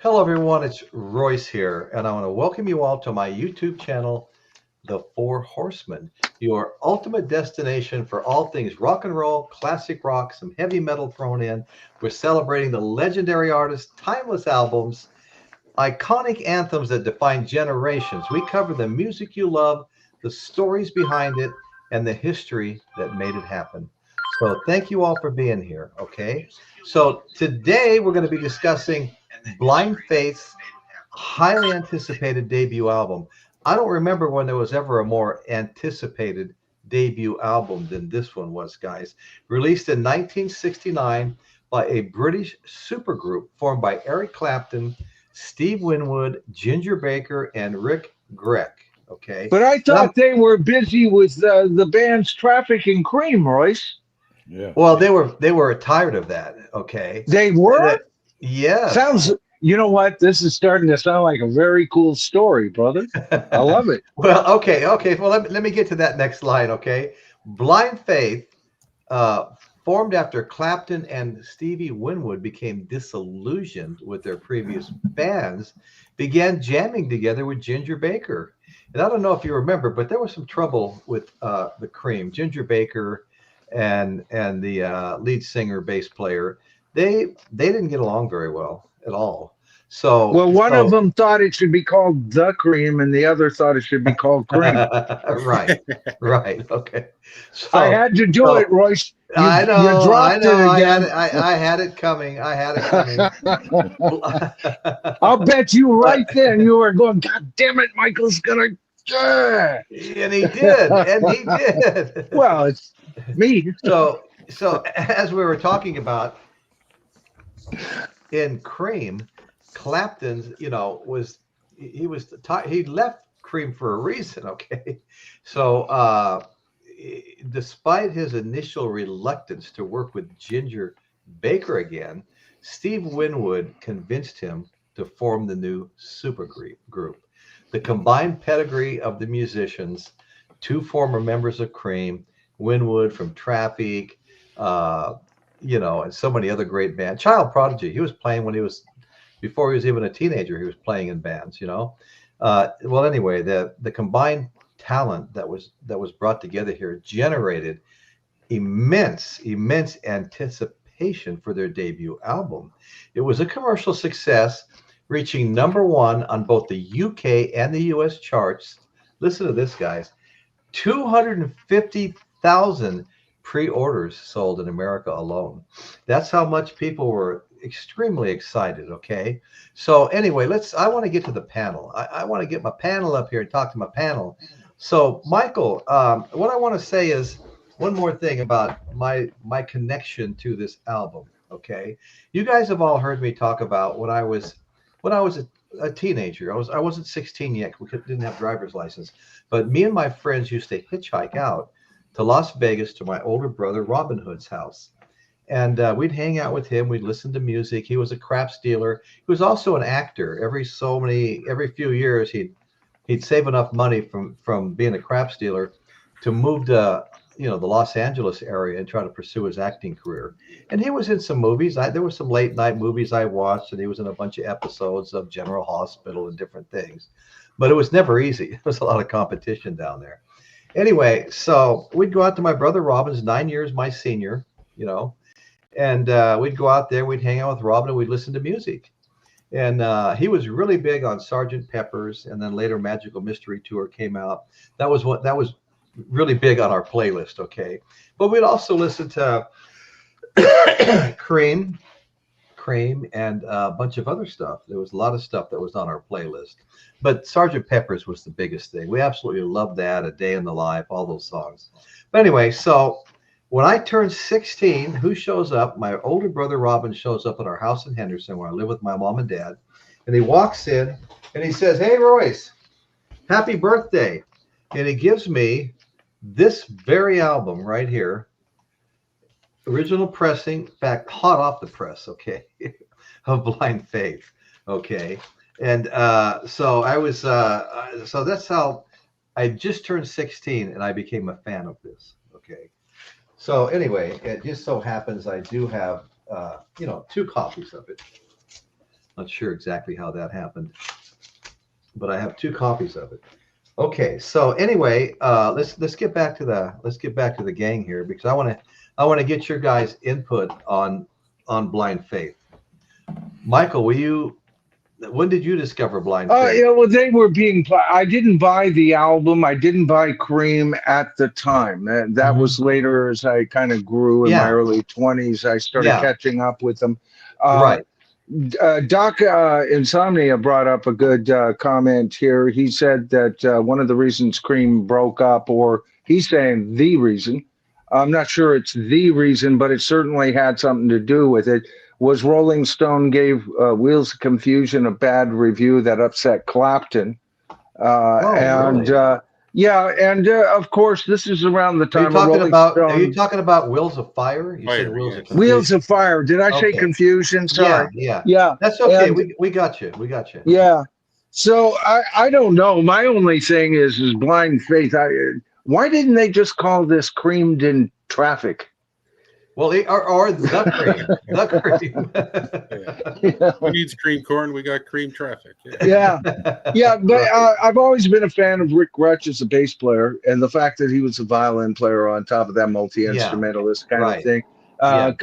Hello, everyone. It's Royce here, and I want to welcome you all to my YouTube channel, The Four Horsemen, your ultimate destination for all things rock and roll, classic rock, some heavy metal thrown in. We're celebrating the legendary artists, timeless albums, iconic anthems that define generations. We cover the music you love, the stories behind it, and the history that made it happen. So thank you all for being here. Okay. So today we're going to be discussing Blind Faith's highly anticipated debut album. I don't remember when there was ever a more anticipated debut album than this one was, guys. Released in 1969 by a British supergroup formed by Eric Clapton, Steve Winwood, Ginger Baker, and Rick Grech. Okay. But I And I'm, thought they were busy with the band's Trafficking Cream, Royce. Yeah. well, they were tired of that. Okay. They were? Yes. Sounds, you know what? This is starting to sound like a very cool story, brother. I love it. Well, okay. Well, let me get to that next line, okay? Blind Faith, uh, formed after Clapton and Stevie Winwood became disillusioned with their previous bands, began jamming together with Ginger Baker. And I don't know if you remember, but there was some trouble with the Cream, Ginger Baker, and the lead singer, bass player. They didn't get along very well at all. So Well, one of so them thought it should be called The Cream, and the other thought it should be called Cream. right, right, okay. I So, had to do so it, Royce. You, I you know, I dropped know, it I had again. it, I had it coming, I had it coming. I'll bet you right But then you were going, God damn it, Michael's gonna. Yeah. and he did, and he did. Well, it's me. So as we were talking about in Cream, Clapton's, was he left Cream for a reason, okay? So despite his initial reluctance to work with Ginger Baker again, Steve Winwood convinced him to form the new group. The combined pedigree of the musicians, two former members of Cream, Winwood from Traffic, uh, and so many other great bands. Child Prodigy, he was playing when he was before he was even a teenager. He was playing in bands. Well, anyway, the combined talent that was brought together here generated immense anticipation for their debut album. It was a commercial success, reaching number one on both the UK and the US charts. Listen to this, guys. 250,000 pre-orders sold in America alone. That's how much people were extremely excited. Okay. So anyway, I want to get to the panel. I want to get my panel up here and talk to my panel. So Michael, what I want to say is one more thing about my connection to this album. Okay. You guys have all heard me talk about when I was a teenager. I wasn't 16 yet. We didn't have driver's license, but me and my friends used to hitchhike out to Las Vegas to my older brother Robin Hood's house, and we'd hang out with him. We'd listen to music. He was a craps dealer. He was also an actor. Every few years, he'd save enough money from being a craps dealer to move to the Los Angeles area and try to pursue his acting career. And he was in some movies. There were some late night movies I watched, and he was in a bunch of episodes of General Hospital and different things. But it was never easy. There was a lot of competition down there. Anyway, so we'd go out to my brother Robin's, 9 years my senior, and we'd go out there. We'd hang out with Robin, and we'd listen to music. And he was really big on Sergeant Pepper's, and then later Magical Mystery Tour came out. That was really big on our playlist, okay? But we'd also listen to Cream, and a bunch of other stuff. There was a lot of stuff that was on our playlist. But Sergeant Pepper's was the biggest thing. We absolutely loved that, A Day in the Life, all those songs. But anyway, so when I turned 16, who shows up? My older brother Robin shows up at our house in Henderson where I live with my mom and dad. And he walks in and he says, "Hey, Royce, happy birthday." And he gives me this very album right here, original pressing, in fact, hot off the press, okay, of Blind Faith, okay. And so I was, so that's how I just turned 16 and I became a fan of this, okay. So anyway, it just so happens I do have, two copies of it. Not sure exactly how that happened, but I have 2 copies of it. Okay, so anyway, let's get back to the gang here, because I want to get your guys' input on Blind Faith. Michael, when did you discover Blind Faith? Yeah, well, they were being. I didn't buy the album. I didn't buy Cream at the time. That was later, as I kind of grew in my Yeah, early 20s. I started yeah, catching up with them. Uh, right. Doc Insomnia brought up a good comment here. He said that one of the reasons Cream broke up, or he's saying the reason, I'm not sure it's the reason, but it certainly had something to do with it, was Rolling Stone gave Wheels of Confusion a bad review that upset Clapton. Oh, And really? yeah, and of course, this is around the Are you time of talking Rolling about are you Stone. talking about Wheels of Fire? You said Fire, Wheels of yes. Wheels Confusion. of Fire. Did I say Okay. confusion? Yeah, Sorry. yeah. Yeah. That's okay. And We got you. We got you. yeah. So I don't know. My only thing is blind faith. Why didn't they just call this creamed in traffic? Well, or the cream. The cream. Yeah. Who needs cream corn? We got cream traffic. Yeah. Yeah. Yeah, but Right. I've always been a fan of Rick Rutch as a bass player, and the fact that he was a violin player on top of that Yeah. multi-instrumentalist kind of Right. thing, Yeah.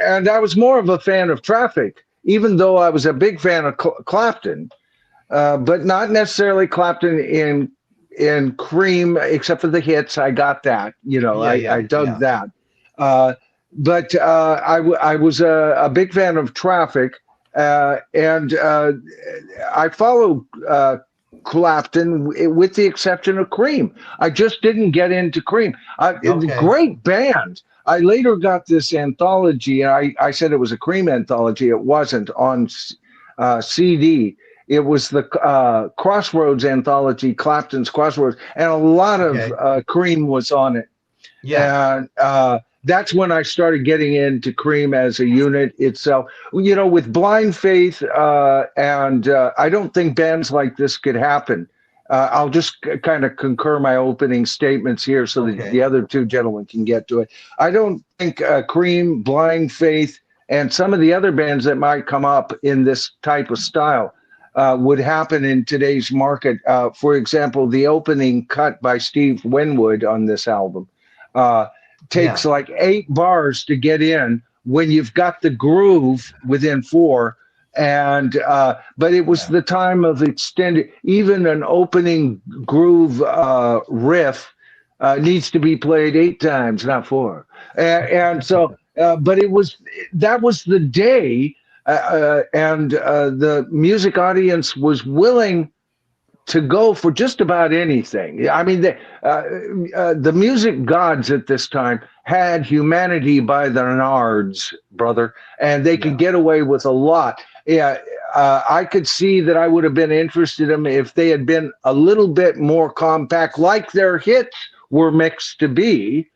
and I was more of a fan of Traffic, even though I was a big fan of Clapton, but not necessarily Clapton in Cream, except for the hits. I got that, Yeah. I Yeah. dug Yeah. that. But I was a big fan of Traffic, and I follow Clapton with the exception of Cream. I just didn't get into Cream. It's a Okay. great band. I later got this anthology, and I said it was a Cream anthology. It wasn't on CD. It was the Crossroads anthology, Clapton's Crossroads, and a lot Okay. of Cream was on it. Yeah. And that's when I started getting into Cream as a unit itself. With Blind Faith, and I don't think bands like this could happen. I'll just kind of concur my opening statements here so that Okay. the other 2 gentlemen can get to it. I don't think Cream, Blind Faith, and some of the other bands that might come up in this type of style would happen in today's market. For example, the opening cut by Steve Winwood on this album takes Yeah. like 8 bars to get in when you've got the groove within 4. And but it was Yeah. the time of extended, even an opening groove riff needs to be played 8 times, not 4. And so, but that was the day, and the music audience was willing to go for just about anything. I mean, the music gods at this time had humanity by the nards, brother, and they could Yeah. get away with a lot. Yeah, I could see that I would have been interested in them if they had been a little bit more compact, like their hits were mixed to be.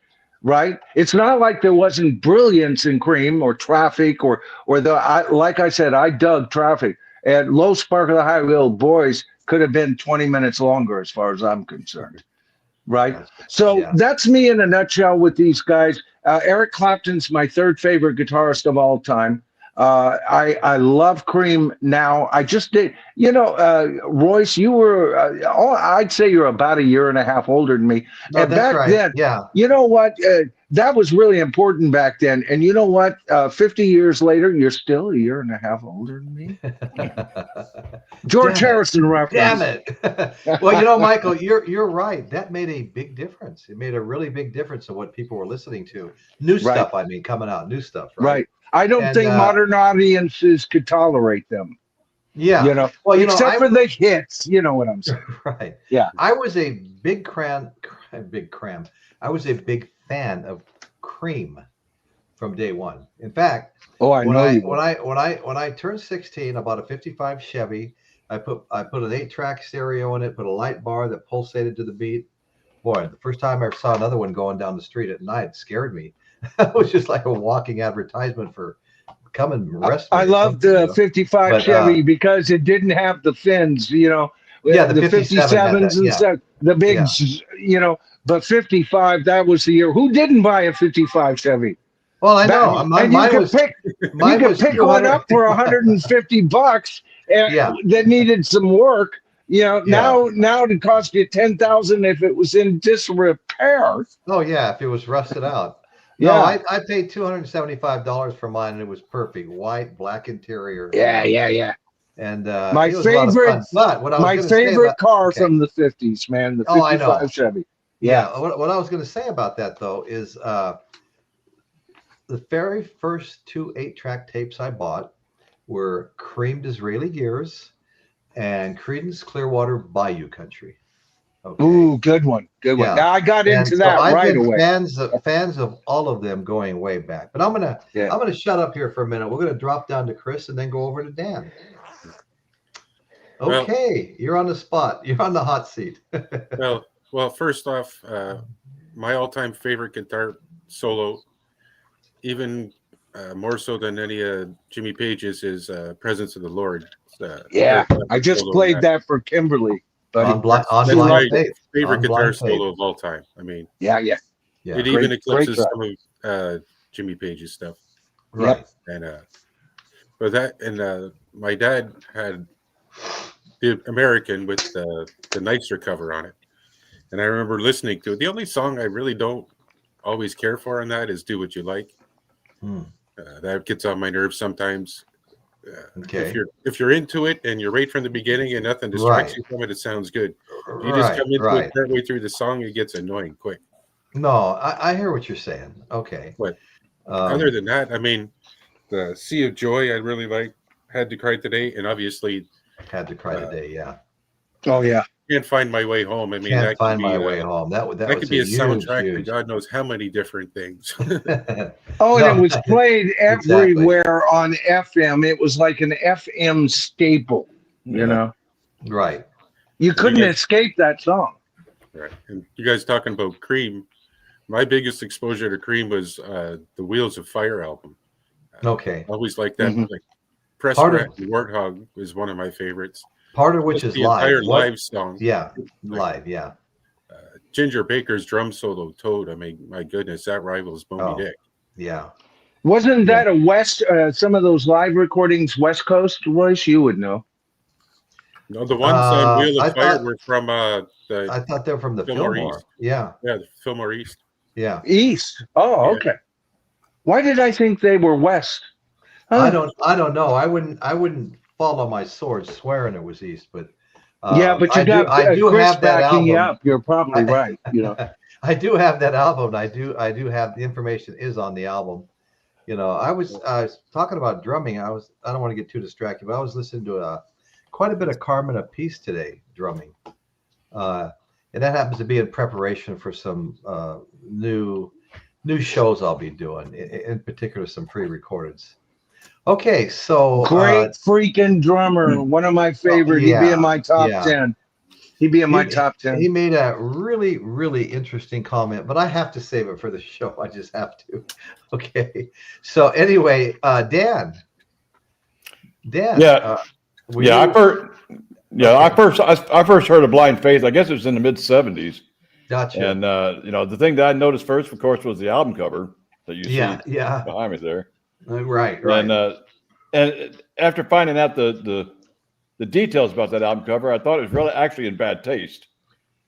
Right? It's not like there wasn't brilliance in Cream or Traffic or like I said, I dug Traffic. And Low Spark of the High Wheel Boys could have been 20 minutes longer as far as I'm concerned. Right? Yes. So Yeah. that's me in a nutshell with these guys. Eric Clapton's my 3rd favorite guitarist of all time. I love Cream now. I just did, Royce, you were, I'd say you're about a year and a half older than me. No, And that's back right. then, Yeah. you know what? That was really important back then. And you know what? 50 years later, you're still a year and a half older than me. George Damn it. Harrison reference. Damn it. Well, Michael, you're right. That made a big difference. It made a really big difference in what people were listening to. New Right. stuff, I mean, coming out, new stuff, right? Right. I don't And think modern audiences could tolerate them, yeah. Well, except for the hits. You know what I'm saying? right. Yeah. I was a big I was a big fan of Cream from day one. In fact, Oh, I when know I you. when I turned 16, I bought a 55 Chevy. I put an 8-track stereo in it, put a light bar that pulsated to the beat. Boy, the first time I ever saw another one going down the street at night, it scared me. It was just like a walking advertisement for come and arrest me. I or love something, the 55 But, Chevy because it didn't have the fins, Yeah, the 57 had 57s and that, stuff, the big, Yeah. But 55, that was the year. Who didn't buy a 55 Chevy? Well, I know. And you could pick one up for $150 that needed some work. Now it cost you $10,000 if it was in disrepair. Oh yeah, if it was rusted out. No, I paid $275 for mine, and it was perfect, white, black interior. Yeah. And my favorite car from the 50s, man, the 55 Chevy. Yeah. What I was going to say about that though is the very first 2 8-track tapes I bought were Cream Disraeli Gears and Creedence Clearwater Bayou Country. Okay. Ooh, good one. Yeah. Now I got into that right away. Fans of all of them going way back. But I'm gonna shut up here for a minute. We're gonna drop down to Chris and then go over to Dan. Okay, you're on the spot. You're on the hot seat. well, first off, my all-time favorite guitar solo, even more so than any Jimmy Page's, is "Presence of the Lord." I just played that for Kimberly. On Blindfaith. Favorite guitar solo of all time. I mean, yeah. It even eclipses some of Jimmy Page's stuff. Right. And my dad had the American with the nicer cover on it, and I remember listening to it. The only song I really don't always care for on that is "Do What You Like." That gets on my nerves sometimes. Okay. If you're into it and you're right from the beginning and nothing distracts you from it, it sounds good. You just come into it partway through the song, it gets annoying quick. No, I hear what you're saying. Okay. But other than that, I mean, the Sea of Joy I really like. Had to Cry Today, and obviously Had to Cry Today. Yeah. Oh yeah. Can't Find My Way Home. I mean, Can't Find My Way Home. That could be a soundtrack to God knows how many different things. And it was played everywhere on FM. It was like an FM staple, you know. Right. You couldn't escape that song. Right. And you guys talking about Cream? My biggest exposure to Cream was the Wheels of Fire album. Okay. Always like that. Like Press Rat and Warthog is one of my favorites. Part of which is the live. Entire live song. Yeah, live. Yeah. Ginger Baker's drum solo, Toad. I mean, my goodness, that rivals Moby Dick. Yeah. Wasn't that a West? Some of those live recordings, West Coast, Royce? You would know. No, the ones on Wheel of Fire were from I thought they were from the Fillmore. East. Yeah. Yeah, the Fillmore East. Yeah. East. Oh, okay. Why did I think they were West? I don't know. I wouldn't fall on my sword swearing it was East, but but you I do Chris have that backing you up. You're probably right. You know, I do have that album. I do have the information is on the album. You know, I was talking about drumming. I don't want to get too distracted, but I was listening to quite a bit of Carmen Apiece today drumming, and that happens to be in preparation for some new shows I'll be doing. In particular, some pre-recordeds. Okay, so great freaking drummer, one of my favorite. He'd be in my top 10. He'd be in my top 10. He made a really, really interesting comment, but I have to save it for the show. I just have to. Okay. So anyway, Dan. Yeah. I first heard of Blind Faith. I guess it was in the mid '70s. Gotcha. And the thing that I noticed first, of course, was the album cover that you see behind me there. Right. And after finding out the details about that album cover, I thought it was really actually in bad taste.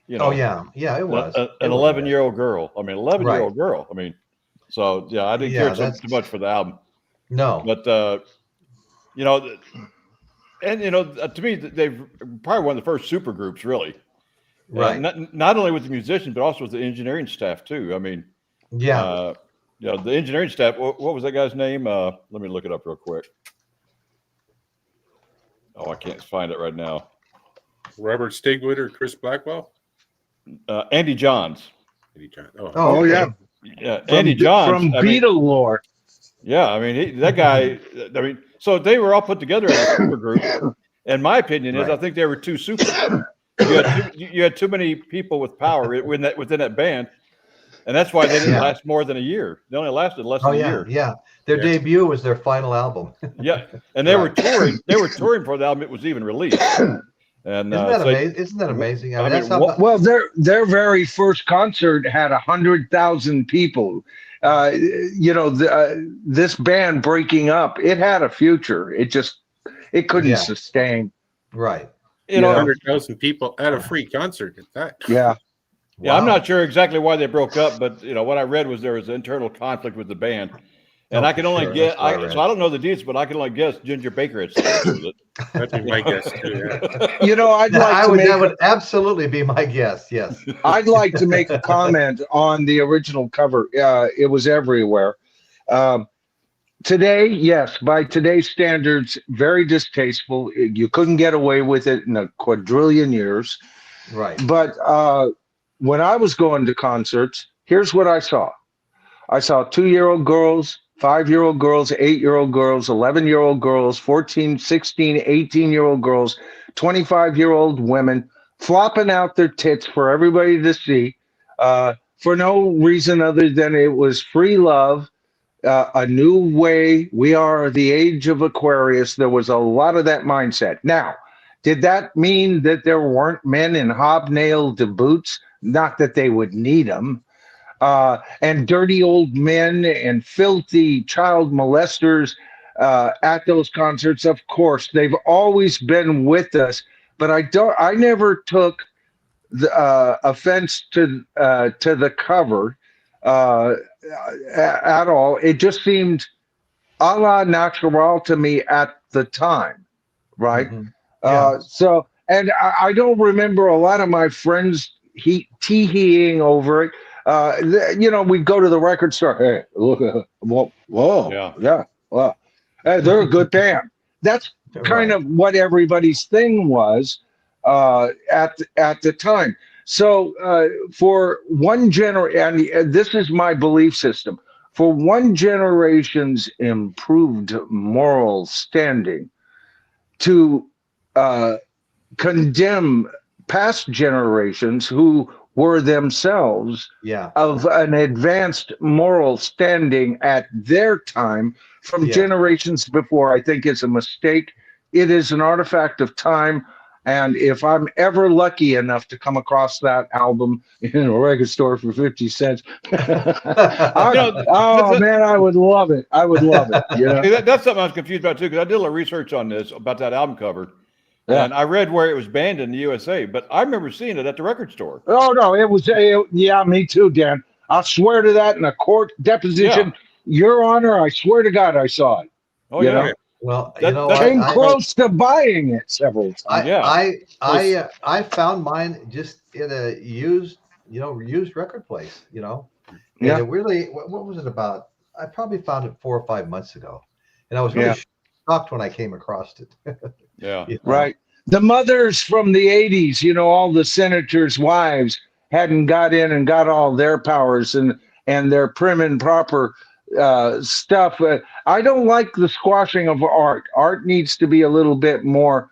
You know, it was an 11-year-old girl. I mean, 11-year-old girl. I mean, so I didn't care too much for the album. No, but to me, they've probably one of the first super groups, really. Right. Not only with the musicians, but also with the engineering staff too. I mean, the engineering staff. What was that guy's name? Let me look it up real quick. Oh, I can't find it right now. Robert Stigwood or Chris Blackwell? Andy Johns. Andy Johns. Oh, yeah. Yeah, Andy Johns from Beatle lore. Yeah, I mean that guy. I mean, so they were all put together in a super group. And my opinion is, I think they were too super. You had too many people with power within that band. And that's why they didn't last more than a year. They only lasted less than a year. Yeah. Their debut was their final album. And they were touring. They were touring for the album. It was even released. And isn't that amazing? I mean, their very first concert had 100,000 people, this band breaking up, it had a future. It couldn't sustain. Right. You know, 100,000 people at a free concert at that. Yeah. Yeah, I'm not sure exactly why they broke up, but what I read was there was internal conflict with the band, and I can only guess. So I don't know the details, but I can only guess Ginger Baker had something to do with it. That'd be my guess too. Yeah. That would absolutely be my guess. Yes. I'd like to make a comment on the original cover. It was everywhere. Today, yes, by today's standards, very distasteful. You couldn't get away with it in a quadrillion years. Right. But when I was going to concerts, here's what I saw. I saw 2-year-old girls, 5-year-old girls, 8-year-old girls, 11-year-old girls, 14, 16, 18-year-old girls, 25-year-old women flopping out their tits for everybody to see for no reason other than it was free love, a new way. We are the age of Aquarius. There was a lot of that mindset. Now, did that mean that there weren't men in hobnailed boots? Not that they would need them. And dirty old men and filthy child molesters at those concerts. Of course, they've always been with us. But I never took the offense to the cover at all. It just seemed a la natural to me at the time, right? Mm-hmm. Yeah. And I don't remember a lot of my friends tee-heeing over it. We'd go to the record store. Hey, look, whoa, yeah, well, hey, they're a good band. That's kind of what everybody's thing was at the time. So for one generation, and this is my belief system, for one generation's improved moral standing to condemn past generations who were themselves of an advanced moral standing at their time from generations before, I think is a mistake. It is an artifact of time. And if I'm ever lucky enough to come across that album in a record store for 50 cents, man, I would love it. I would love it. That's something I was confused about too, because I did a little research on this about that album cover. Yeah. And I read where it was banned in the USA, but I remember seeing it at the record store. Oh, no, it was, me too, Dan. I'll swear to that in a court deposition. Yeah. Your Honor, I swear to God I saw it. Oh, yeah. Well, came close to buying it several times. I found mine just in a used record place, And it really, what was it about? I probably found it 4 or 5 months ago. And I was really shocked when I came across it. Right. The mothers from the 80s, all the senators' wives hadn't got in and got all their powers and their prim and proper stuff. I don't like the squashing of art. Art needs to be a little bit more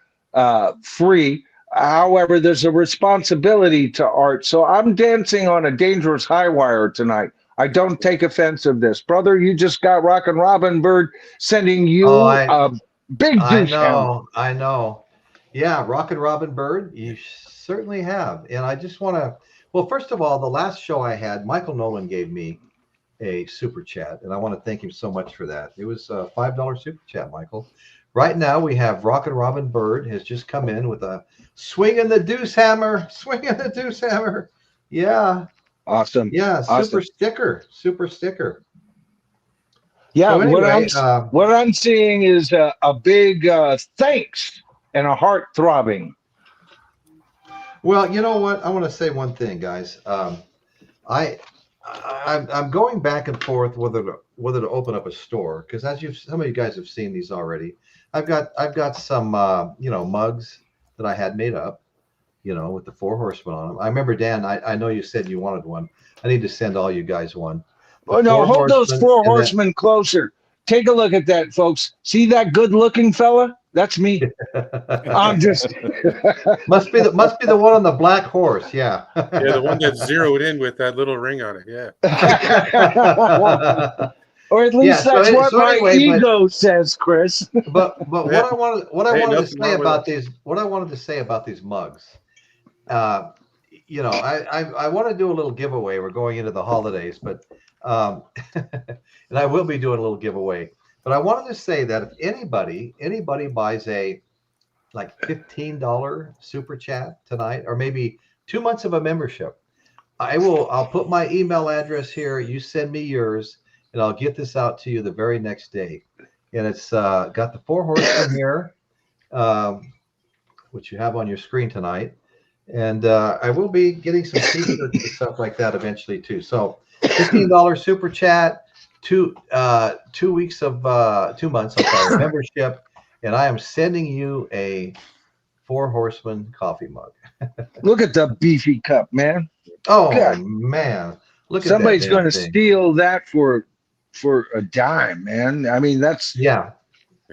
free. However, there's a responsibility to art. So I'm dancing on a dangerous high wire tonight. I don't take offense of this. Brother, you just got Rock and Robin Bird sending you a big douche. I know. Yeah, Rock and Robin Bird, you certainly have. And I just want to, well, first of all, the last show I had, Michael Nolan gave me a super chat, and I want to thank him so much for that. It was a $5 super chat, Michael. Right now we have Rock and Robin Bird has just come in with a swinging the deuce hammer. Yeah. Awesome. Yeah, super sticker. Yeah, so anyway, what I'm seeing is a big thanks and a heart throbbing. Well, you know what? I want to say one thing, guys. I'm going back and forth whether to open up a store, because as some of you guys have seen these already. I've got some mugs that I had made up, with the 4 horsemen on them. I remember, Dan, I know you said you wanted one. I need to send all you guys one. Oh no, hold those 4 horsemen closer. Take a look at that, folks. See that good-looking fella? That's me. I'm just must be the one on the black horse. Yeah. Yeah, the one that's zeroed in with that little ring on it. Yeah. Or at least that's what my ego says, Chris. But what I wanted to say about these mugs, you know, I want to do a little giveaway. We're going into the holidays, but and I will be doing a little giveaway. But I wanted to say that if anybody buys a like $15 super chat tonight, or maybe 2 months of a membership, I'll put my email address here. You send me yours, and I'll get this out to you the very next day. And it's got the 4 horsemen here, which you have on your screen tonight. And I will be getting some t-shirts and stuff like that eventually too. So $15 super chat, 2 weeks of 2 months of membership, and I am sending you a 4 horsemen coffee mug. Look at the beefy cup, man. Oh God. man, look Somebody's at that going to thing. steal that for a dime, man. I mean, that's Yeah.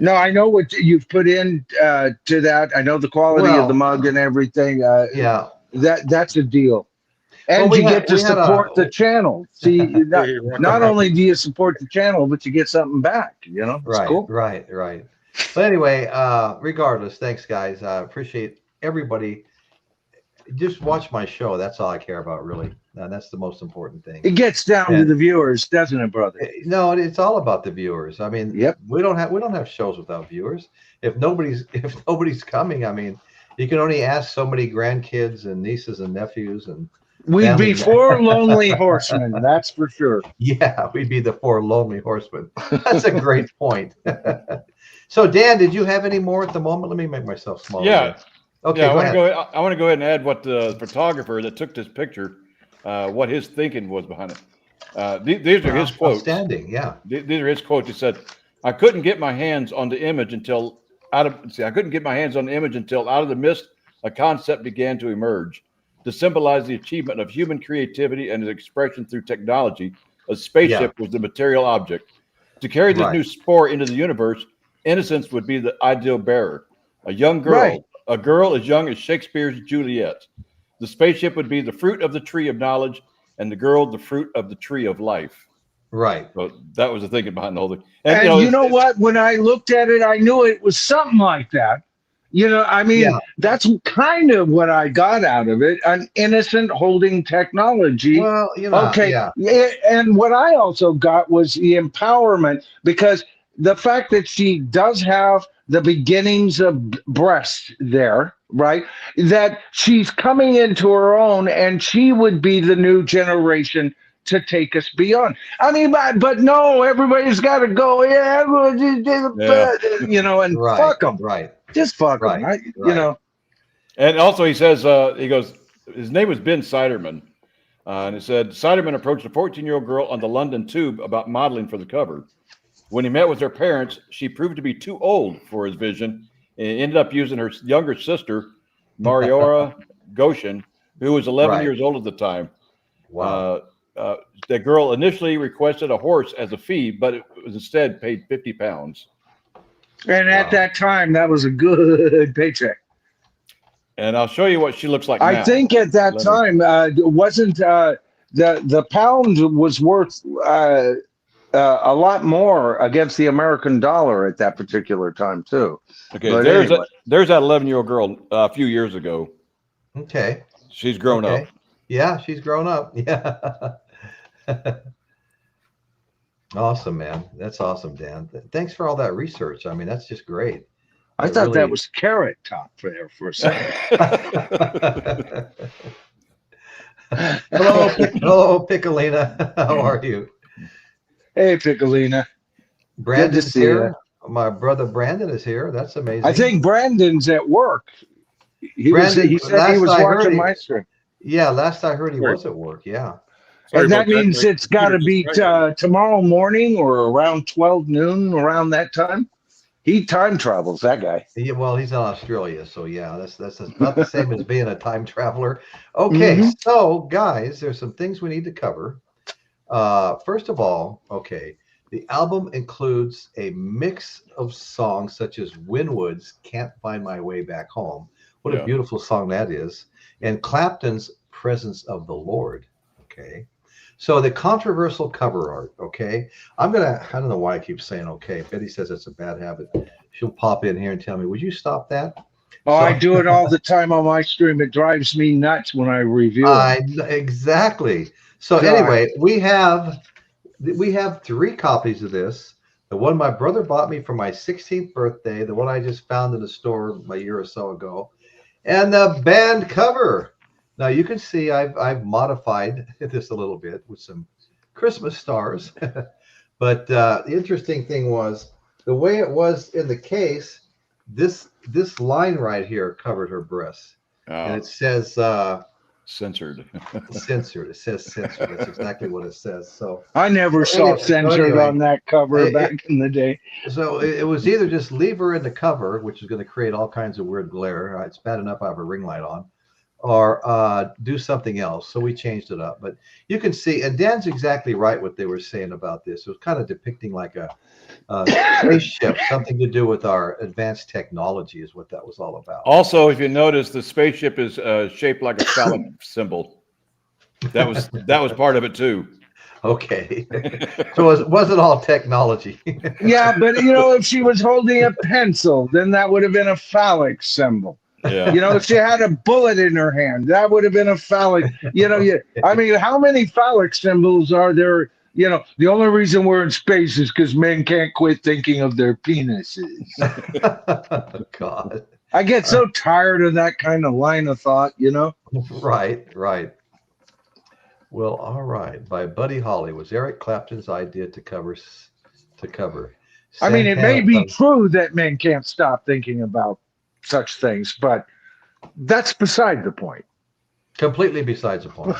no. I know what you've put in to that. I know the quality of the mug and everything. Yeah. That's a deal. And Well, you get to support the channel. See, not only do you support the channel, but you get something back. You know, it's cool. Right. But anyway, regardless, thanks guys. I appreciate everybody. Just watch my show. That's all I care about, really. That's the most important thing. It gets down to the viewers, doesn't it, brother? No, it's all about the viewers. I mean, we don't have shows without viewers. If nobody's coming, I mean, you can only ask so many grandkids and nieces and nephews and. We'd be 4 lonely horsemen, that's for sure. Yeah, we'd be the 4 lonely horsemen. That's a great point. So, Dan, did you have any more at the moment? Let me make myself smaller. Yeah. Okay. Yeah, I want to go ahead and add what the photographer that took this picture, what his thinking was behind it. These are his quotes. Outstanding. Yeah. These are his quotes. He said, "I couldn't get my hands on the image until out of the mist, a concept began to emerge. To symbolize the achievement of human creativity and its expression through technology, a spaceship was the material object. To carry this new spore into the universe, innocence would be the ideal bearer. A young girl, a girl as young as Shakespeare's Juliet. The spaceship would be the fruit of the tree of knowledge, and the girl the fruit of the tree of life." Right. So that was the thinking behind the whole thing. And you know what? When I looked at it, I knew it was something like that. You know, I mean, that's kind of what I got out of it. An innocent holding technology. Well, you know, okay. And what I also got was the empowerment, because the fact that she does have the beginnings of breasts there, right? That she's coming into her own, and she would be the new generation to take us beyond. I mean, but no, everybody's got to go. You know, and fuck them. Right. Just fuck them. You know. And also, he says, he goes, his name was Ben Siderman. And it said, Siderman approached a 14-year-old girl on the London Tube about modeling for the cover. When he met with her parents, she proved to be too old for his vision and ended up using her younger sister, Mariora Goshen, who was 11 years old at the time. Wow. The girl initially requested a horse as a fee, but it was instead paid £50. And at that time, that was a good paycheck. And I'll show you what she looks like now. I think at that time, wasn't the pound was worth a lot more against the American dollar at that particular time too. Okay, but there's that 11-year-old girl a few years ago. Okay, she's grown up. Yeah, she's grown up. Yeah. Awesome, man. That's awesome, Dan. Thanks for all that research. I mean, that's just great. I thought that was Carrot Top there for a second. Hello, Piccolina. How are you? Hey, Piccolina. Brandon's here. My brother Brandon is here. That's amazing. I think Brandon's at work. He said he was watching my stream. Yeah, last I heard he was at work. Yeah. And that means it's got to be tomorrow morning or around 12 noon, around that time. He time travels, that guy. Yeah, well, he's in Australia, so yeah, that's not the same as being a time traveler. Okay, so guys, there's some things we need to cover. First of all, the album includes a mix of songs such as Winwood's "Can't Find My Way Back Home." What a beautiful song that is, and Clapton's "Presence of the Lord." Okay. So the controversial cover art, I don't know why I keep saying okay. Betty says it's a bad habit. She'll pop in here and tell me, would you stop that? Oh, I do it all the time on my stream. It drives me nuts when I review it. Exactly. So God. anyway, we have 3 copies of this. The one my brother bought me for my 16th birthday, the one I just found in the store a year or so ago, and the band cover. Now you can see I've modified this a little bit with some Christmas stars. But the interesting thing was the way it was in the case. This line right here covered her breasts, and it says censored. censored. It says censored. That's exactly what it says. So I never saw censored on that cover back in the day. So it was either just leave her in the cover, which is going to create all kinds of weird glare. It's bad enough I have a ring light on, or do something else. So we changed it up. But you can see, and Dan's exactly right what they were saying about this. It was kind of depicting like a spaceship, something to do with our advanced technology is what that was all about. Also, if you notice, the spaceship is shaped like a phallic symbol. That was part of it too. Okay. So it wasn't all technology. Yeah, but if she was holding a pencil, then that would have been a phallic symbol. Yeah. If she had a bullet in her hand, that would have been a phallic. I mean, how many phallic symbols are there? The only reason we're in space is because men can't quit thinking of their penises. God. I get so tired of that kind of line of thought, Right. Well, all right. By Buddy Holly was Eric Clapton's idea to cover. I mean, it may be true that men can't stop thinking about such things, but that's beside the point. Completely besides the point.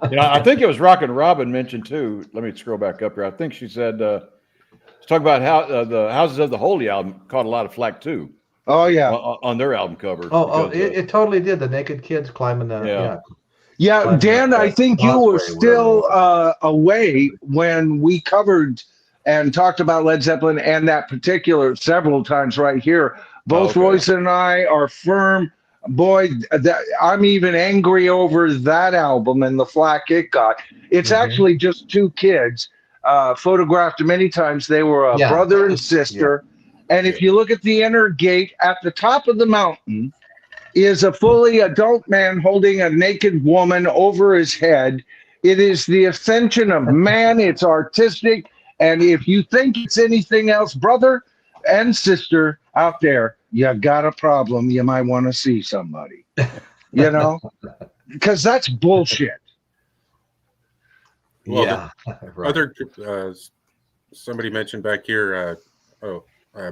I think it was Rock and Robin mentioned too. Let me scroll back up here. I think she said, talk about how the Houses of the Holy album caught a lot of flack too. Oh yeah, on their album cover. It totally did. The naked kids climbing the Yeah, Dan, I think you were still away when we covered and talked about Led Zeppelin and that particular several times right here. Both Royce and I are firm. Boy, I'm even angry over that album and the flack it got. It's actually just 2 kids photographed many times. They were a brother and sister. Yeah. And if you look at the inner gate at the top of the mountain, is a fully adult man holding a naked woman over his head. It is the ascension of man. It's artistic. And if you think it's anything else, brother and sister out there, you got a problem. You might want to see somebody, because that's bullshit. Well, other somebody mentioned back here,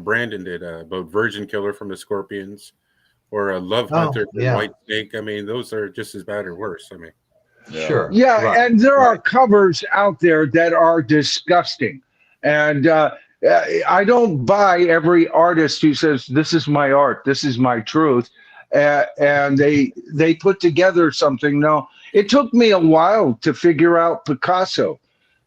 Brandon did about Virgin Killer from the Scorpions. Or a Love Hunter from White Snake. I mean, those are just as bad or worse. I mean, sure. Yeah, right. And there are covers out there that are disgusting. And I don't buy every artist who says, this is my art, this is my truth. And they put together something. No, it took me a while to figure out Picasso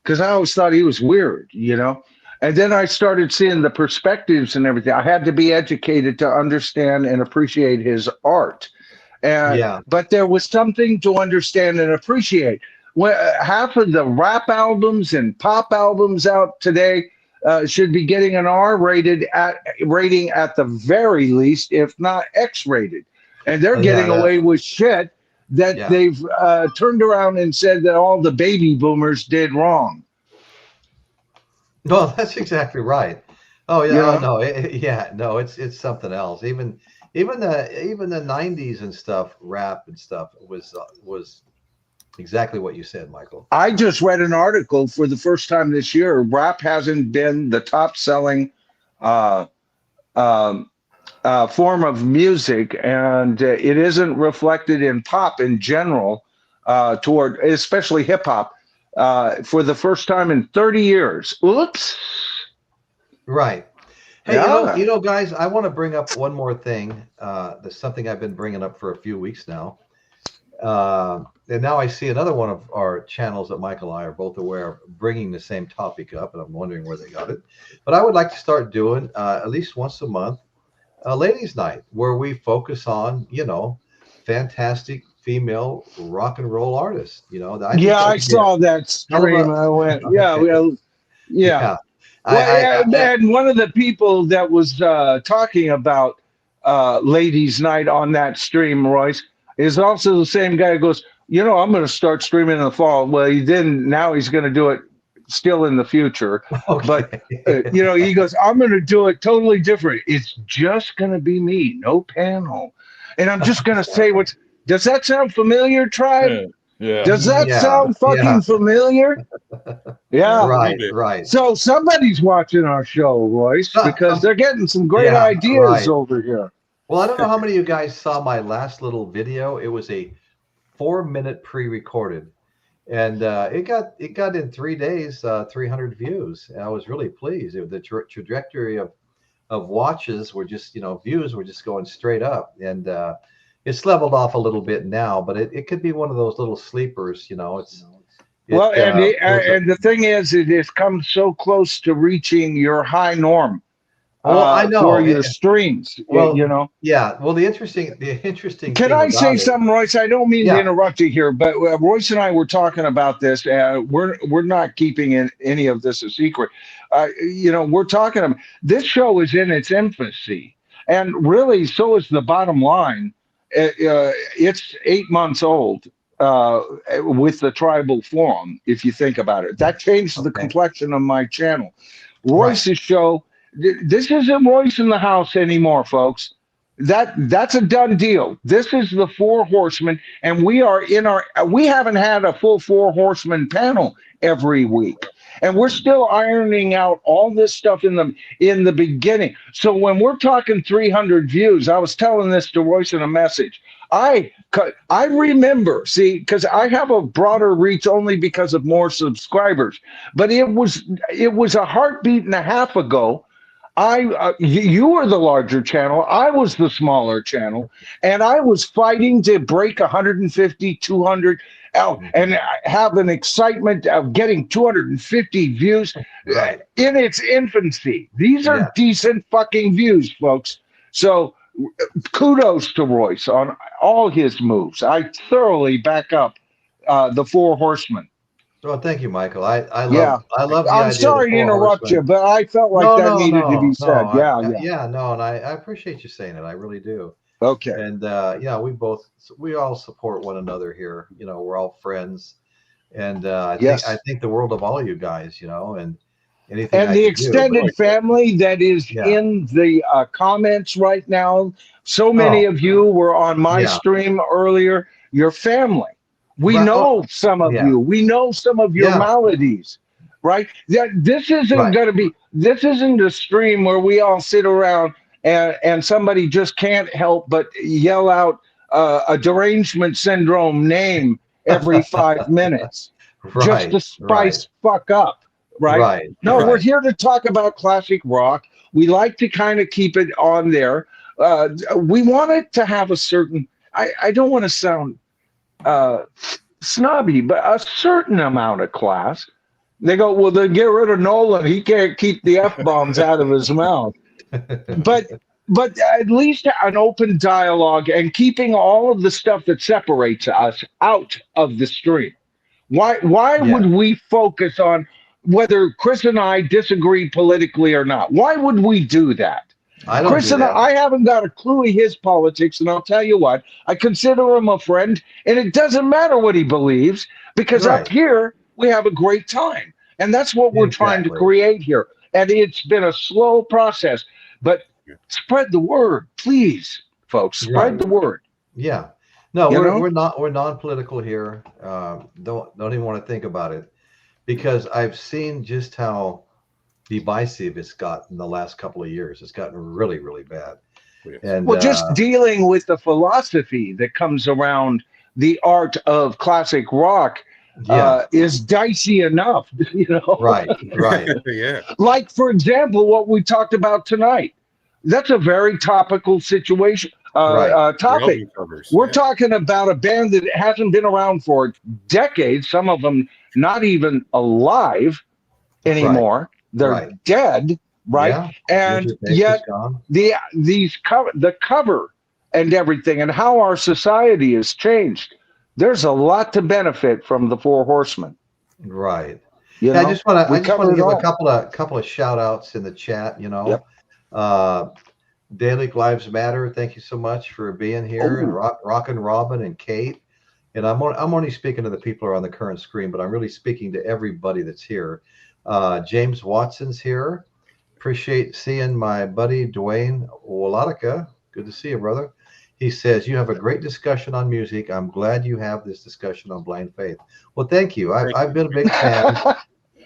because I always thought he was weird, And then I started seeing the perspectives and everything. I had to be educated to understand and appreciate his art. But there was something to understand and appreciate. Half of the rap albums and pop albums out today should be getting an R rating at the very least, if not X rated. And they're getting away with shit that they've turned around and said that all the baby boomers did wrong. No, that's exactly right. Oh yeah, no, it's something else. Even the 90s and stuff, rap and stuff was exactly what you said, Michael. I just read an article for the first time this year. Rap hasn't been the top selling form of music, and it isn't reflected in pop in general, toward especially hip hop. For the first time in 30 years. Oops. Right. Hey, guys, I want to bring up one more thing. There's something I've been bringing up for a few weeks now. And now I see another one of our channels that Michael and I are both aware of bringing the same topic up, and I'm wondering where they got it. But I would like to start doing at least once a month a ladies' night where we focus on, fantastic female rock and roll artists. I saw that stream. I went, and one of the people that was talking about ladies' night on that stream, Royce, is also the same guy who goes, I'm going to start streaming in the fall. Well, he didn't. Now he's going to do it still in the future. Okay. But, he goes, I'm going to do it totally different. It's just going to be me, no panel. And I'm just going to say does that sound familiar, Tribe? Yeah. Does that sound fucking familiar? Yeah. Right. So somebody's watching our show, Royce, because they're getting some great ideas over here. Well, I don't know how many of you guys saw my last little video. It was a 4-minute pre-recorded, and it got in 3 days 300 views. And I was really pleased. The trajectory of watches were just, views were just going straight up, and it's leveled off a little bit now, but it could be one of those little sleepers, and the thing is, it has come so close to reaching your high norm. I know for your streams. Well, Yeah. Well, the interesting. Can I say something, Royce? I don't mean to interrupt you here, but Royce and I were talking about this. We're not keeping any of this a secret. We're talking about this show is in its infancy, and really, so is the bottom line. It's 8 months old with the tribal forum. If you think about it, that changed the complexion of my channel. Royce's show. This isn't Royce in the house anymore, folks. That's a done deal. This is the Four Horsemen, and we haven't had a full Four Horsemen panel every week. And we're still ironing out all this stuff in the beginning. So when we're talking 300 views, I was telling this to Royce in a message. I remember, because I have a broader reach only because of more subscribers. But it was a heartbeat and a half ago. You were the larger channel. I was the smaller channel, and I was fighting to break 150, 200 out and have an excitement of getting 250 views in its infancy. These are decent fucking views, folks. So kudos to Royce on all his moves. I thoroughly back up the Four Horsemen. Well, thank you, Michael. I love the I'm sorry to interrupt you, but I felt like that needed to be said. And I appreciate you saying it. I really do. Okay. And we all support one another here. We're all friends, and I think the world of all you guys. And anything. And the extended family that is in the comments right now. So many of you were on my stream earlier. Your family. We know some of you. We know some of your maladies, right? This isn't a stream where we all sit around and somebody just can't help but yell out a derangement syndrome name every 5 minutes just to spice fuck up, right? No, we're here to talk about classic rock. We like to kind of keep it on there. We want it to have a certain, I don't want to sound snobby, but a certain amount of class. They go, well, then get rid of Nolan. He can't keep the F-bombs out of his mouth. But at least an open dialogue and keeping all of the stuff that separates us out of the stream. Why would we focus on whether Chris and I disagree politically or not? Why would we do that? I haven't got a clue of his politics, and I'll tell you what, I consider him a friend, and it doesn't matter what he believes, because up here, we have a great time. And that's what we're trying to create here. And it's been a slow process, but spread the word, please, folks. Spread the word. Yeah. No, we're non-political here. Don't even want to think about it, because I've seen just how divisive it's got in the last couple of years. It's gotten really, really bad. And just dealing with the philosophy that comes around the art of classic rock is dicey enough, Right. Like, for example, what we talked about tonight. That's a very topical situation. Topic. We're talking about a band that hasn't been around for decades. Some of them not even alive anymore. They're dead, right? Yeah. And yet the cover and everything, and how our society has changed. There's a lot to benefit from the Four Horsemen. Right. I just want to give a couple of shout outs in the chat. Daily Lives Matter, thank you so much for being here. And Rock and Robin and Kate. And I'm only speaking to the people who are on the current screen, but I'm really speaking to everybody that's here. James Watson's here. Appreciate seeing my buddy Dwayne Wolatica. Good to see you, brother. He says, you have a great discussion on music. I'm glad you have this discussion on Blind Faith. Well, thank you. I've been a big fan.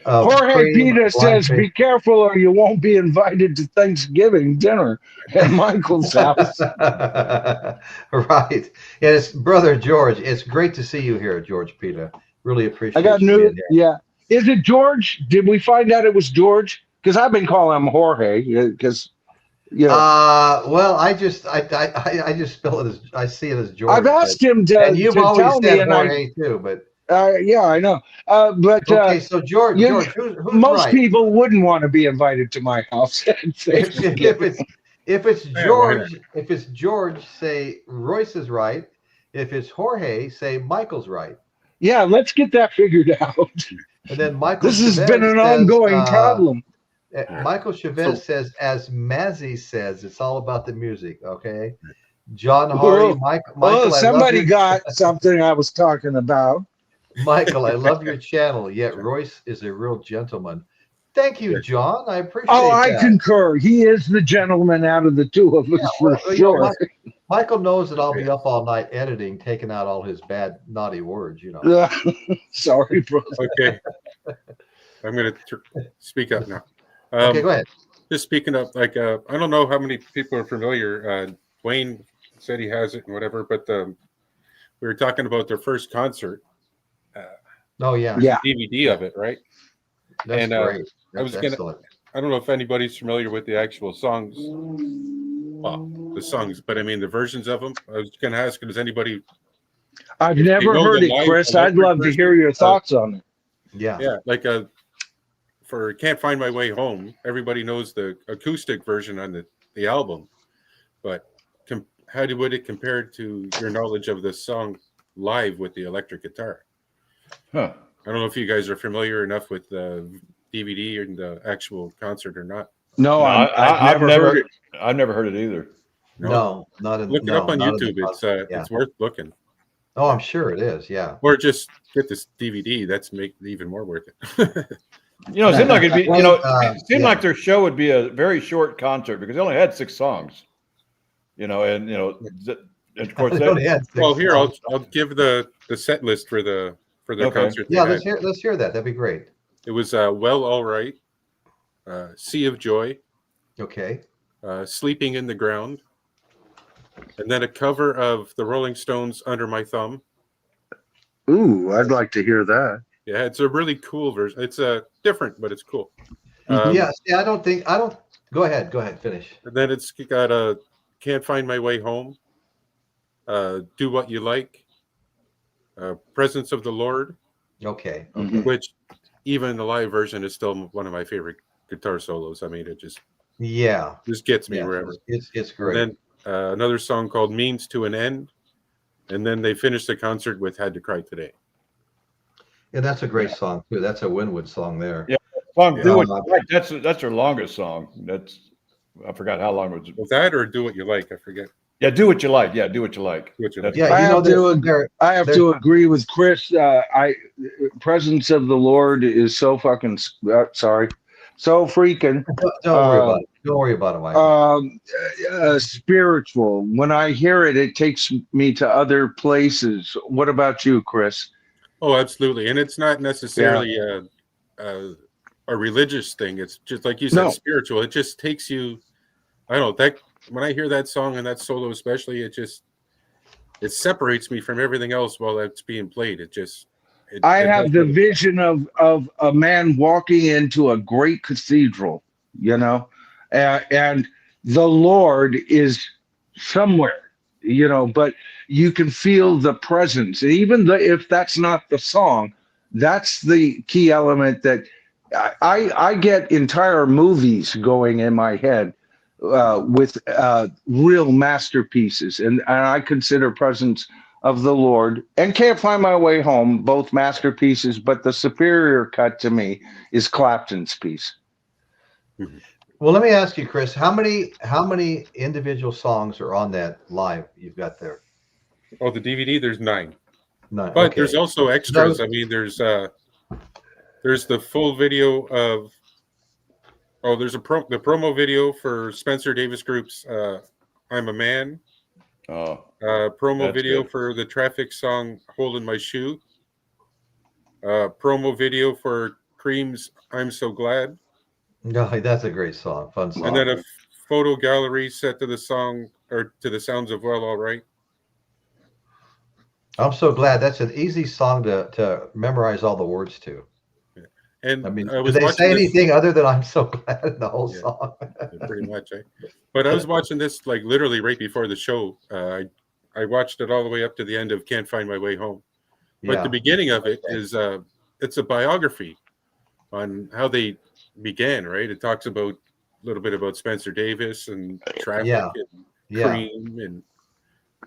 Jorge Pita says, be careful or you won't be invited to Thanksgiving dinner at Michael's house. Right. And it's brother George. It's great to see you here, George Pita. Really appreciate I got you new. being here. Yeah. Is it George? Did we find out it was George? Because I've been calling him Jorge. Because, you know. Well, I just spell it as, I see it as George. I've asked him to, and you've always tell me, said and Jorge too, but. Yeah, I know. But okay, so George, who's most right? people wouldn't want to be invited to my house. If it's George, if it's George, say Royce is right. If it's Jorge, say Michael's right. Yeah, let's get that figured out. And then Michael. This has been an ongoing problem. Michael Chavez says, as Mazzy says, it's all about the music. Okay. John Hari, Michael. Somebody got something I was talking about. Michael, I love your channel, yet Royce is a real gentleman. Thank you, John. I appreciate that. I concur. He is the gentleman out of the two of us, for sure. Michael knows that I'll be up all night editing, taking out all his bad, naughty words, you know. Sorry, bro. Okay. I'm going to speak up now. Okay, go ahead. Just speaking of, like, I don't know how many people are familiar. Wayne said he has it and whatever, but we were talking about their first concert. Oh yeah, DVD of it, right? That's great. That's excellent. I don't know if anybody's familiar with the actual songs. Well, the songs, but I mean the versions of them. I was going to ask, does anybody? I've never heard it, Chris. I'd love to hear your thoughts on it. Yeah, like for "Can't Find My Way Home," everybody knows the acoustic version on the album, but how would it compare to your knowledge of the song live with the electric guitar? Huh. I don't know if you guys are familiar enough with the DVD and the actual concert or not. No, I've never heard it. I've never heard it either. No, not in. Look it up on YouTube. It's worth looking. Oh, I'm sure it is. Yeah. Or just get this DVD. That's make it even more worth it. You know, it seemed like it'd be. It seemed like their show would be a very short concert because they only had 6 songs. You know, and of course. Well, here I'll give the set list for their concert. Yeah, let's hear that. That'd be great. It was Well, All Right, Sea of Joy. Okay. Sleeping in the Ground, and then a cover of the Rolling Stones' Under My Thumb. Ooh, I'd like to hear that. Yeah, it's a really cool version. It's different, but it's cool. Yeah, I don't. Go ahead, finish. And then it's got Can't Find My Way Home, Do What You Like, Presence of the Lord. Okay. Which even the live version is still one of my favorite guitar solos. I mean, it just gets me wherever. It's great. And then another song called Means to an End, and then they finished the concert with Had to Cry Today. Yeah, that's a great song too. That's a Winwood song there. Yeah, song Do What You Like. That's their longest song. I forgot how long it was. Was that or Do What You Like? I forget. Yeah, Do What You Like. Yeah, Do What You Like. Yeah, I have to agree with Chris. Presence of the Lord is so fucking so freaking. Don't worry about it, Mike. Spiritual. When I hear it, it takes me to other places. What about you, Chris? Oh, absolutely. And it's not necessarily a religious thing. It's just like you said, spiritual. It just takes you. I don't know. When I hear that song and that solo, especially, it separates me from everything else while it's being played. I have the vision of a man walking into a great cathedral, and the Lord is somewhere, but you can feel the presence. And even if that's not the song, that's the key element that I get entire movies going in my head with real masterpieces. And I consider Presence of the Lord and Can't Find My Way Home both masterpieces, but the superior cut to me is Clapton's piece. Well, let me ask you, Chris, how many individual songs are on that live you've got there? Oh, the DVD, there's 9. None. But there's Okay. also That extras. was- I mean, there's the full video of there's the promo video for Spencer Davis Group's I'm a Man. Oh, Promo That's video good. for the Traffic song Holding My Shoe. Promo video for Cream's I'm So Glad. No, that's a great song, fun And then song. a photo gallery set to the song or to the sounds of Well All Right. I'm so glad that's an easy song to memorize all the words to. And I mean, I do was they watching say this. anything other than "I'm so glad" in the whole Yeah. song? Pretty much, But I was watching this like literally right before the show. I watched it all the way up to the end of Can't Find My Way Home. But the Yeah, beginning of it is it's a biography on how they began, right? It talks about a little bit about Spencer Davis and Traffic yeah, and yeah. Cream and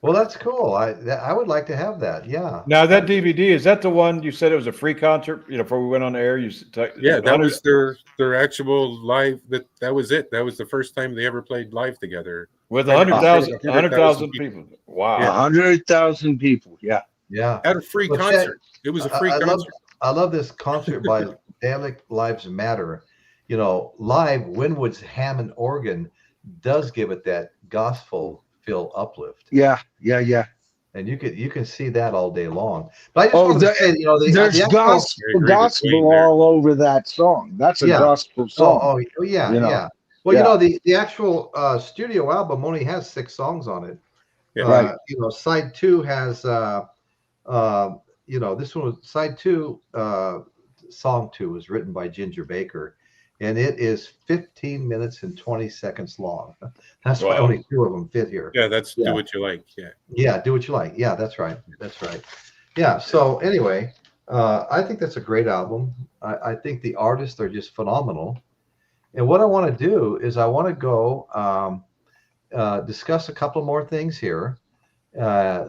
Well, that's cool. I would like to have that. Yeah. now that DVD, is that the one you said it was a free concert? Before we went on the air, yeah, that was their actual live. That was it. That was the first time they ever played live together. with Right, 100,000 people. Wow. Yeah. 100,000 people. Yeah. Yeah. At a free Well, concert. It was a free I love concert. I love this concert by Gaelic Lives Matter. You know, live Winwood's Hammond organ does give it that gospel feel uplift, Yeah. and you can see that all day long. But I just Oh, wanted to say, There's the actual, I agree with Wayne gospel there. all over that song. That's a Yeah. gospel song. oh yeah, You know, yeah. Well, yeah. the actual studio album only has 6 songs on it. Yeah. Right. Side 2 has this one was side 2. Song 2 was written by Ginger Baker, and it is 15 minutes and 20 seconds long. That's why Wow. only 2 of them fit here. Yeah, that's Yeah. Do What You Like. Yeah. Yeah, do what you like. Yeah, that's right. That's right. Yeah. So anyway, I think that's a great album. I think the artists are just phenomenal. And what I want to do is I want to go discuss a couple more things here,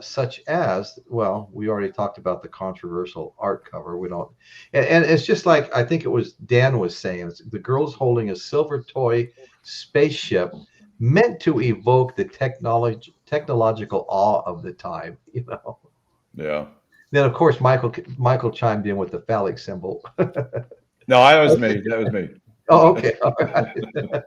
such as, well, we already talked about the controversial art cover. We don't, and it's just like I think it was Dan was saying, it's the girl's holding a silver toy spaceship meant to evoke the technological awe of the time. Yeah. Then of course Michael chimed in with the phallic symbol. No, that was me. That was me. Oh, okay. All right.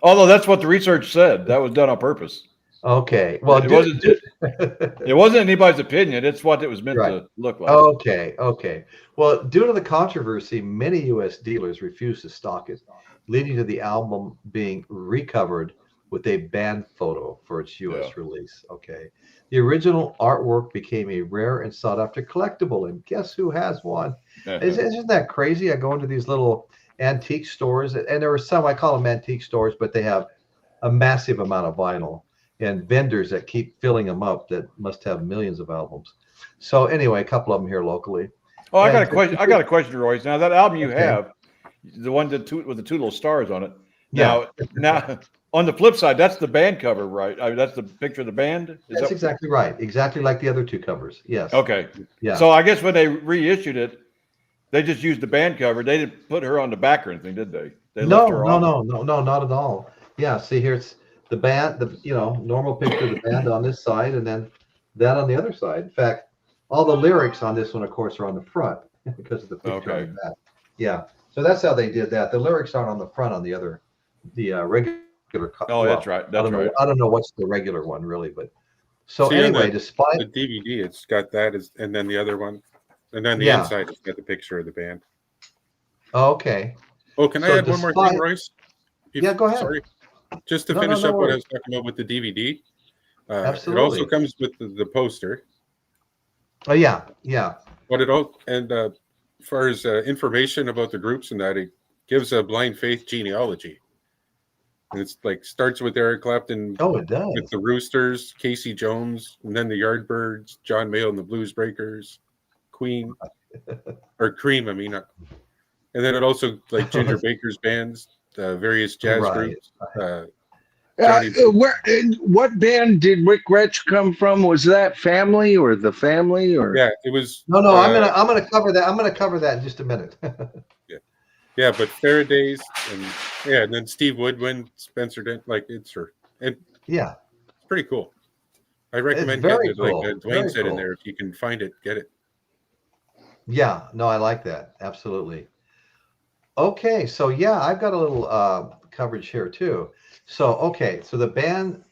Although that's what the research said. That was done on purpose. Okay. Well, It wasn't anybody's opinion. It's what it was meant Right. to look like. Okay. Well, due to the controversy, many U.S. dealers refused to stock it, leading to the album being recovered with a band photo for its U.S. release. Okay. The original artwork became a rare and sought-after collectible, and guess who has one? Isn't that crazy? I go into these little antique stores, and there are some, I call them antique stores, but they have a massive amount of vinyl and vendors that keep filling them up that must have millions of albums. So anyway, a couple of them here locally. Oh, I got a question. I got a question, Royce. Now that album you Okay. have, the one with the 2 little stars on it. Yeah. Now on the flip side, that's the band cover, right? I mean, that's the picture of the band. That's exactly right. Exactly like the other 2 covers. Yes. Okay. Yeah. So I guess when they reissued it, they just used the band cover. They didn't put her on the back or anything, did they? They No, left her on. not at all. Yeah. See here, it's the band, normal picture of the band on this side, and then that on the other side. In fact, all the lyrics on this one, of course, are on the front because of the picture on the back. Yeah. So that's how they did that. The lyrics aren't on the front on the regular. Oh, that's right. That's right. I don't know what's the regular one really, but so See, on anyway, the despite DVD, it's got that and then the other one, and then the Yeah. inside it's got the picture of the band. okay. Oh, can So I add one more thing, Royce? Yeah, go ahead. Sorry. Just to No, finish no up what I worries. was talking about with the DVD. It Absolutely. also comes with the poster. Oh yeah. But as far as information about the groups and that, it gives a blind faith genealogy. And it's like starts with Eric Clapton Oh, it does. with the Roosters, Casey Jones, and then the Yardbirds, John Mayall and the Blues Breakers, Cream, I mean. And then it also like Ginger Baker's bands, various jazz Right. groups. Johnny- What band did Rick Retch come from? Was that Family or The Family or? Yeah, it was. No, I'm gonna cover that. I'm gonna cover that in just a minute. Yeah, but Faraday's and then Steve Woodwind, Spencer Dent, it's Yeah, pretty cool. I it's recommend getting very it, like cool. Dwayne Very said in cool. there. If you can find it, get it. Yeah, no, I like that. Absolutely. Okay, so yeah, I've got a little coverage here too. So, okay, so the band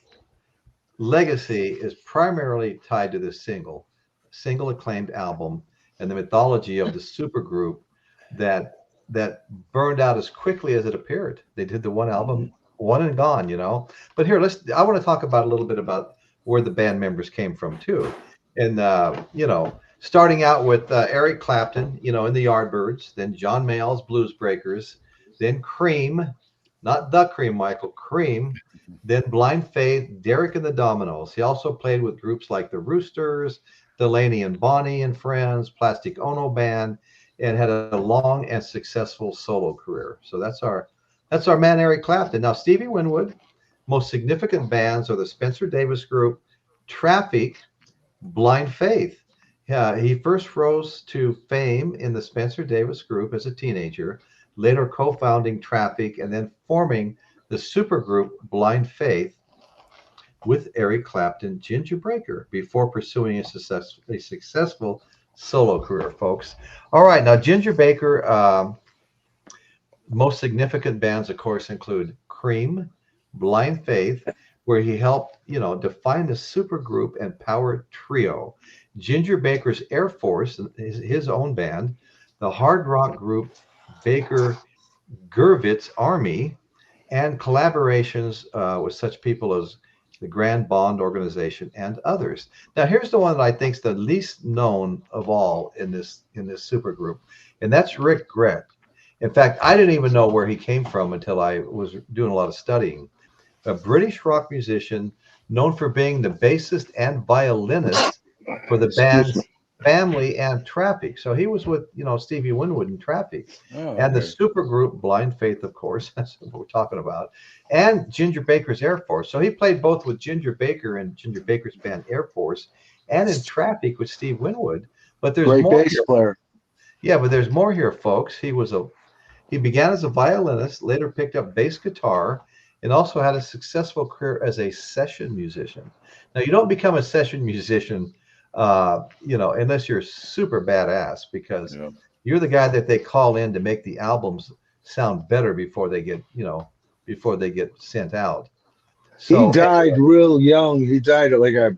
legacy is primarily tied to this single acclaimed album and the mythology of the supergroup that burned out as quickly as it appeared. They did the one album, one and gone, you know. But here, I want to talk about a little bit about where the band members came from too. And starting out with Eric Clapton, in the Yardbirds, then John Mayall's Blues Breakers, then Cream, not the Cream, Michael, Cream, then Blind Faith, Derek and the Dominoes. He also played with groups like the Roosters, Delaney and Bonnie and Friends, Plastic Ono Band, and had a long and successful solo career. So that's our man Eric Clapton. Now Stevie Winwood, most significant bands are the Spencer Davis Group, Traffic, Blind Faith. He first rose to fame in the Spencer Davis Group as a teenager, later co-founding Traffic and then forming the supergroup Blind Faith with Eric Clapton, Ginger Baker, before pursuing a successful solo career, folks. All right, now Ginger Baker, most significant bands, of course, include Cream, Blind Faith, where he helped, define the supergroup and power trio. Ginger Baker's Air Force, his own band, the hard rock group Baker Gurvitz Army, and collaborations with such people as the Grand Bond Organization and others. Now, here's the one that I think is the least known of all in this supergroup, and that's Rick Gret. In fact, I didn't even know where he came from until I was doing a lot of studying. A British rock musician known for being the bassist and violinist for the bands Family and Traffic. So he was with, Stevie Winwood and Traffic. And the supergroup Blind Faith, of course, that's what we're talking about, and Ginger Baker's Air Force. So he played both with Ginger Baker and Ginger Baker's band Air Force and in Traffic with Steve Winwood. But there's Great more bass here. player. Yeah, but there's more here, folks. He began as a violinist, later picked up bass guitar, and also had a successful career as a session musician. Now, you don't become a session musician, unless you're super badass, because you're the guy that they call in to make the albums sound better before they get sent out. So he died real young. He died at like early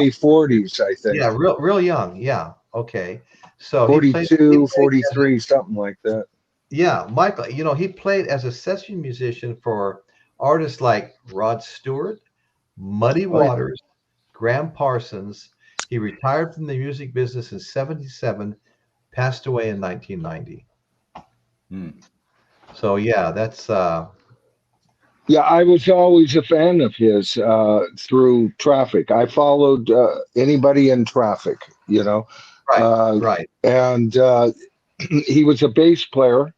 40s, I think. Yeah, real young. Yeah. Okay. So 42, 43, something like that. Yeah, Michael, he played as a session musician for artists like Rod Stewart, Muddy Waters, Graham Parsons. He retired from the music business in 1977, passed away in 1990. So yeah, that's yeah, I was always a fan of his through Traffic. I followed anybody in Traffic, right. And he was a bass player.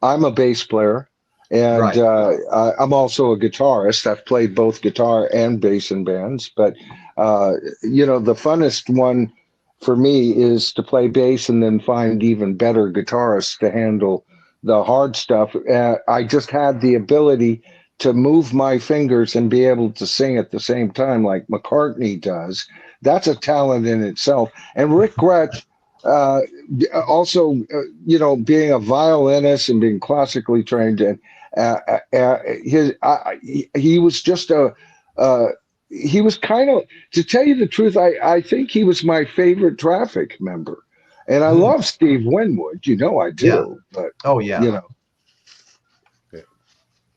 I'm a bass player, and I'm also a guitarist. I've played both guitar and bass in bands, but the funnest one for me is to play bass and then find even better guitarists to handle the hard stuff. I just had the ability to move my fingers and be able to sing at the same time like McCartney does. That's a talent in itself. And Rick Gret, also, being a violinist and being classically trained, and he was just he was kind of, to tell you the truth, I think he was my favorite Traffic member, and I love Steve Winwood, I do. But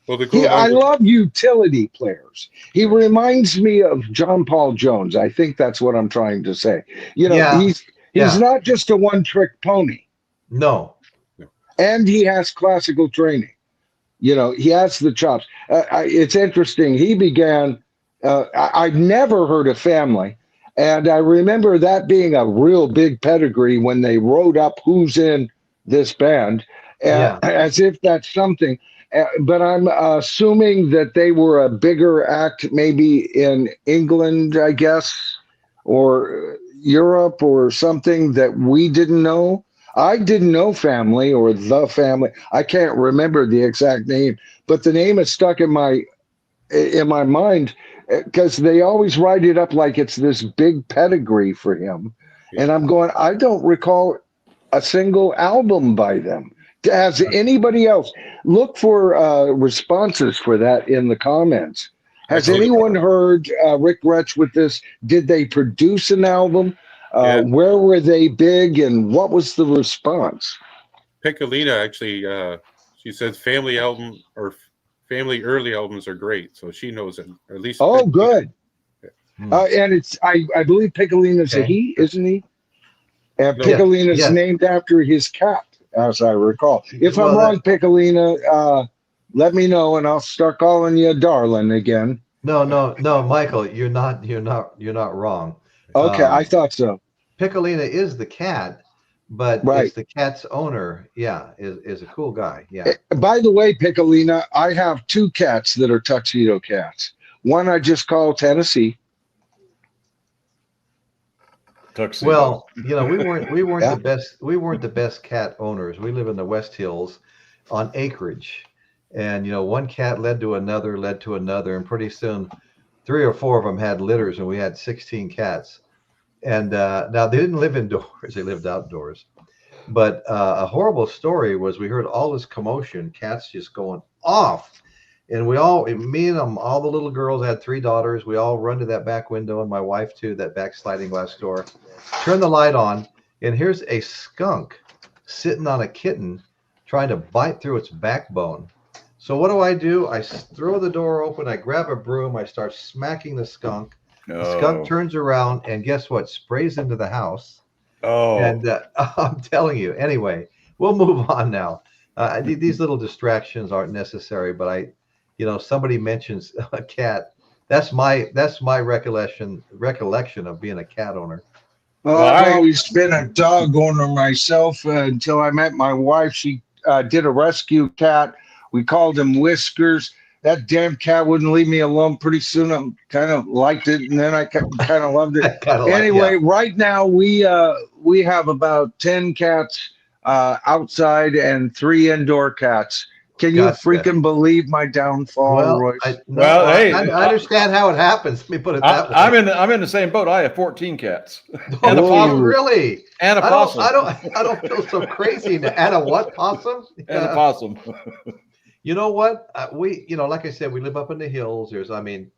Well, I love utility players. He reminds me of John Paul Jones. I think that's what I'm trying to say. He's not just a one-trick pony. No. And he has classical training. He has the chops. It's interesting. He began, I've never heard of Family. And I remember that being a real big pedigree when they wrote up who's in this band, as if that's something. But I'm assuming that they were a bigger act maybe in England, I guess, or Europe or something that we didn't know. I didn't know Family or The Family. I can't remember the exact name, but the name is stuck in my mind because they always write it up like it's this big pedigree for him. Yeah. And I'm going, I don't recall a single album by them. Has anybody else look for responses for that in the comments? Has Actually, anyone heard Rick Retch with this? Did they produce an album? Yeah. Where were they big and what was the response? Piccolina actually, she says family album or family early albums are great, so she knows it. Or at least. Oh, good. Hmm. And it's I believe Piccolina's a he, isn't he? And No. Piccolina's Yeah. named after his cat, as I recall. If I'm Well, wrong, Piccolina, let me know and I'll start calling you darling again. No, Michael, you're not wrong. Okay, I thought so. Piccolina is the cat, but Right. it's the cat's owner. Yeah, is a cool guy. Yeah. By the way, Piccolina, I have 2 cats that are tuxedo cats. One I just call Tennessee. Tuxedo. Well, we weren't Yeah. the best cat owners. We live in the West Hills on acreage. And one cat led to another, and pretty soon 3 or 4 of them had litters, and we had 16 cats. And now they didn't live indoors; they lived outdoors. But a horrible story was we heard all this commotion, cats just going off, and me and them, all the little girls had 3 daughters. We all run to that back window, and my wife too, that back sliding glass door. Turn the light on, and here's a skunk sitting on a kitten, trying to bite through its backbone. So what do? I throw the door open, I grab a broom, I start smacking the skunk. The skunk turns around, and guess what? Sprays into the house. Oh, And I'm telling you. Anyway, we'll move on now. These little distractions aren't necessary, but somebody mentions a cat. That's my recollection of being a cat owner. Well, I've always been a dog owner myself until I met my wife. She did a rescue cat. We called him Whiskers. That damn cat wouldn't leave me alone. Pretty soon, I kind of liked it, and then I kind of loved it. Anyway, right now we have about 10 cats outside and 3 indoor cats. Can you freaking believe my downfall, Well, Royce? hey, I understand how it happens. Let me put it that way. I'm in the same boat. I have 14 cats. And a Oh, possum. really? And a possum. I don't feel so crazy. And a what, possum? And a possum. You know what? Like I said, we live up in the hills. The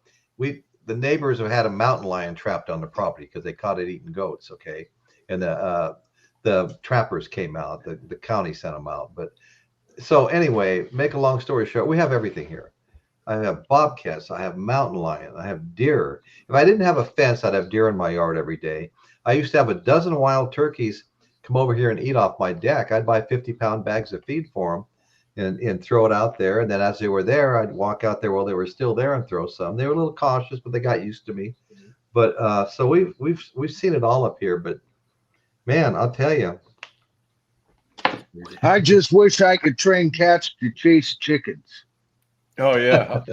neighbors have had a mountain lion trapped on the property because they caught it eating goats. Okay, and the trappers came out. The county sent them out. But so anyway, make a long story short, we have everything here. I have bobcats. I have mountain lion. I have deer. If I didn't have a fence, I'd have deer in my yard every day. I used to have a dozen wild turkeys come over here and eat off my deck. I'd buy 50-pound bags of feed for them. And throw it out there, and then as they were there, I'd walk out there while they were still there and throw some. They were a little cautious, but they got used to me. But so we've seen it all up here. But man, I'll tell you, I just wish I could train cats to chase chickens. Oh, yeah.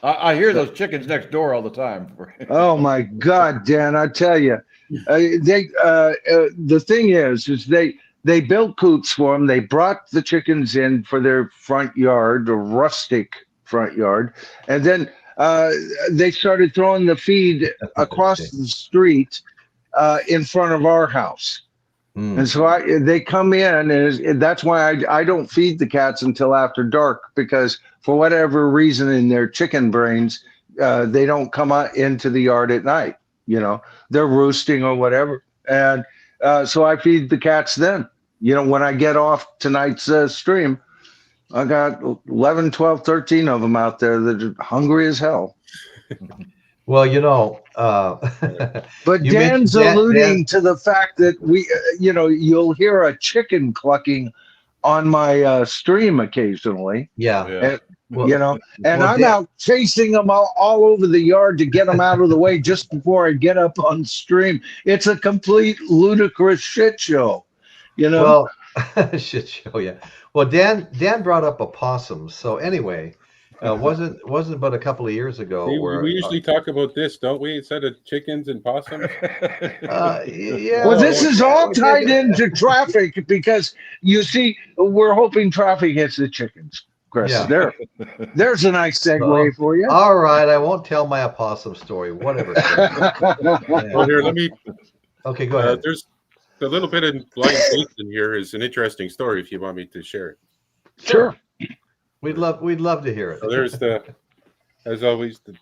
I hear those chickens next door all the time. Oh my God, Dan! I tell you, the thing is they built coops for them. They brought the chickens in for their front yard, a rustic front yard, and then they started throwing the feed across the street in front of our house. And so they come in, and that's why I don't feed the cats until after dark, because for whatever reason in their chicken brains, they don't come out into the yard at night. They're roosting or whatever. And so I feed the cats then. When I get off tonight's stream, I got 11, 12, 13 of them out there that are hungry as hell. well, but Dan's alluding to the fact that you'll hear a chicken clucking on my stream occasionally. Yeah. And I'm out chasing them all over the yard to get them out of the way just before I get up on stream. It's a complete ludicrous shit show. Well, shit show, yeah. Well, Dan brought up opossums. So anyway, Wasn't but a couple of years ago We where usually talk about this, don't we? Instead of chickens and possums. yeah. Well, this is all we tied did. into traffic because you see, we're hoping traffic hits the chickens. Chris, Yeah. there's a nice segue for you. All right, I won't tell my opossum story. Whatever. Well, here, let me. Okay, go ahead. There's a little bit of blind faith in here. Is an interesting story. If you want me to share it, Sure. We'd love to hear it. so there's as always, the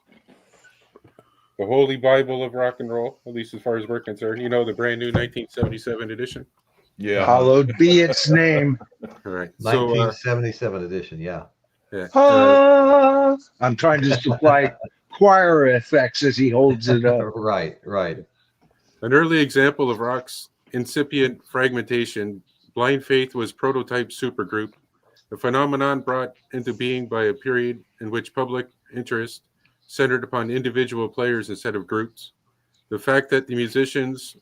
Holy Bible of rock and roll. At least as far as we're concerned, you know, the brand new 1977 edition. Yeah. Hallowed be its name. All right. So 1977 edition. Yeah. yeah. I'm trying to supply choir effects as he holds it up. Right. An early example of rock's incipient fragmentation, Blind Faith was prototype supergroup, a phenomenon brought into being by a period in which public interest centered upon individual players instead of groups. The fact that the musicians,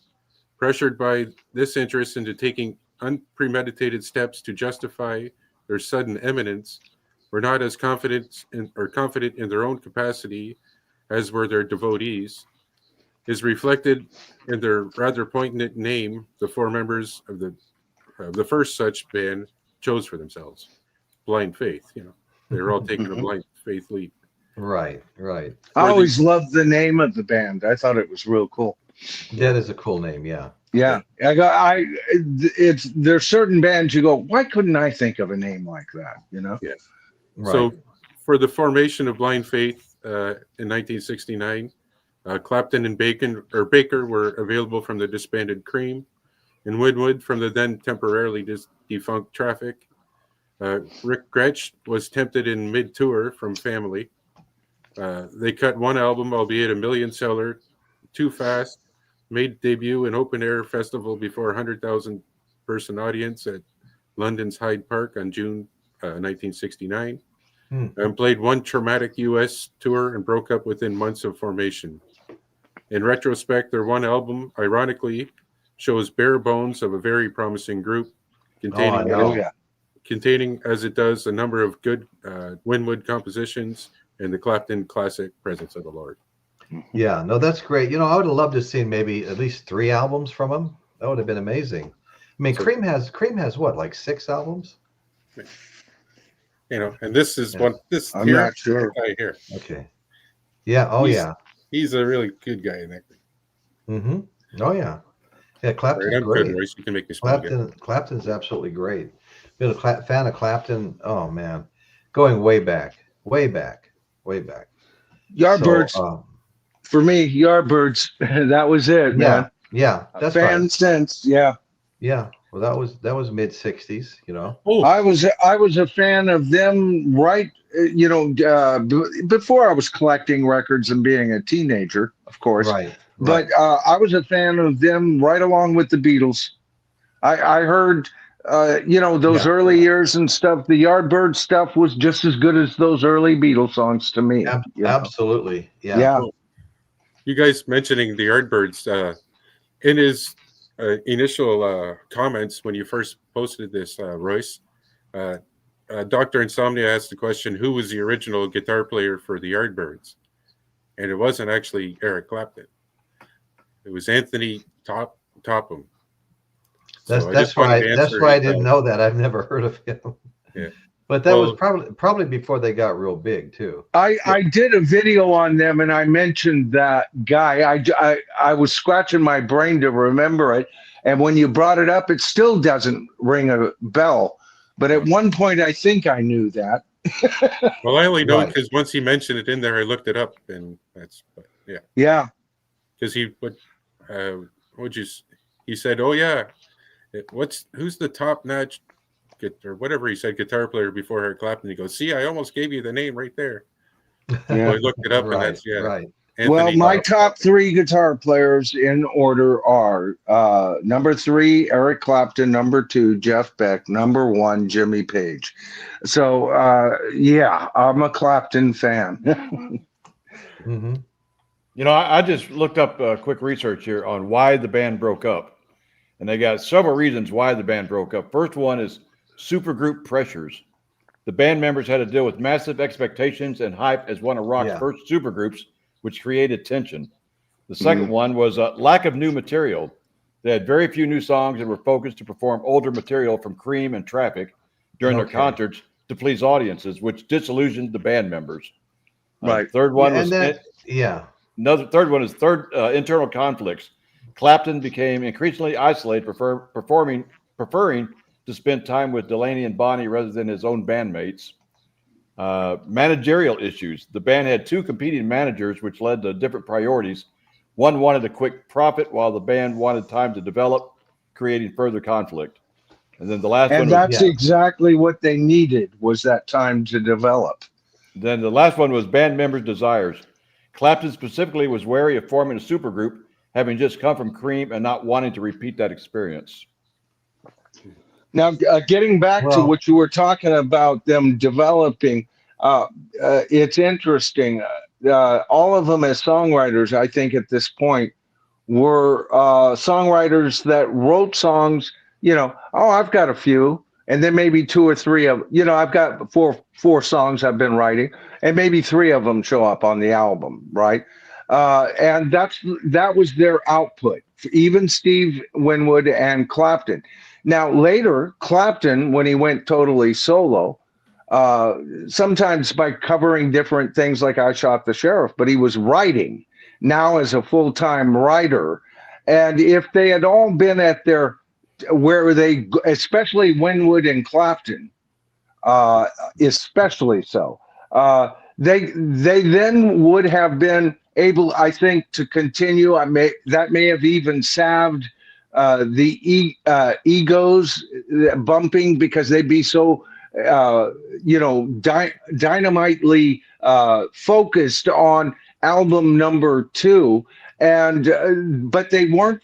pressured by this interest into taking unpremeditated steps to justify their sudden eminence, were not as confident in their own capacity as were their devotees, is reflected in their rather poignant name the four members of the first such band chose for themselves, Blind Faith. You know, they were all taking a blind faith leap. Right. I always loved the name of the band. I thought it was real cool. That is a cool name. Yeah. Yeah. There's certain bands you go, why couldn't I think of a name like that? You know? Yeah. Right. So for the formation of Blind Faith in 1969, Clapton and Baker were available from the disbanded Cream, and Winwood from the then temporarily defunct Traffic. Rick Gretsch was tempted in mid-tour from Family. They cut one album, albeit a million seller, Too Fast, made debut in open-air festival before a 100,000 person audience at London's Hyde Park on June 1969, and played one traumatic U.S. tour and broke up within months of formation. In retrospect, their one album, ironically, shows bare bones of a very promising group, containing as it does a number of good Winwood compositions and the Clapton classic Presence of the Lord. Yeah, no, that's great. You know, I would have loved to have seen maybe at least 3 albums from them. That would have been amazing. I mean, So- Cream has what, like 6 albums? You know, and this is Yeah. I'm not sure. Guy here. Okay. Yeah. Oh, He's- He's a really good guy in that. Mm-hmm. Oh, yeah. Yeah, Clapton's Right, I'm great. good, Royce. You can make me smile again. Clapton's absolutely great. Been a fan of Clapton. Oh man, going way back. Yardbirds, So, for me, Yardbirds, that was it, man. yeah, that's Fan right. since, yeah. Yeah, well, that was mid '60s. You know. Oh, I was a fan of them right, before I was collecting records and being a teenager, of course. Right. But I was a fan of them right along with the Beatles. I heard, those early years and stuff. The Yardbird stuff was just as good as those early Beatles songs to me. you know? Absolutely. Yeah. Yeah. you guys mentioning the Yardbirds in his initial comments when you first posted this, Royce, Dr. Insomnia asked the question, who was the original guitar player for the Yardbirds? And it wasn't actually Eric Clapton. It was Anthony Topham. That's why I didn't know that. I've never heard of him. Yeah. But that was probably before they got real big too. I did a video on them and I mentioned that guy. I was scratching my brain to remember it. And when you brought it up, it still doesn't ring a bell. But at one point, I think I knew that. Well, I only know Right. because once he mentioned it in there, I looked it up, and that's yeah. Yeah. Because he said, oh yeah, who's the top notch or whatever he said guitar player before Eric Clapton? He goes, see, I almost gave you the name right there. So I looked it up, and that's right. Well, my top 3 guitar players in order are number 3, Eric Clapton, number 2, Jeff Beck, number 1, Jimmy Page. So, I'm a Clapton fan. Mm-hmm. You know, I just looked up quick research here on why the band broke up. And they got several reasons why the band broke up. First one is supergroup pressures. the band members had to deal with massive expectations and hype as one of rock's first supergroups, which created tension. The second one was a lack of new material. They had very few new songs and were focused to perform older material from Cream and Traffic during their concerts to please audiences, which disillusioned the band members. Right. Third one was third one is internal conflicts. Clapton became increasingly isolated, preferring to spend time with Delaney and Bonnie rather than his own bandmates. Managerial issues. The band had two competing managers, which led to different priorities. One wanted a quick profit, while the band wanted time to develop, creating further conflict. And then the last one. And that's exactly what they needed, was that time to develop. Then the last one was band members' desires. Clapton specifically was wary of forming a supergroup, having just come from Cream and not wanting to repeat that experience. Now, getting back to what you were talking about, them developing, it's interesting. All of them as songwriters, I think at this point, were songwriters that wrote songs, I've got a few, and then maybe two or three of, I've got four songs I've been writing, and maybe three of them show up on the album, right? And that was their output, even Steve Winwood and Clapton. Now, later, Clapton, when he went totally solo, sometimes by covering different things like I Shot the Sheriff, but he was writing now as a full-time writer. And if they had all been at their, where they, especially Winwood and Clapton, especially so, they then would have been able, I think, to continue. That may have even salved the egos bumping, because they'd be so dynamitely focused on album number 2, and but they weren't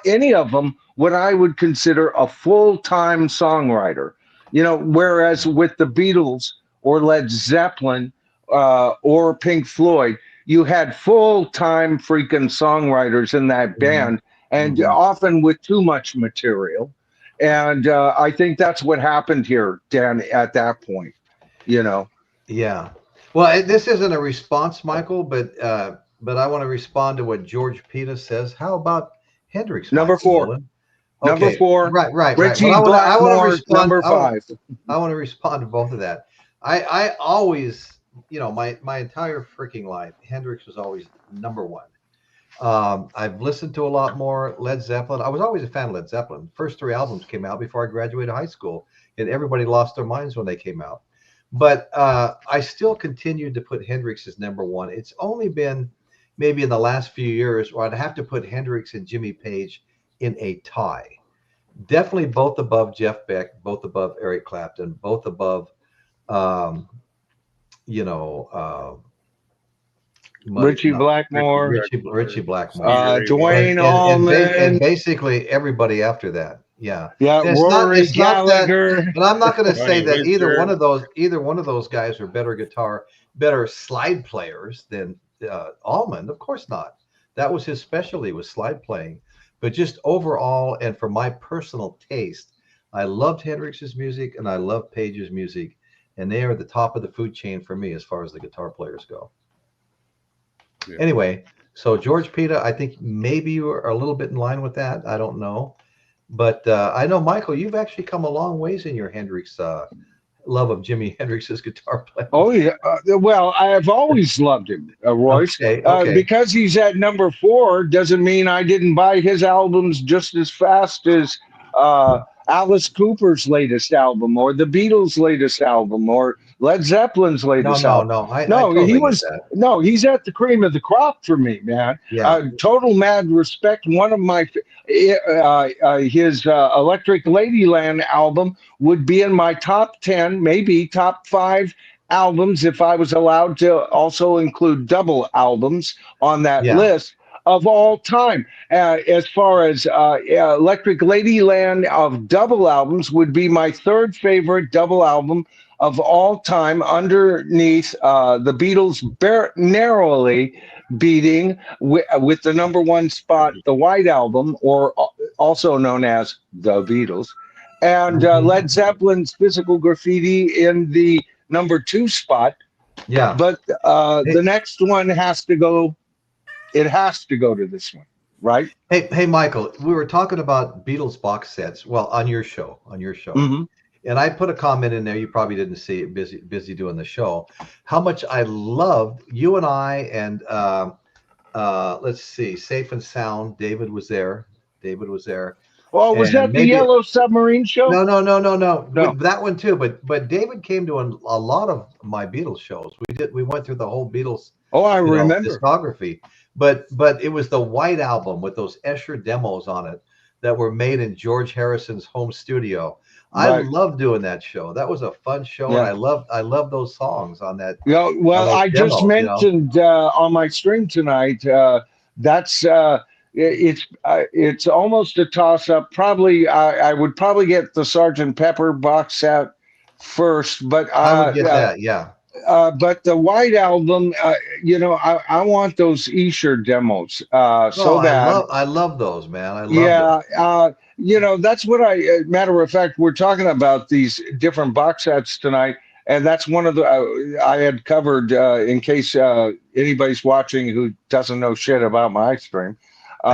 any of them what I would consider a full-time songwriter. Whereas with the Beatles or Led Zeppelin or Pink Floyd, you had full-time freaking songwriters in that band, and often with too much material. And I think that's what happened here, Dan, at that point, Yeah. Well, this isn't a response, Michael, but I want to respond to what George Pita says. How about Hendrix? Number 4. Okay. Number 4. Right. Richie Well, Blackmore, number 5. I want to respond to both of that. I always, my entire freaking life, Hendrix was always number 1. I've listened to a lot more Led Zeppelin. I was always a fan of Led Zeppelin. First 3 albums came out before I graduated high school, and everybody lost their minds when they came out. But I still continued to put Hendrix as number 1. It's only been maybe in the last few years where I'd have to put Hendrix and Jimmy Page in a tie. Definitely both above Jeff Beck, both above Eric Clapton, both above, Richie Blackmore, Richie Blackmore, Dwayne Allman, and basically everybody after that. Yeah, Rory Gallagher. But I'm not going to say that either one of those guys are better slide players than Allman. Of course not. That was his specialty, was slide playing. But just overall, and for my personal taste, I loved Hendrix's music and I love Page's music, and they are the top of the food chain for me as far as the guitar players go. Yeah. Anyway, so George Pita, I think maybe you are a little bit in line with that. I don't know. But I know, Michael, you've actually come a long ways in your Hendrix love of Jimi Hendrix's guitar playing. Oh, yeah. Well, I have always loved him, Royce. Okay. Because he's at number 4 doesn't mean I didn't buy his albums just as fast as Alice Cooper's latest album or the Beatles' latest album or Led Zeppelin's latest album. I totally he's at the cream of the crop for me, man. Yeah. Total mad respect. One of my his Electric Ladyland album would be in my top 10, maybe top 5 albums if I was allowed to also include double albums on that list of all time. As far as Electric Ladyland of double albums would be my 3rd favorite double album of all time, underneath the Beatles, narrowly beating with the number 1 spot, the White Album, or also known as the Beatles. and Led Zeppelin's Physical Graffiti in the number 2 spot. Yeah. But the next one has to go. It has to go to this one, right? Hey, Michael, we were talking about Beatles box sets. Well, on your show, Mm-hmm. and I put a comment in there. You probably didn't see it. Busy doing the show. How much I loved you and I, and let's see, Safe and Sound. David was there. Oh, was that the Yellow Submarine show? No. No. That one too. But David came to a lot of my Beatles shows. We went through the whole Beatles. Oh, I remember discography. But it was the White Album with those Escher demos on it that were made in George Harrison's home studio. Right. I loved doing that show. That was a fun show, Yeah. and I love those songs on that. Yeah, well, I demos, just mentioned on my stream tonight. That's it's almost a toss up. Probably, I would probably get the Sgt. Pepper box set first, but I would get that. Yeah. But the White Album, I want those Escher demos so bad. I love those, man. I love them. That's what matter of fact, we're talking about these different box sets tonight. And that's one of the I had covered in case anybody's watching who doesn't know shit about my stream. We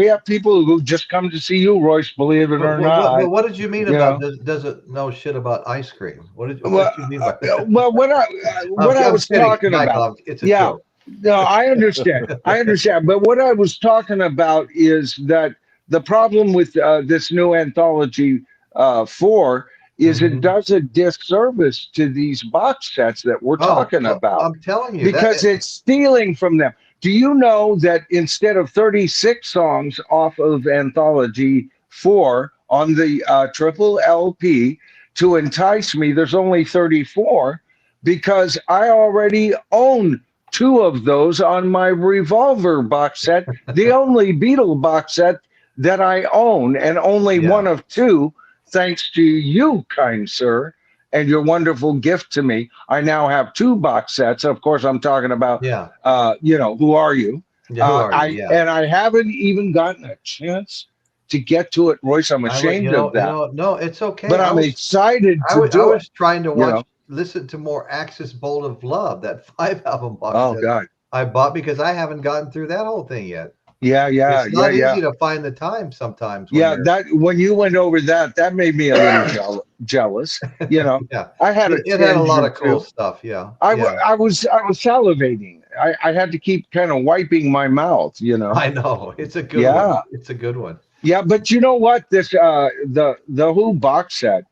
have people who just come to see you, Royce, believe it or not. What did you mean about does it know shit about ice cream? What did you mean by that? Well, what I was talking about. It's a joke. No, I understand. But what I was talking about is that the problem with this new anthology 4 is it does a disservice to these box sets that we're talking about. I'm telling you. Because it's stealing from them. Do you know that instead of 36 songs off of Anthology 4 on the triple LP, To Entice Me, there's only 34 because I already own 2 of those on my Revolver box set, the only Beatle box set that I own, and only one of 2, thanks to you, kind sir, and your wonderful gift to me. I now have 2 box sets. Of course, I'm talking about, Who Are You? Yeah, Who Are You? And I haven't even gotten a chance to get to it, Royce. I'm ashamed of that. No, it's okay. But I'm excited to do it. I was trying to listen to more Axis Bolt of Love, that 5 album box set God. I bought because I haven't gotten through that whole thing yet. It's not easy to find the time sometimes. When you went over that made me a little jealous. I had it had a lot of cool stuff. Yeah, I was salivating. I had to keep kind of wiping my mouth. I know it's a good one. It's a good one. Yeah, but you know what? This the Who box set.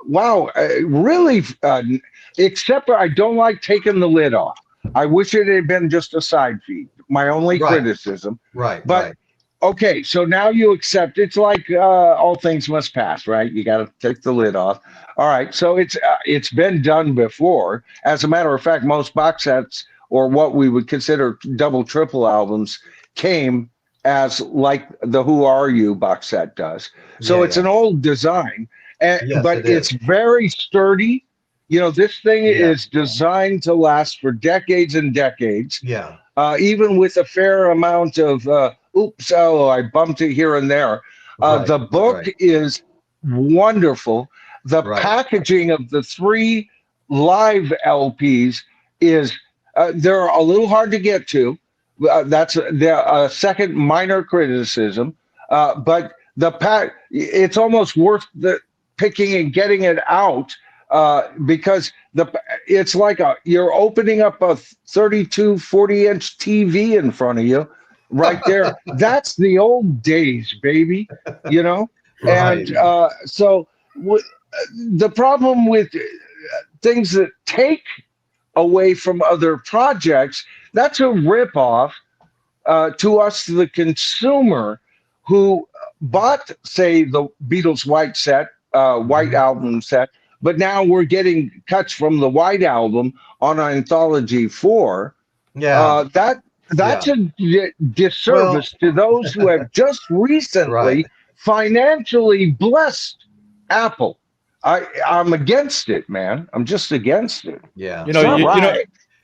Wow, really. Except I don't like taking the lid off. I wish it had been just a side feed. My only criticism. Right. But okay, so now you accept. It's like all things must pass, right? You got to take the lid off. All right, so it's been done before. As a matter of fact, most box sets or what we would consider double, triple albums came as like the Who Are You box set does. So it's an old design, but it's very sturdy. This thing is designed to last for decades and decades. Yeah. Even with a fair amount of, I bumped it here and there. The book is wonderful. The packaging of the 3 live LPs is, they're a little hard to get to. That's the second minor criticism. But it's almost worth the picking and getting it out. Because it's like you're opening up a 32 40-inch TV in front of you right there. That's the old days, baby, And so the problem with things that take away from other projects, that's a ripoff to us, the consumer, who bought, say, the Beatles White set, White Album set, but now we're getting cuts from the White Album on Anthology 4. That's a disservice to those who have just recently financially blessed Apple. I'm against it, man. I'm just against it. Yeah.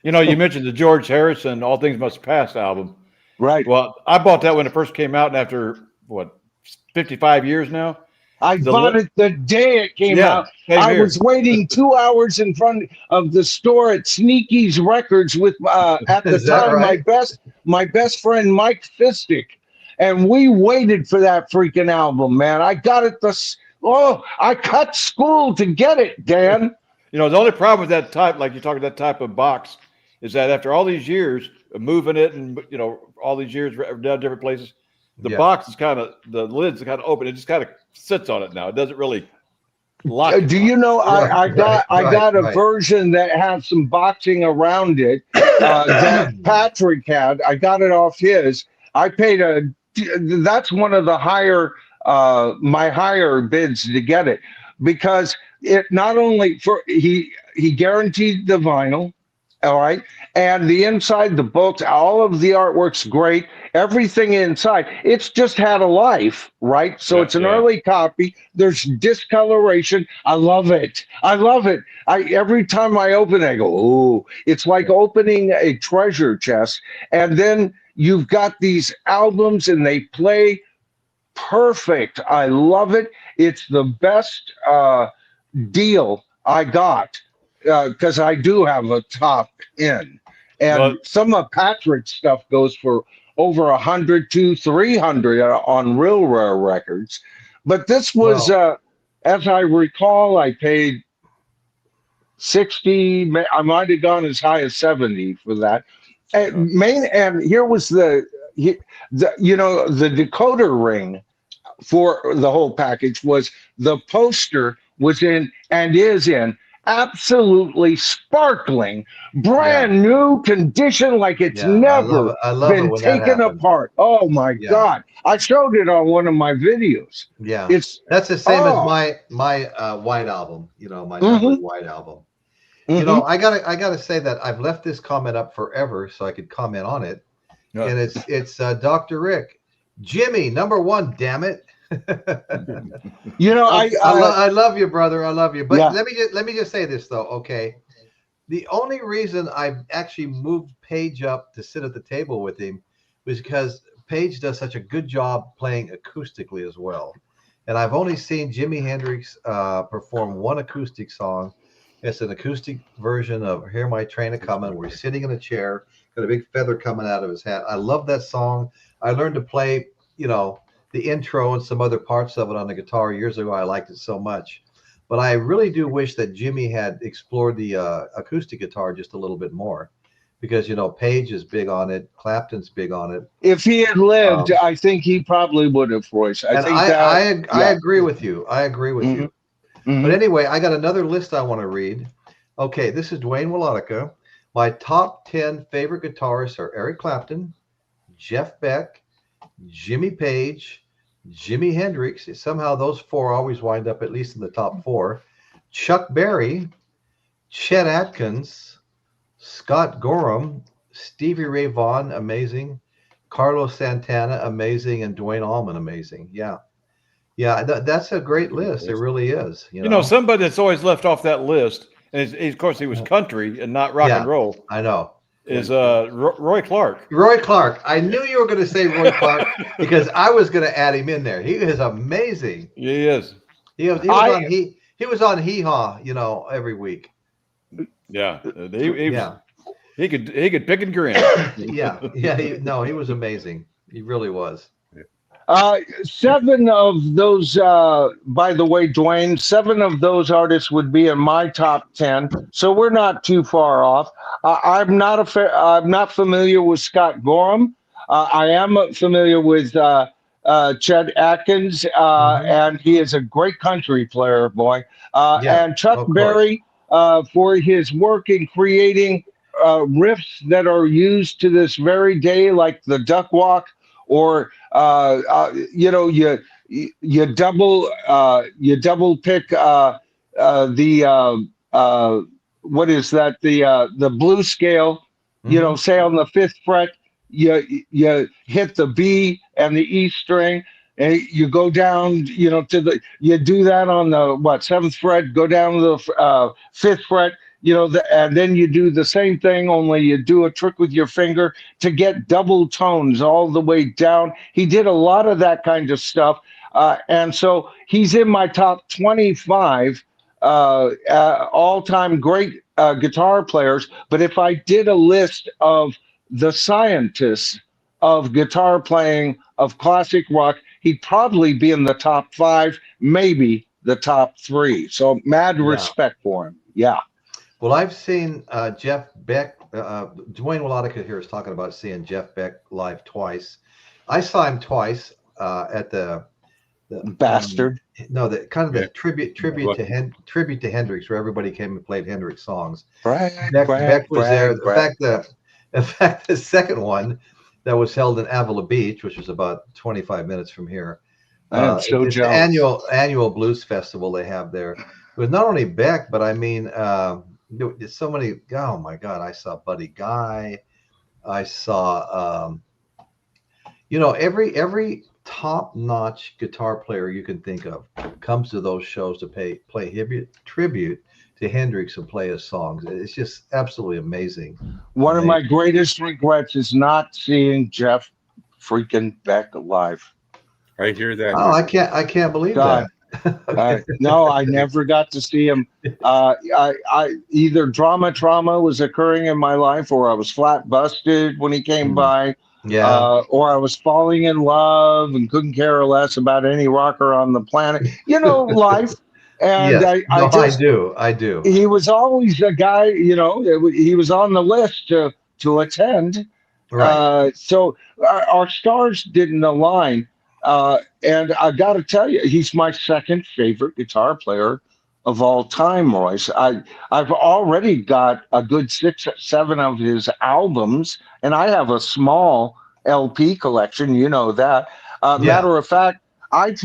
You mentioned the George Harrison All Things Must Pass album. Right. Well, I bought that when it first came out, and after 55 years now, I bought it the day it came out. same I here. was waiting 2 hours in front of the store at Sneaky's Records with at the Is that time right? my best friend Mike Fistick, and we waited for that freaking album, man. I got it I cut school to get it, Dan. You know, the only problem with that type, like you're talking that type of box, is that after all these years of moving it and, you know, all these years down different places, the box is kind of, the lid's kind of open. It just kind of sits on it now. It doesn't really lock it. Do you know, I got a version that has some boxing around it that Patrick had. I got it off his. I paid that's one of the higher, my higher bids to get it, because it not only he guaranteed the vinyl, all right, and the inside, the books, all of the artwork's great, everything inside, it's just had a life, right? So it's an early copy. There's discoloration. I love it. Every time I open it, I go, oh, it's like opening a treasure chest. And then you've got these albums and they play perfect. I love it. It's the best deal I got, because I do have a top end, and some of Patrick's stuff goes for over 100 to 300 on Real Rare Records. But this was, as I recall, I paid 60. I might have gone as high as 70 for that. And here was the decoder ring for the whole package. Was the poster was in and is in absolutely sparkling, brand new condition, like it's never been taken apart. Oh my God. I showed it on one of my videos. Yeah. That's the same as my White album, you know, my numbered White album. You know, I gotta say that I've left this comment up forever so I could comment on it. And it's Dr. Rick. Jimmy, #1, damn it. You know, I love you, brother. I love you. But let me just say this though. Okay, the only reason I actually moved Paige up to sit at the table with him was because Paige does such a good job playing acoustically as well. And I've only seen Jimi Hendrix perform one acoustic song. It's an acoustic version of "Hear My Train A Comin'," where he's sitting in a chair, got a big feather coming out of his hat. I love that song. I learned to play, you know, the intro and some other parts of it on the guitar years ago. I liked it so much, but I really do wish that Jimmy had explored the acoustic guitar just a little bit more, because, you know, Page is big on it. Clapton's big on it. If he had lived, I think he probably would have, Royce. I agree with you. I agree with you. But anyway, I got another list I want to read. Okay, this is Dwayne Wolonica. My top 10 favorite guitarists are Eric Clapton, Jeff Beck, Jimmy Page, Jimi Hendrix. Somehow those four always wind up at least in the top 4. Chuck Berry, Chet Atkins, Scott Gorham, Stevie Ray Vaughan, amazing, Carlos Santana, amazing, and Dwayne Allman, amazing. Yeah, that's a great list. It really is. You know, somebody that's always left off that list, and of course he was country and not rock and roll. I know. Is Roy Clark. Roy Clark. I knew you were going to say Roy Clark because I was going to add him in there. He is amazing. He is. He was on Hee Haw, you know, every week. Yeah. He could pick and grin. He was amazing. He really was. 7 of those, by the way, Dwayne, 7 of those artists would be in my top 10, so we're not too far off. I'm not familiar with Scott Gorham. I am familiar with Chet Atkins, and he is a great country player, boy. And Chuck Berry for his work in creating riffs that are used to this very day, like the Duck Walk, or you know, you double pick the what is that, the blues scale, you know, say on the 5th fret, you hit the B and the E string, and you go down, you know, you do that on the 7th fret, go down to the 5th fret, you know, and then you do the same thing, only you do a trick with your finger to get double tones all the way down. He did a lot of that kind of stuff. And so he's in my top 25 all-time great guitar players. But if I did a list of the scientists of guitar playing of classic rock, he'd probably be in the top 5, maybe the top 3. So mad Yeah. respect for him. Yeah. Well, I've seen Jeff Beck. Dwayne Wolotica here is talking about seeing Jeff Beck live twice. I saw him twice at the Bastard. the kind of the Yeah. tribute to Hendrix, where everybody came and played Hendrix songs. Brag, Beck was there. In brag. fact, the second one that was held in Avila Beach, which was about 25 minutes from here. I am so it's jealous. the annual blues festival they have there. It was not only Beck, but I mean, there's so many. Oh my God! I saw Buddy Guy. I saw, every top-notch guitar player you can think of comes to those shows to play tribute to Hendrix and play his songs. It's just absolutely amazing. One of my greatest regrets is not seeing Jeff freaking Beck live. I hear that. Oh, I can't believe God. that. No, I never got to see him. I either drama trauma was occurring in my life, or I was flat busted when he came by. Yeah. Or I was falling in love and couldn't care less about any rocker on the planet. Life. And Yes. I do. He was always a guy, he was on the list to attend. Right. So our stars didn't align. And I got to tell you, he's my second favorite guitar player of all time, Royce. I've already got a good 6 or 7 of his albums, and I have a small LP collection. You know that. Matter of fact, I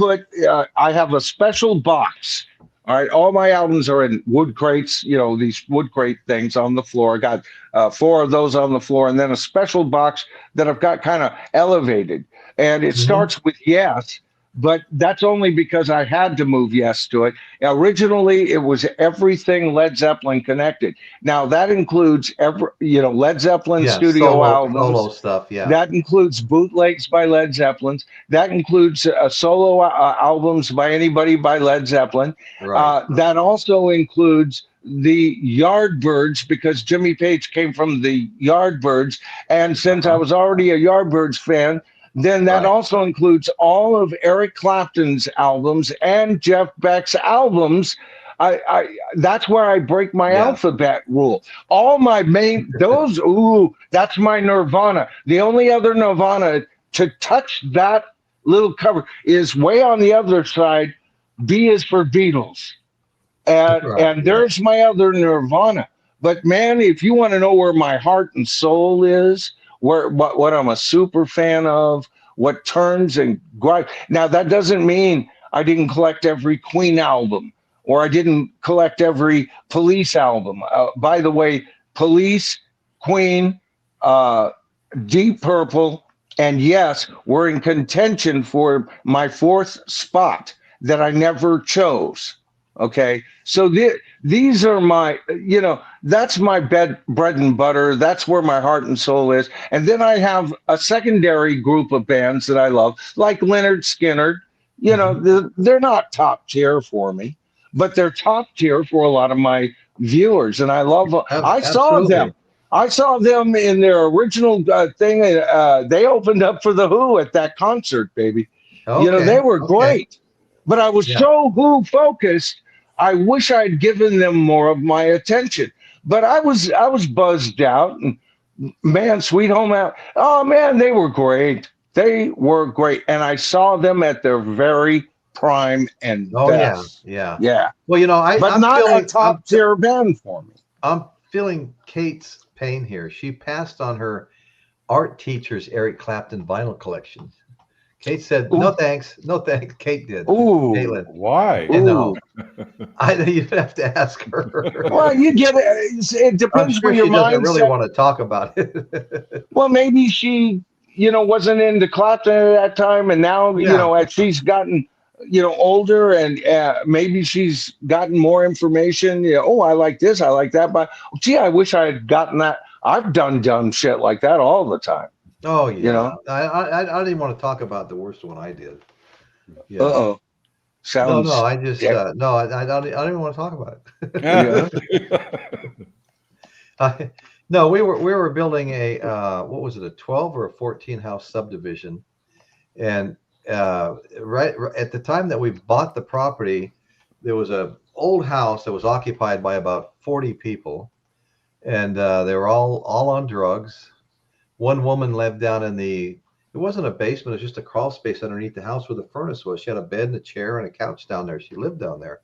have a special box. All right, all my albums are in wood crates. These wood crate things on the floor. I got 4 of those on the floor, and then a special box that I've got kind of elevated. And it starts with Yes, but that's only because I had to move Yes to it. Originally, it was everything Led Zeppelin connected. Now that includes Led Zeppelin studio albums, solo stuff. Yeah, that includes bootlegs by Led Zeppelin. That includes solo albums by anybody by Led Zeppelin. Right. That also includes the Yardbirds, because Jimmy Page came from the Yardbirds, and since I was already a Yardbirds fan, then that also includes all of Eric Clapton's albums and Jeff Beck's albums. That's where I break my alphabet rule. All my that's my Nirvana. The only other Nirvana to touch that little cover is way on the other side. B is for Beatles. And there's my other Nirvana. But man, if you want to know where my heart and soul is, what I'm a super fan of, what turns and grind. Now, that doesn't mean I didn't collect every Queen album, or I didn't collect every Police album. By the way, Police, Queen, Deep Purple, and Yes were in contention for my 4th spot that I never chose. Okay, so these are my, that's my bread and butter. That's where my heart and soul is. And then I have a secondary group of bands that I love, like Lynyrd Skynyrd. They're not top tier for me, but they're top tier for a lot of my viewers. And I love them. I saw them in their original thing. They opened up for The Who at that concert, baby. Okay. They were great. But I was so Who focused, I wish I'd given them more of my attention. But I was buzzed out, and man, Sweet Home Out. Oh man, they were great. They were great, and I saw them at their very prime and best. Yeah. Well, I'm not feeling a top tier band for me. I'm feeling Kate's pain here. She passed on her art teacher's Eric Clapton vinyl collection. Kate said, "No thanks, no thanks." Kate did. Ooh, Caitlin. Why? No, you'd have to ask her. Well, you get it. It depends where your mindset. Doesn't really want to talk about it. Well, maybe she, wasn't into Clapton at that time, and now, as she's gotten, older, and maybe she's gotten more information. I like this, I like that, but gee, I wish I had gotten that. I've done dumb shit like that all the time. Oh yeah, I don't even want to talk about the worst one I did. Yeah. Uh-oh. No, Sounds no. I just dick. no. I don't even want to talk about it. Yeah. No, we were building a what was it, a 12 or a 14 house subdivision, and right at the time that we bought the property, there was a old house that was occupied by about 40 people, and they were all on drugs. One woman lived down in the, it wasn't a basement, it was just a crawl space underneath the house where the furnace was. She had a bed and a chair and a couch down there. She lived down there.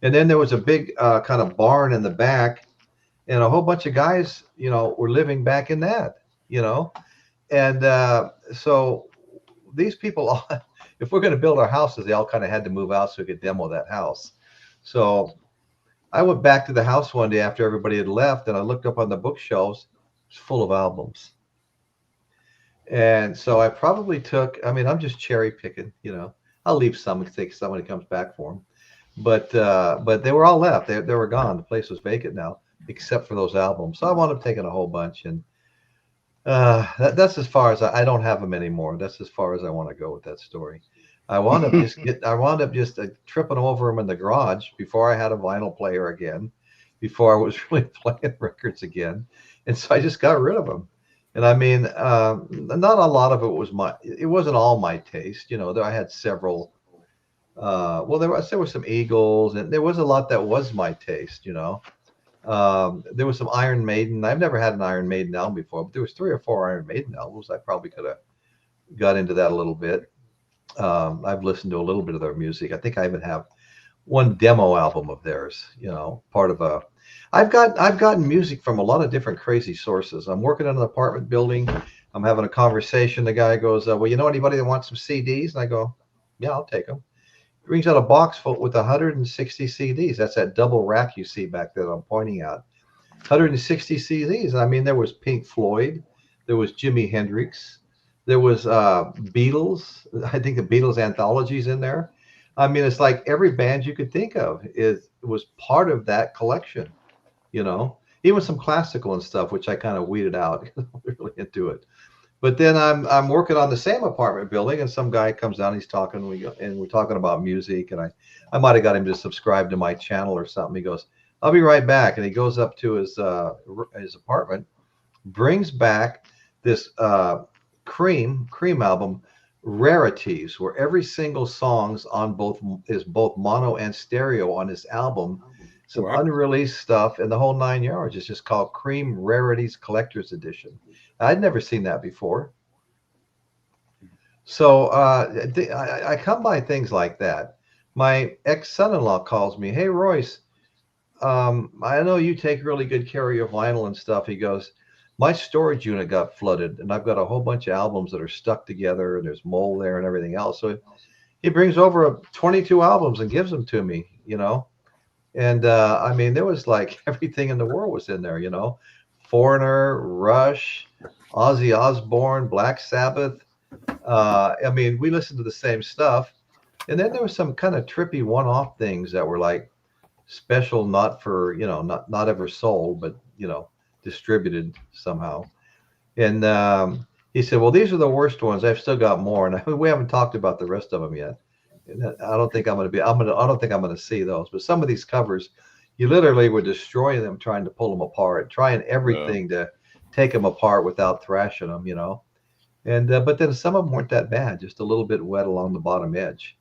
And then there was a big kind of barn in the back, and a whole bunch of guys, were living back in that, and so these people, if we're going to build our houses, they all kind of had to move out so we could demo that house. So I went back to the house one day after everybody had left, and I looked up on the bookshelves. It's full of albums. And so I probably took, I mean, I'm just cherry picking, I'll leave some in case somebody comes back for them. But they were all left. They were gone. The place was vacant now, except for those albums. So I wound up taking a whole bunch, and that's as far as I don't have them anymore. That's as far as I want to go with that story. I wound up just tripping over them in the garage before I had a vinyl player again, before I was really playing records again, and so I just got rid of them. And I mean, not a lot of it was it wasn't all my taste. I had several. Well, there were some Eagles, and there was a lot that was my taste. There was some Iron Maiden. I've never had an Iron Maiden album before, but there was 3 or 4 Iron Maiden albums. I probably could have got into that a little bit. I've listened to a little bit of their music. I think I even have one demo album of theirs. Part of a. I've gotten music from a lot of different crazy sources. I'm working in an apartment building. I'm having a conversation. The guy goes, "Well, anybody that wants some CDs?" And I go, "Yeah, I'll take them." He brings out a box full with 160 CDs. That's that double rack you see back there that I'm pointing at. 160 CDs. I mean, there was Pink Floyd, there was Jimi Hendrix, there was Beatles. I think the Beatles anthology's in there. I mean, it's like every band you could think of was part of that collection. Even some classical and stuff, which I kind of weeded out. I'm really into it. But then I'm working on the same apartment building, and some guy comes down. He's talking. We're talking about music, and I might have got him to subscribe to my channel or something. He goes, "I'll be right back," and he goes up to his apartment, brings back this Cream album, Rarities, where every single song's on both mono and stereo on his album. Some unreleased stuff and the whole 9 yards. It's just called Cream Rarities Collector's Edition. I'd never seen that before. So I come by things like that. My ex-son-in-law calls me, "Hey, Royce, I know you take really good care of your vinyl and stuff." He goes, "My storage unit got flooded, and I've got a whole bunch of albums that are stuck together, and there's mold there and everything else." So he brings over 22 albums and gives them to me, And I mean, there was like everything in the world was in there, Foreigner, Rush, Ozzy Osbourne, Black Sabbath. I mean, we listened to the same stuff. And then there was some kind of trippy one-off things that were like special, not for, not ever sold, but, distributed somehow. And he said, "Well, these are the worst ones. I've still got more." And we haven't talked about the rest of them yet. And I don't think I don't think I'm going to see those. But some of these covers, you literally were destroying them, trying to pull them apart, trying everything to take them apart without thrashing them, And but then some of them weren't that bad, just a little bit wet along the bottom edge.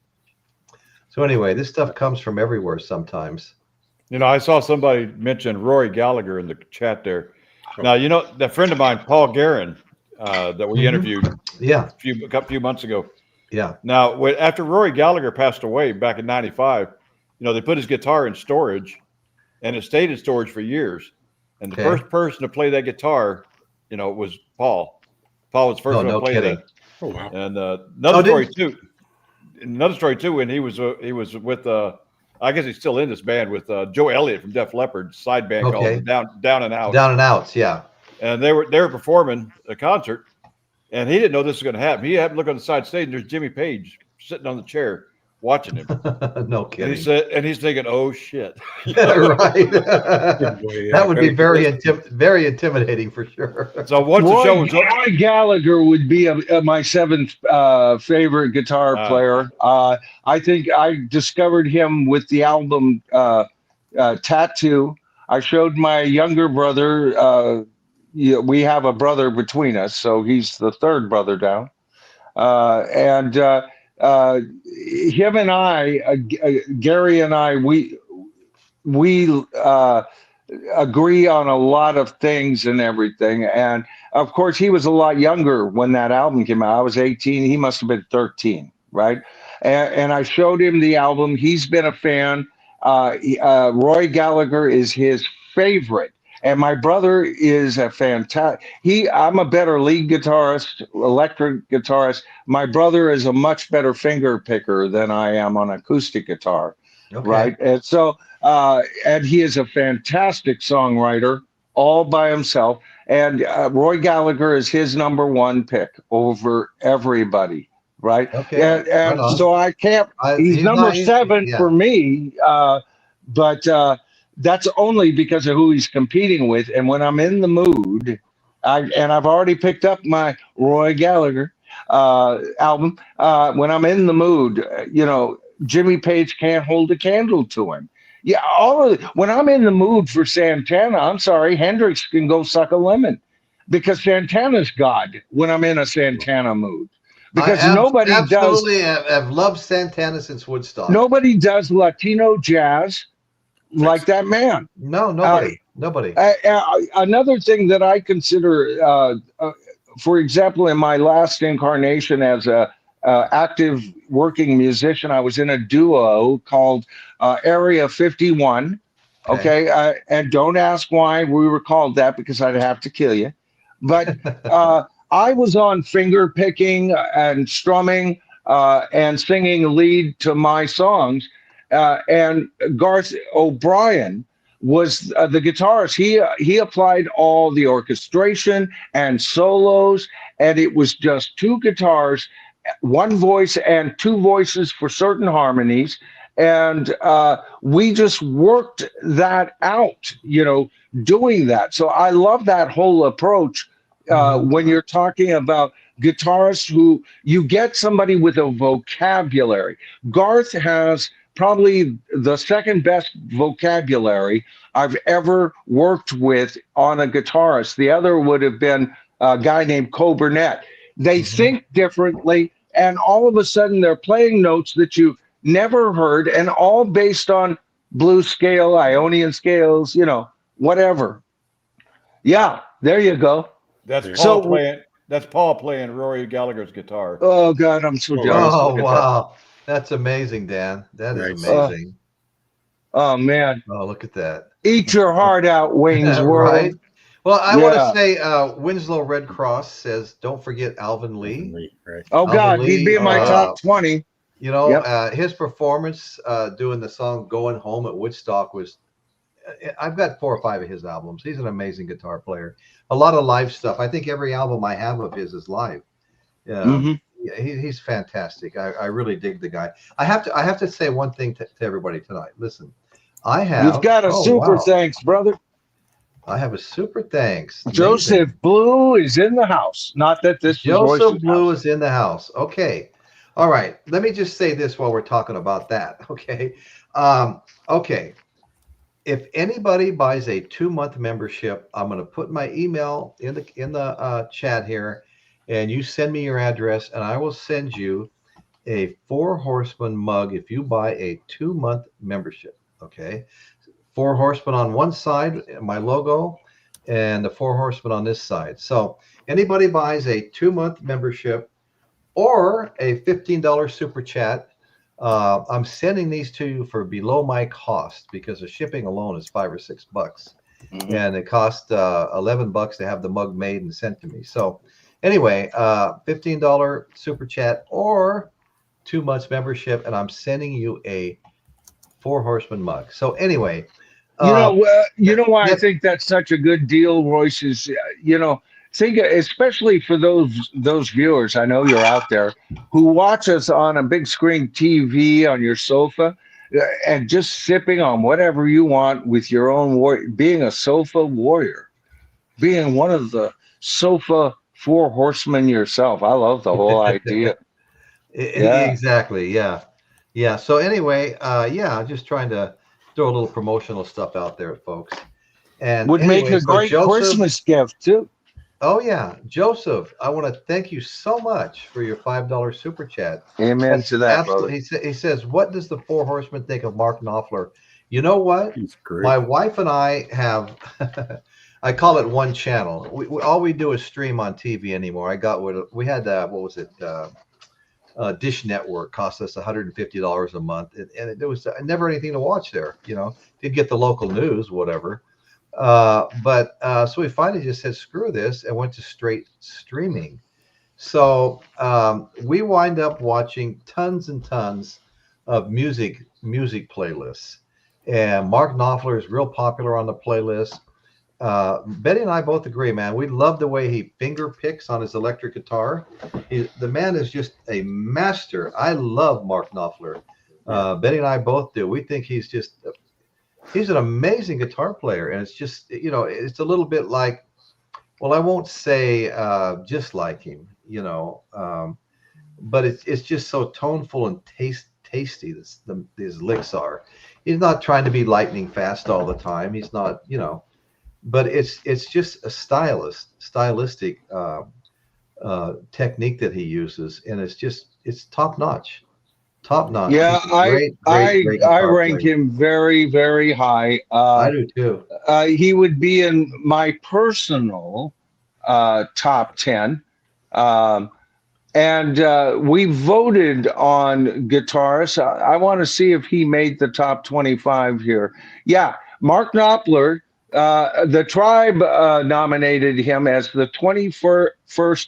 So anyway, this stuff comes from everywhere sometimes. I saw somebody mention Rory Gallagher in the chat there. Now, that friend of mine, Paul Guerin, that we interviewed a few months ago. Yeah. Now, after Rory Gallagher passed away back in '95, they put his guitar in storage, and it stayed in storage for years. And the first person to play that guitar, was Paul. Paul was the first one to play that. Oh wow! And another story too. When he was with, I guess he's still in this band with Joe Elliott from Def Leppard, side band called Down and Out. Down and Outs, yeah. And they were performing a concert. And he didn't know this was going to happen. He happened to look on the side stage, and there's Jimmy Page sitting on the chair. watching him. No And kidding. he's thinking, "Oh shit!" Right. Boy, yeah, That would be very very intimidating for sure. So once the show was over, Roy Gallagher would be my seventh favorite guitar player. I think I discovered him with the album Tattoo. I showed my younger brother. We have a brother between us, so he's the third brother down. And him and I, Gary and I, we agree on a lot of things and everything. And of course, he was a lot younger when that album came out. I was 18. He must have been 13, right? And I showed him the album. He's been a fan. Roy Gallagher is his favorite. And my brother is a fantastic. I'm a better lead guitarist, electric guitarist. My brother is a much better finger picker than I am on acoustic guitar, right? And so, and he is a fantastic songwriter all by himself. And Roy Gallagher is his number one pick over everybody, right? Okay. And so I can't. He's number seven for me, but. That's only because of who he's competing with. And when I'm in the mood, I've already picked up my Roy Gallagher album. When I'm in the mood, Jimmy Page can't hold a candle to him. Yeah, when I'm in the mood for Santana, I'm sorry, Hendrix can go suck a lemon, because Santana's God when I'm in a Santana mood. Because nobody absolutely have loved Santana since Woodstock. Nobody does Latino jazz like that man. No, nobody. Another thing that I consider, for example, in my last incarnation as a active working musician, I was in a duo called Area 51. Okay, and don't ask why we were called that, because I'd have to kill you. But I was on finger picking and strumming and singing lead to my songs. And Garth O'Brien was the guitarist. He applied all the orchestration and solos, and it was just two guitars, one voice and two voices for certain harmonies. And we just worked that out, doing that. So I love that whole approach when you're talking about guitarists who you get somebody with a vocabulary. Garth has probably the second best vocabulary I've ever worked with on a guitarist. The other would have been a guy named Cole Burnett. They think differently, and all of a sudden they're playing notes that you've never heard, and all based on blues scale, Ionian scales, whatever. Yeah, there you go. That's Paul playing. That's Paul playing Rory Gallagher's guitar. Oh God, I'm so jealous. Oh wow. That's amazing, Dan. That is amazing. Oh man. Oh, look at that. Eat your heart out, Wings World. Right. Well, I want to say Winslow Red Cross says, don't forget Alvin Lee. Right. Oh God, he'd be in my top 20. His performance doing the song Going Home at Woodstock was, I've got 4 or 5 of his albums. He's an amazing guitar player. A lot of live stuff. I think every album I have of his is live. Yeah. Yeah, he's fantastic. I really dig the guy. I have to say one thing to everybody tonight. Listen, you've got a super thanks, brother. I have a super thanks. Joseph Blue is in the house. Not that this Joseph Blue is in the house. Okay. All right. Let me just say this while we're talking about that. Okay. Okay. If anybody buys a 2-month membership, I'm going to put my email in the chat here. And you send me your address, and I will send you a 4 Horsemen mug if you buy a 2-month membership. Okay, 4 Horsemen on one side, my logo, and the 4 Horsemen on this side. So anybody buys a 2-month membership or a $15 super chat, I'm sending these to you for below my cost, because the shipping alone is $5 or $6, and it costs $11 to have the mug made and sent to me. So. Anyway, $15 super chat or 2 months membership, and I'm sending you a 4 Horsemen mug. So anyway, you know why I think that's such a good deal, Royce, is think, especially for those viewers, I know you're out there who watch us on a big screen TV on your sofa, and just sipping on whatever you want with your own being a sofa warrior, being one of the sofa four horsemen yourself. I love the whole idea. Yeah. Exactly. Yeah. Yeah. So anyway, yeah, just trying to throw a little promotional stuff out there, folks. And Would anyway, make a so great Joseph, Christmas gift too. oh yeah, Joseph, I want to thank you so much for your $5 super chat. Amen That's to that, absolutely. He says, "What does the Four Horsemen think of Mark Knopfler?" You know what? He's great. My wife and I have. I call it one channel. All we do is stream on TV anymore. We had what was it? Dish Network cost us $150 a month, and there was never anything to watch there. You know, you'd get the local news, whatever. But so we finally just said screw this and went to straight streaming. So we wind up watching tons and tons of music playlists, and Mark Knopfler is real popular on the playlist. Betty and I both agree, man. We love the way he finger picks on his electric guitar. The man is just a master. I love Mark Knopfler. Betty and I both do. We think he's an amazing guitar player, and it's just, it's a little bit like, well, I won't say just like him, but it's just so toneful and tasty. These licks are. He's not trying to be lightning fast all the time. He's not, but it's just a stylistic technique that he uses, and it's top notch. Yeah, great I rank player. him very, very high. I do too. He would be in my personal top 10. And we voted on guitarists. I want to see if he made the top 25 here. Yeah, Mark Knopfler, the Tribe nominated him as the 21st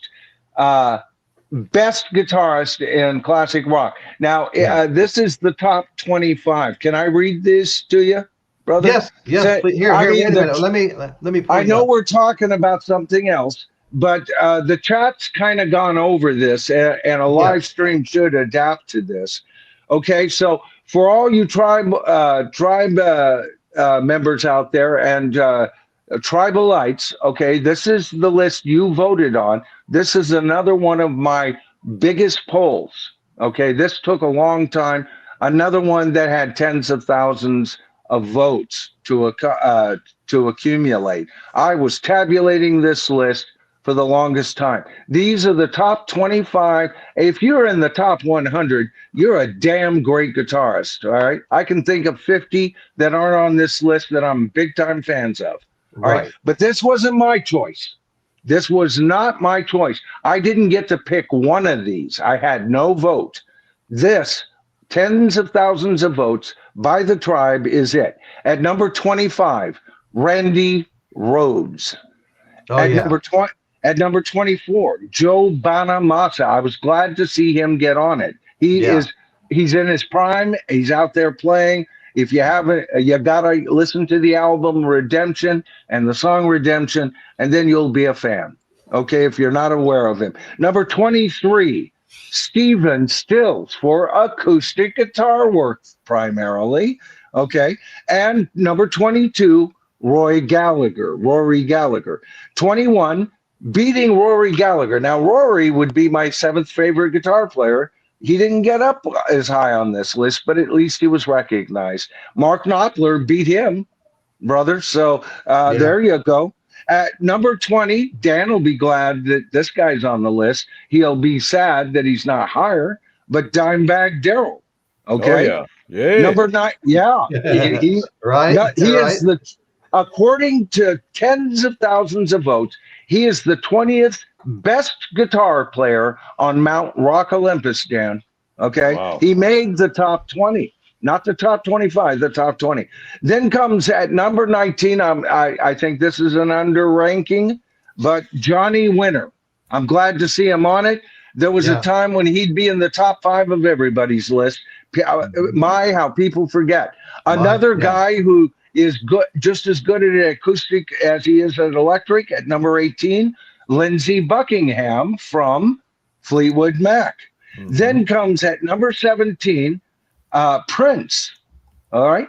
best guitarist in classic rock. Now, this is the top 25. Can I read this to you, brother? Yes. Here, wait a minute. Let me. I know we're talking about something else, but the chat's kind of gone over this, and a live stream should adapt to this. Okay, so for all you tribe members out there and tribalites, okay, this is the list you voted on. This is another one of my biggest polls. Okay, this took a long time. Another one that had tens of thousands of votes to accumulate. I was tabulating this list for the longest time. These are the top 25. If you're in the top 100, you're a damn great guitarist, all right? I can think of 50 that aren't on this list that I'm big time fans of. All right. But this wasn't my choice. This was not my choice. I didn't get to pick one of these. I had no vote. This, tens of thousands of votes by the Tribe, is it. At number 25, Randy Rhoads. At number 24, Joe Bonamassa. I was glad to see him get on it. He's in his prime. He's out there playing. If you haven't, you gotta listen to the album Redemption and the song Redemption, and then you'll be a fan. Okay, if you're not aware of him. Number 23, Stephen Stills for acoustic guitar work primarily. Okay, and number 22, Rory Gallagher. 21, beating Rory Gallagher. Now, Rory would be my 7th favorite guitar player. He didn't get up as high on this list, but at least he was recognized. Mark Knopfler beat him, brother. So there you go. At number 20, Dan will be glad that this guy's on the list. He'll be sad that he's not higher, but Dimebag Darrell. Okay. Oh, yeah. Number 9. Yeah. He is according to tens of thousands of votes, he is the 20th best guitar player on Mount Rock Olympus, Dan. Okay. Wow. He made the top 20, not the top 25, the top 20. Then comes at number 19. I think this is an underranking, but Johnny Winter. I'm glad to see him on it. There was a time when he'd be in the top 5 of everybody's list. How people forget. Another guy who is good, just as good at acoustic as he is at electric, at number 18, Lindsey Buckingham from Fleetwood Mac. Then comes at number 17, Prince. All right.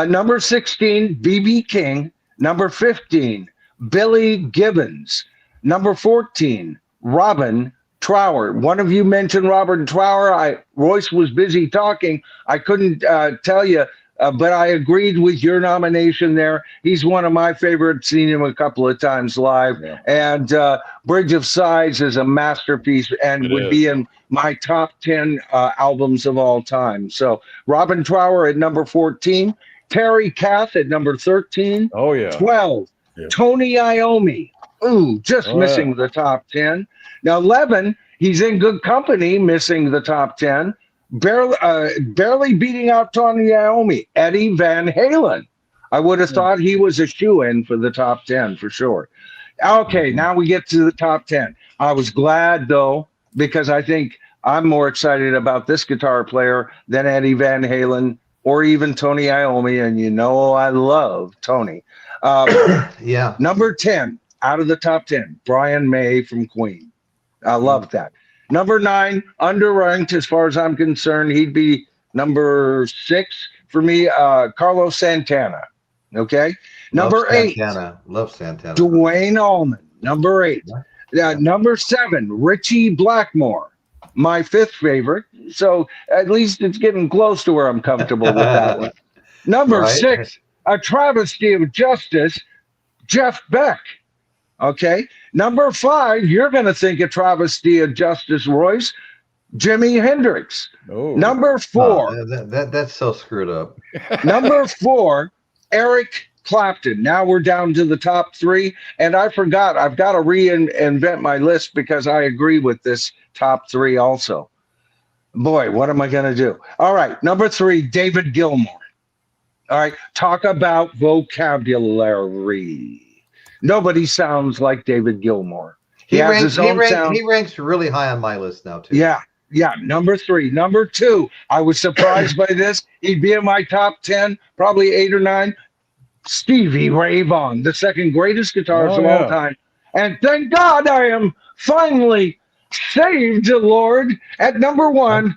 Number 16, B.B. King. Number 15, Billy Gibbons. Number 14, Robin Trower. One of you mentioned Robin Trower. Royce was busy talking. I couldn't tell you, but I agreed with your nomination there. He's one of my favorites. Seen him a couple of times live. Yeah. And Bridge of Sighs is a masterpiece and would be in my top 10 albums of all time. So Robin Trower at number 14. Terry Kath at number 13. Oh, yeah. 12. Yeah. Tony Iommi. Ooh, just missing the top 10. Now, 11, he's in good company, missing the top 10. Barely beating out Tony Iommi. Eddie Van Halen. I would have thought he was a shoo-in for the top 10 for sure. Okay, now we get to the top 10. I was glad, though, because I think I'm more excited about this guitar player than Eddie Van Halen or even Tony Iommi, and you know I love Tony. Yeah. Number 10 out of the top 10, Brian May from Queen. I love that. Number 9, underranked as far as I'm concerned. He'd be number 6 for me, Carlos Santana. Okay. Number 8. Love Santana. Duane Allman. Number 8. Number 7, Richie Blackmore. My 5th favorite. So at least it's getting close to where I'm comfortable with that one. Number 6, a travesty of justice, Jeff Beck. Okay. Number 5, you're going to think a travesty of justice, Royce, Jimi Hendrix. Oh. Number 4. That's so screwed up. Number 4, Eric Clapton. Now we're down to the top 3. And I forgot, I've got to reinvent my list because I agree with this top 3 also. Boy, what am I going to do? All right. Number 3, David Gilmour. All right. Talk about vocabulary. Nobody sounds like David Gilmour. He ranks really high on my list now, too. Yeah. Yeah. Number 3. Number 2, I was surprised by this. He'd be in my top 10, probably 8 or 9. Stevie Ray Vaughan, the second greatest guitarist of all time. And thank God I am finally saved, Lord, at number 1,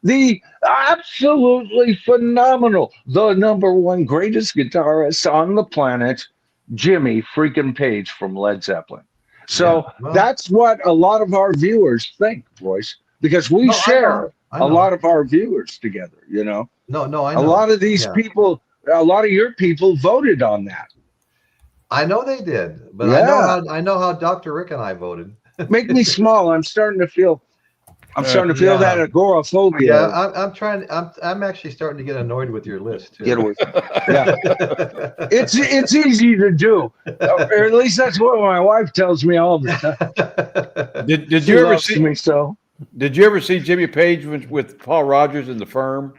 the absolutely phenomenal, the number 1 greatest guitarist on the planet, Jimmy freaking Page from Led Zeppelin. So that's what a lot of our viewers think, Royce, because we share a lot of our viewers together, you know. I know. A lot of these people, a lot of your people voted on that. I know they did, but I know how Dr. Rick and I voted. Make me small. I'm starting to feel that agoraphobia. Yeah, I'm actually starting to get annoyed with your list too. Get away from it. Yeah. It's easy to do. Or at least that's what my wife tells me all the time. Did you ever see me so? Did you ever see Jimmy Page with Paul Rogers in The Firm?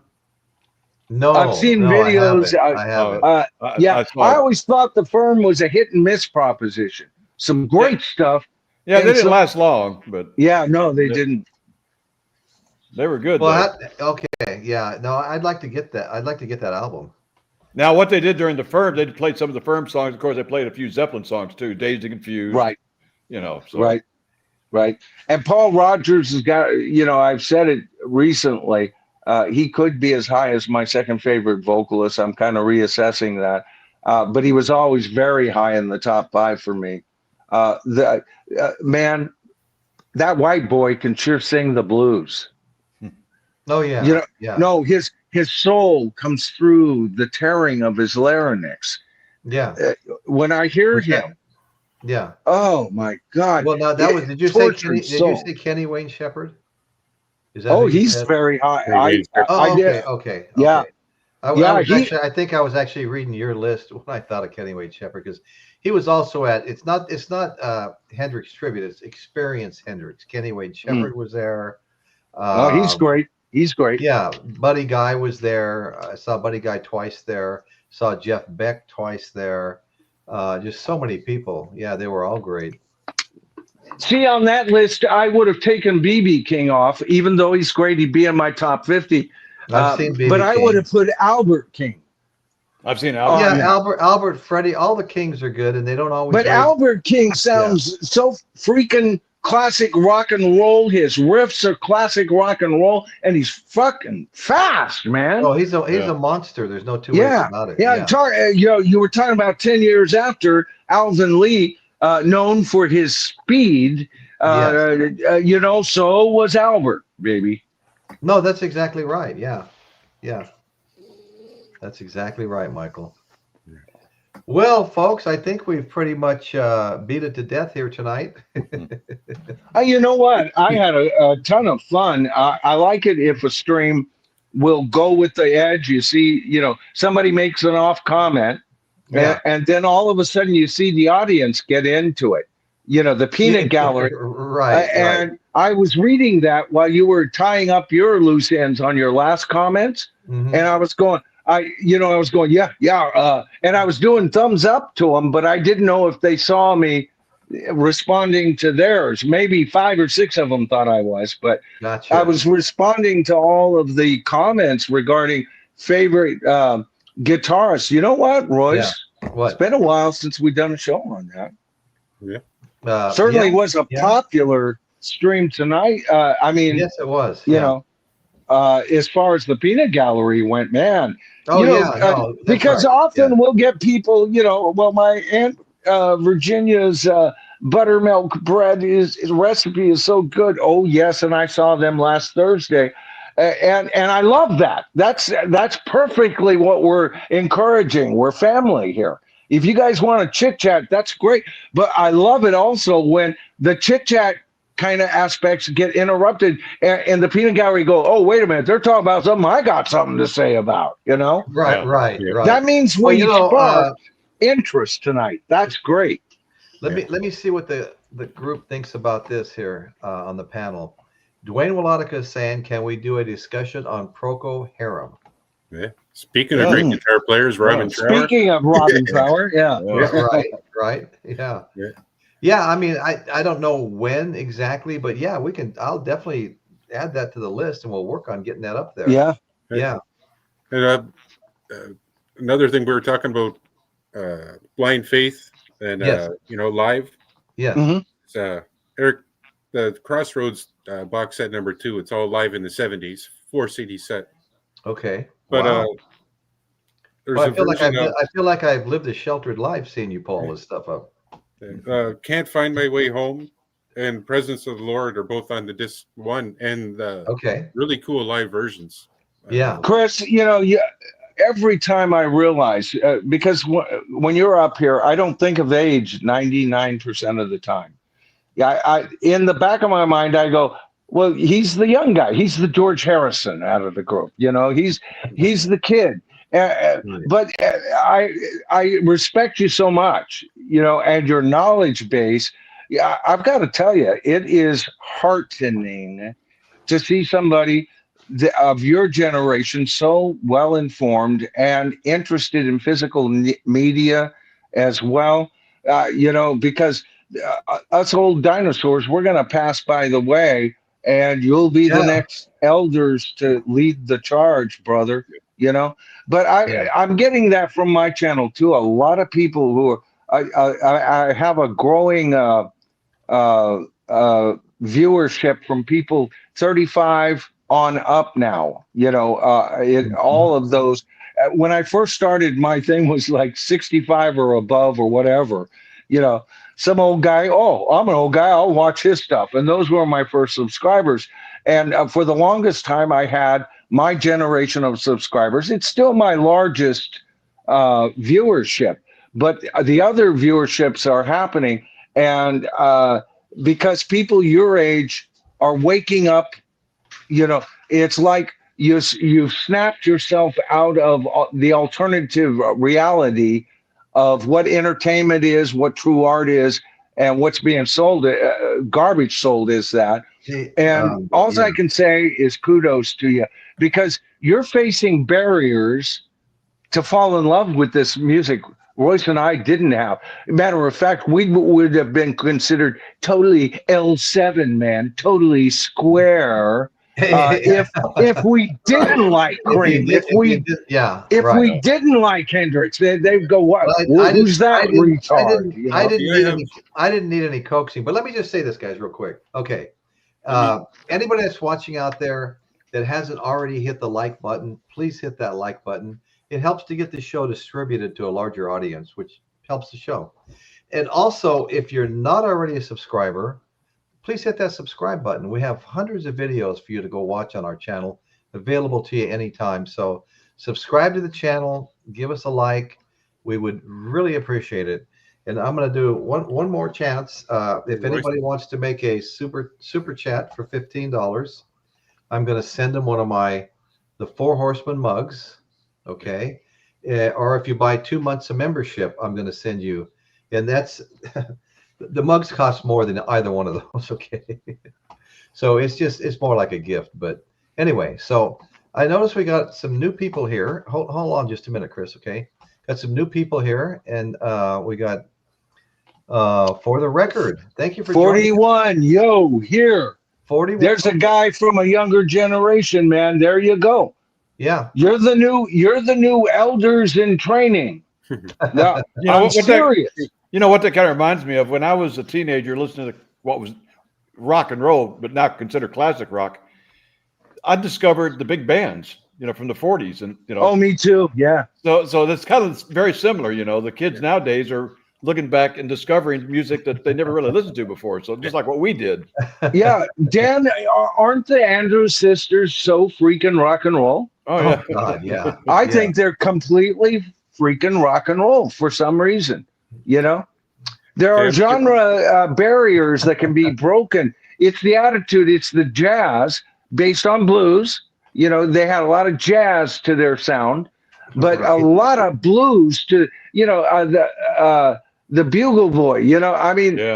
No, I've seen videos. I haven't. I always thought The Firm was a hit and miss proposition. Some great stuff. Yeah, they didn't last long, but they didn't. They were good. Well, I'd like to get that. I'd like to get that album. Now, what they did during The Firm, they played some of the Firm songs. Of course, they played a few Zeppelin songs too, Dazed and Confused. Right. You know. So. Right. And Paul Rogers has got. You know, I've said it recently. He could be as high as my second favorite vocalist. I'm kind of reassessing that, but he was always very high in the top 5 for me. Man, that white boy can sure sing the blues. Oh yeah. You know, no, his soul comes through the tearing of his larynx. Yeah. When I hear him. Yeah. Oh my God. Well, now that was. Did you say Kenny Wayne Shepherd? Is that he's very high. I did. Okay. Yeah. I think I was actually reading your list when I thought of Kenny Wayne Shepherd because he was also at. It's not Hendrix tribute. It's Experience Hendrix. Kenny Wayne Shepherd was there. He's great. He's great. Yeah, Buddy Guy was there. I saw Buddy Guy twice there. Saw Jeff Beck twice there. Just so many people. Yeah, they were all great. See, on that list, I would have taken B.B. King off, even though he's great. He'd be in my top 50. I've seen B.B. But King. I would have put Albert King. I've seen Albert. Yeah, Albert, Freddie, all the Kings are good, and they don't always. But Albert King sounds so freaking classic rock and roll. His riffs are classic rock and roll, and he's fucking fast, man. Oh, he's a monster. There's no two ways about it. Yeah. You were talking about 10 years after Alvin Lee, known for his speed. So was Albert, baby. No, that's exactly right. Yeah. That's exactly right, Michael. Well, folks, I think we've pretty much beat it to death here tonight. You know what? I had a ton of fun. I like it if a stream will go with the edge. You see, somebody makes an off comment, and then all of a sudden you see the audience get into it. The peanut gallery. Right. And I was reading that while you were tying up your loose ends on your last comments, and I was going, yeah. And I was doing thumbs up to them, but I didn't know if they saw me responding to theirs. Maybe 5 or 6 of them thought I was, but gotcha. I was responding to all of the comments regarding favorite guitarists. You know what, Royce? Yeah. What? It's been a while since we've done a show on that. Yeah. Certainly was a popular stream tonight. Yes, it was. As far as the peanut gallery went, man. Because often we'll get people, my Aunt Virginia's buttermilk bread his recipe is so good. Oh yes, and I saw them last Thursday, and I love that. That's perfectly what we're encouraging. We're family here. If you guys want to chit chat, that's great. But I love it also when the chit chat kind of aspects get interrupted and the peanut gallery go, oh, wait a minute, they're talking about something I got something to say about, Right. That means we sparked interest tonight. That's great. Let me see what the group thinks about this here on the panel. Dwayne Wolotica is saying, can we do a discussion on Procol Harum? Yeah. Speaking of great guitar players, Robin Trower. Speaking of Robin Trower, right. Yeah, I mean, I don't know when exactly, but yeah, I'll definitely add that to the list and we'll work on getting that up there. Yeah. And another thing we were talking about, Blind Faith and, live. Yeah. It's, Eric, the Crossroads box set number 2, it's all live in the 70s, 4 CD set. Okay. But there's I feel like I've lived a sheltered life seeing you pull all this stuff up. Can't Find My Way Home and Presence of the Lord are both on the disc 1 and the really cool live versions. Chris, every time I realize, because when you're up here, I don't think of age 99% of the time. I in the back of my mind, I go, well, he's the young guy. He's the George Harrison out of the group. He's the kid. But I respect you so much, and your knowledge base. Yeah, I've got to tell you, it is heartening to see somebody of your generation so well informed and interested in physical media as well. Because us old dinosaurs, we're going to pass by the way, and you'll be the next elders to lead the charge, brother. But I'm getting that from my channel too. A lot of people who I have a growing viewership from people 35 on up now. All of those. When I first started, my thing was like 65 or above or whatever. Some old guy. Oh, I'm an old guy. I'll watch his stuff. And those were my first subscribers. And for the longest time, I had my generation of subscribers. It's still my largest viewership, but the other viewerships are happening. And because people your age are waking up, it's like you've snapped yourself out of the alternative reality of what entertainment is, what true art is, and what's being sold, garbage sold is that. And all I can say is kudos to you, because you're facing barriers to fall in love with this music Royce and I didn't have. Matter of fact, we would have been considered totally L7, man, totally square. If we didn't like Cream, if we didn't like Hendrix, they'd go, "What? Well, Who's that retard?" You know? I didn't need any coaxing, but let me just say this, guys, real quick. Okay, anybody that's watching out there that hasn't already hit the like button, please hit that like button. It helps to get the show distributed to a larger audience, which helps the show. And also, if you're not already a subscriber, please hit that subscribe button. We have hundreds of videos for you to go watch on our channel, available to you anytime. So subscribe to the channel, give us a like. We would really appreciate it. And I'm going to do one more chance. If anybody wants to make a super chat for $15, I'm going to send them one of the 4 Horsemen mugs. Okay. Or if you buy 2 months of membership, I'm going to send you. And that's the mugs cost more than either one of those. Okay. So it's more like a gift. But anyway, so I noticed we got some new people here. Hold on just a minute, Chris. Okay. Got some new people here, and we got for the record. Thank you for 41. Yo, here. 41. There's a guy from a younger generation, man. There you go. Yeah. You're the new elders in training. No, I'm serious. You know what that kind of reminds me of? When I was a teenager listening to what was rock and roll, but not considered classic rock, I discovered the big bands, from the 40s. And, Oh, me too. Yeah. So that's kind of very similar. The kids nowadays are looking back and discovering music that they never really listened to before. So just like what we did. Yeah. Dan, aren't the Andrews sisters so freaking rock and roll? Oh, yeah. Oh, God, yeah. I think they're completely freaking rock and roll for some reason. There are genre barriers that can be broken. It's the attitude. It's the jazz based on blues. They had a lot of jazz to their sound, but a lot of blues to, the bugle boy,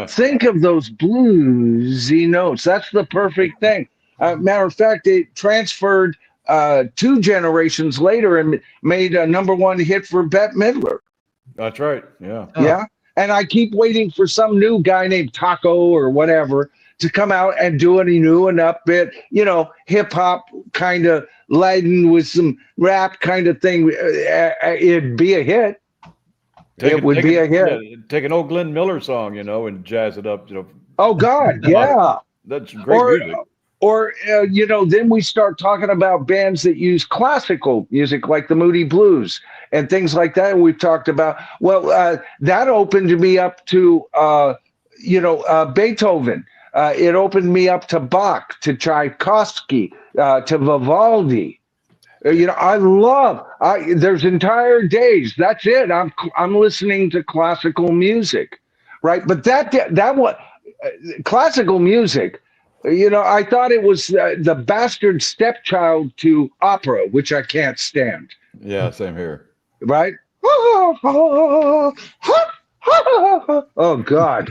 think of those bluesy notes. That's the perfect thing. Matter of fact, it transferred 2 generations later and made a #1 hit for Bette Midler. That's right. Yeah. Yeah. And I keep waiting for some new guy named Taco or whatever to come out and do any new and upbeat, hip hop kind of laden with some rap kind of thing. It'd be a hit. It would be a hit. Yeah, take an old Glenn Miller song, and jazz it up. Oh God, yeah. That's great music. Or then we start talking about bands that use classical music like the Moody Blues and things like that. And we've talked about, that opened me up to, Beethoven. It opened me up to Bach, to Tchaikovsky, to Vivaldi. There's entire days. That's it. I'm listening to classical music, right? But classical music, I thought it was the bastard stepchild to opera, which I can't stand. Yeah, same here. Right? Oh God!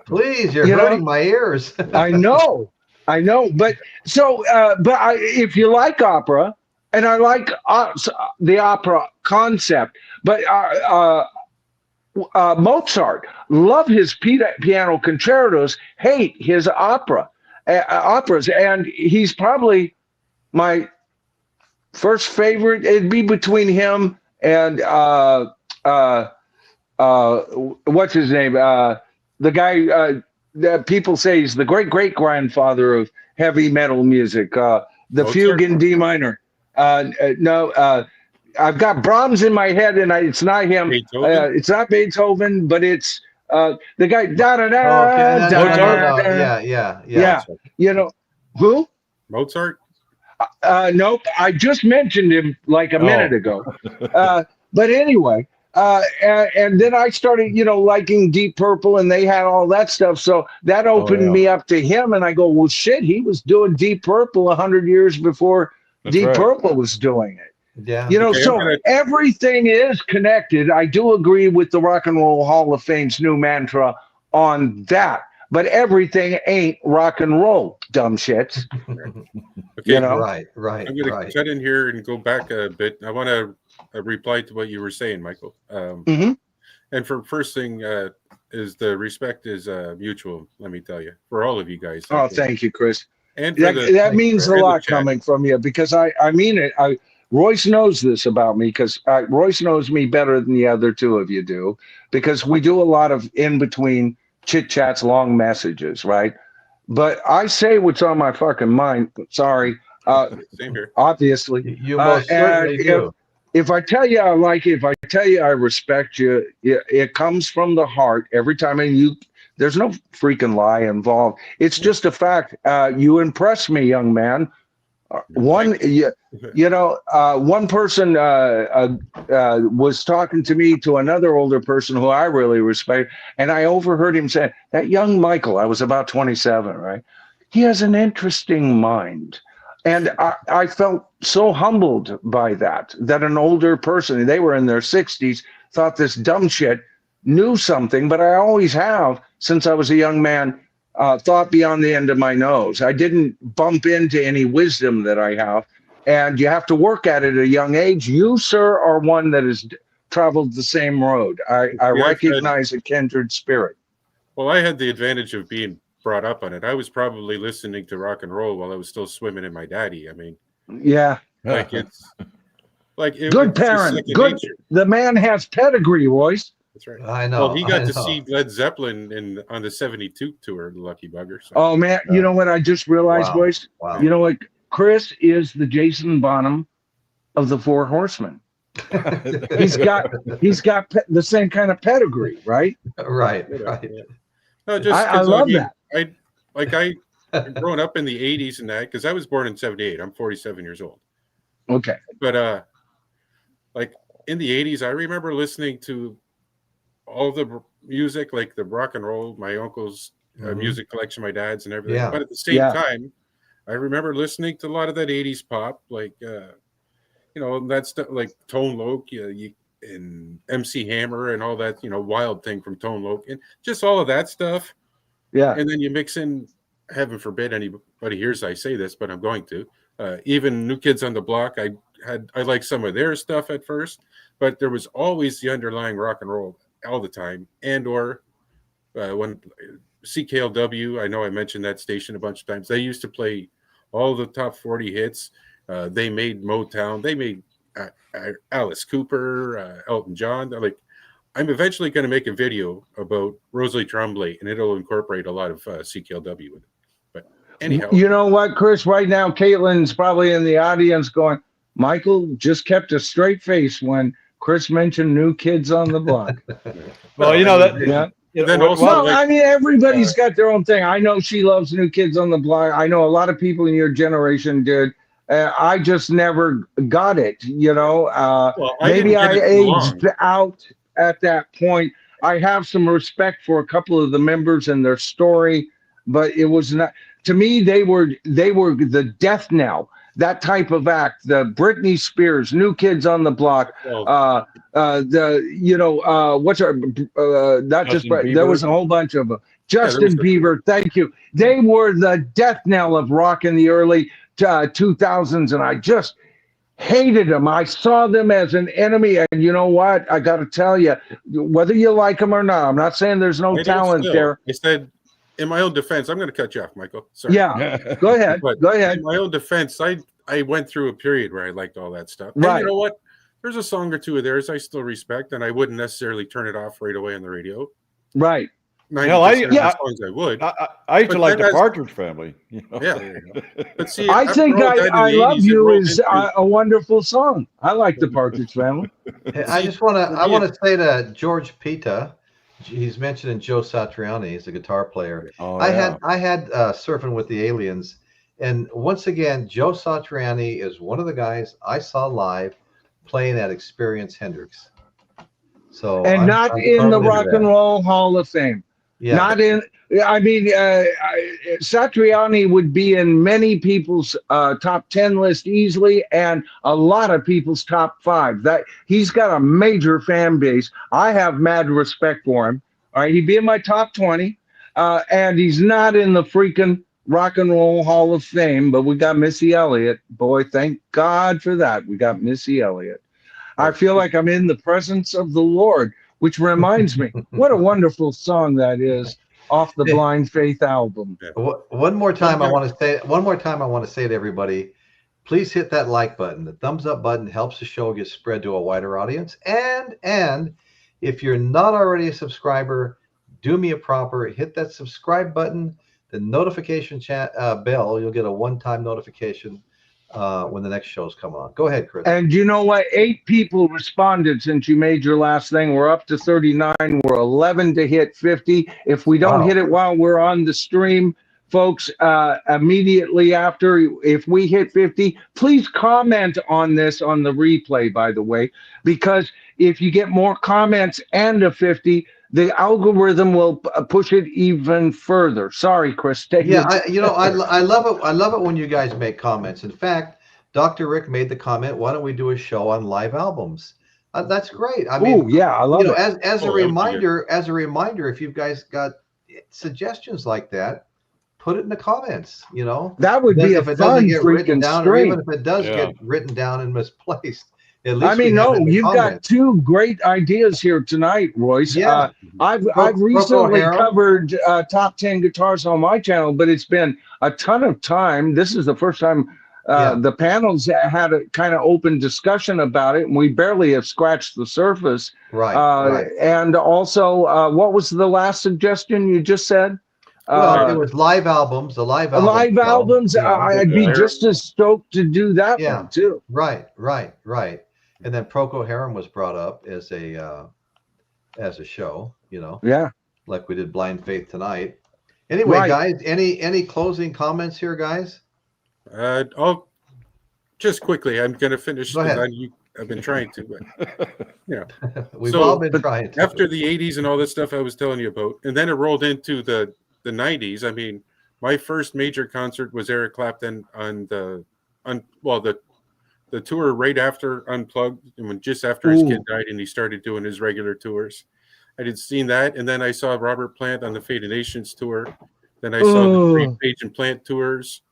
Please, you're hurting my ears. I know. But if you like opera, and I like the opera concept, but Mozart, love his piano concertos, hate his operas, and he's probably my first favorite. It'd be between him and what's his name? The guy that people say he's the great grandfather of heavy metal music. The Mozart? Fugue in D minor. No. I've got Brahms in my head, and it's not him. It's not Beethoven, but it's the guy. Yeah. Who? Mozart? Nope. I just mentioned him like a minute ago. But anyway, and then I started, liking Deep Purple, and they had all that stuff. So that opened me up to him, and I go, well, shit, he was doing Deep Purple 100 years before Deep Purple was doing it. Yeah. Everything is connected. I do agree with the Rock and Roll Hall of Fame's new mantra on that, but everything ain't rock and roll, dumb shits. Okay, Right. I'm going to cut in here and go back a bit. I want to reply to what you were saying, Michael. And for first thing is the respect is mutual, let me tell you, for all of you guys. Oh, thank you, Chris. And for that means a and the lot chat. coming from you, because I mean it. Royce knows this about me, because Royce knows me better than the other two of you do, because we do a lot of in between chit chats, long messages, right? But I say what's on my fucking mind. Sorry, Same here. obviously. You most And certainly do. if I tell you I like you, if I tell you I respect you, it comes from the heart every time. And there's no freaking lie involved. It's just a fact. You impress me, young man. One person was talking to me to another older person who I really respect, and I overheard him say, that young Michael, I was about 27, right? He has an interesting mind. And I felt so humbled by that an older person, they were in their 60s, thought this dumb shit, knew something, but I always have, since I was a young man, thought beyond the end of my nose. I didn't bump into any wisdom that I have, and you have to work at it at a young age. You, sir, are one that has traveled the same road. I recognize a kindred spirit. Well, I had the advantage of being brought up on it. I was probably listening to rock and roll while I was still swimming in my daddy. I mean, yeah, like it's like good parent. Good. Nature. The man has pedigree, Royce. That's right. I know. Well, he got to see Led Zeppelin on the '72 tour, the Lucky Bugger. So. Oh man, you know what I just realized, Royce? Wow. You know what? Chris is the Jason Bonham of the Four Horsemen. he's got the same kind of pedigree, right? Right. No, just I love that. I growing up in the '80s and that, because I was born in '78. I'm 47 years old. Okay. But like in the '80s, I remember listening to all the music, like the rock and roll, my uncle's music collection, my dad's, and everything. Yeah. But at the same time, I remember listening to a lot of that '80s pop, like that stuff, like Tone Loc, and MC Hammer, and all that, Wild Thing from Tone Loc, and just all of that stuff. Yeah. And then you mix in, heaven forbid anybody hears I say this, but I'm going to. Even New Kids on the Block, I liked some of their stuff at first, but there was always the underlying rock and roll all the time. And or when CKLW, I know I mentioned that station a bunch of times, they used to play all the top 40 hits. They made Motown, they made Alice Cooper, Elton John. I'm eventually going to make a video about Rosalie Tremblay, and it'll incorporate a lot of CKLW with it. But anyhow, you know what, Chris? Right now, Caitlin's probably in the audience going, Michael just kept a straight face when Chris mentioned New Kids on the Block. Well, that. Yeah. Then also, I mean, everybody's got their own thing. I know she loves New Kids on the Block. I know a lot of people in your generation did. I just never got it. Maybe I aged out at that point. I have some respect for a couple of the members and their story, but it was not, to me, they were the death knell, that type of act, the Britney Spears, New Kids on the Block, not just Bieber. There was a whole bunch of them. Justin Bieber, thank you. They were the death knell of rock in the early 2000s, and I just hated them. I saw them as an enemy, and you know what? I got to tell you, whether you like them or not, I'm not saying there's no talent there. I said, in my own defense, I'm going to cut you off, Michael. Sorry. Yeah, go ahead. Go ahead. In my own defense, I went through a period where I liked all that stuff. Right. And you know what? There's a song or two of theirs I still respect, and I wouldn't necessarily turn it off right away on the radio. Right. Songs I would. I used to like the Partridge Family. Yeah. But see, I think I Love You is a wonderful song. I like the Partridge Family. I want to say to George Pita, he's mentioning Joe Satriani. He's a guitar player. I had Surfing with the Aliens, and once again, Joe Satriani is one of the guys I saw live playing at Experience Hendrix. So I'm not in the Rock and Roll Hall of Fame. Yeah. Not in. I mean, Satriani would be in many people's top 10 list easily, and a lot of people's top 5. That he's got a major fan base. I have mad respect for him. All right, he'd be in my top 20, and he's not in the freaking Rock and Roll Hall of Fame. But we got Missy Elliott. Boy, thank God for that. We got Missy Elliott. I feel like I'm in the presence of the Lord. Which reminds me, what a wonderful song that is. off the Hey. Blind Faith album. One more time, I want to say to everybody, please hit that like button. The thumbs up button helps the show get spread to a wider audience. And if you're not already a subscriber, do me a proper, hit that subscribe button, the notification bell. You'll get a one-time notification when the next show's come on. Go ahead, Chris. And you know what? 8 people responded since you made your last thing. We're up to 39. We're 11 to hit 50. If we don't hit it while we're on the stream, folks, immediately after, if we hit 50, please comment on this on the replay, by the way, because if you get more comments and a 50, the algorithm will push it even further. Sorry, Chris. I love it. I love it when you guys make comments. In fact, Dr. Rick made the comment, why don't we do a show on live albums? That's great. I mean, I love it. As a reminder, if you guys got suggestions like that, put it in the comments, That would be a fun freaking stream. Or even if it does get written down and misplaced, at least you've got 2 great ideas here tonight, Royce. Yeah. I've recently covered top 10 guitars on my channel, but it's been a ton of time. This is the first time the panels had a kind of open discussion about it, and we barely have scratched the surface. Right. And also, what was the last suggestion you just said? Well, it was live albums. The live albums. I'd be just as stoked to do that one too. Right. And then Procol Harum was brought up as a show, Yeah. like we did Blind Faith tonight. Anyway, guys, any closing comments here, guys? I'll just quickly. I'm going to finish. Go ahead. I've been trying to, but We've all been trying to. After the 80s and all that stuff I was telling you about, and then it rolled into the 90s. I mean, my first major concert was Eric Clapton on the tour right after Unplugged, and just after his kid died, and he started doing his regular tours. I had seen that, and then I saw Robert Plant on the Fate of Nations tour. Then I saw the Green Page and Plant tours,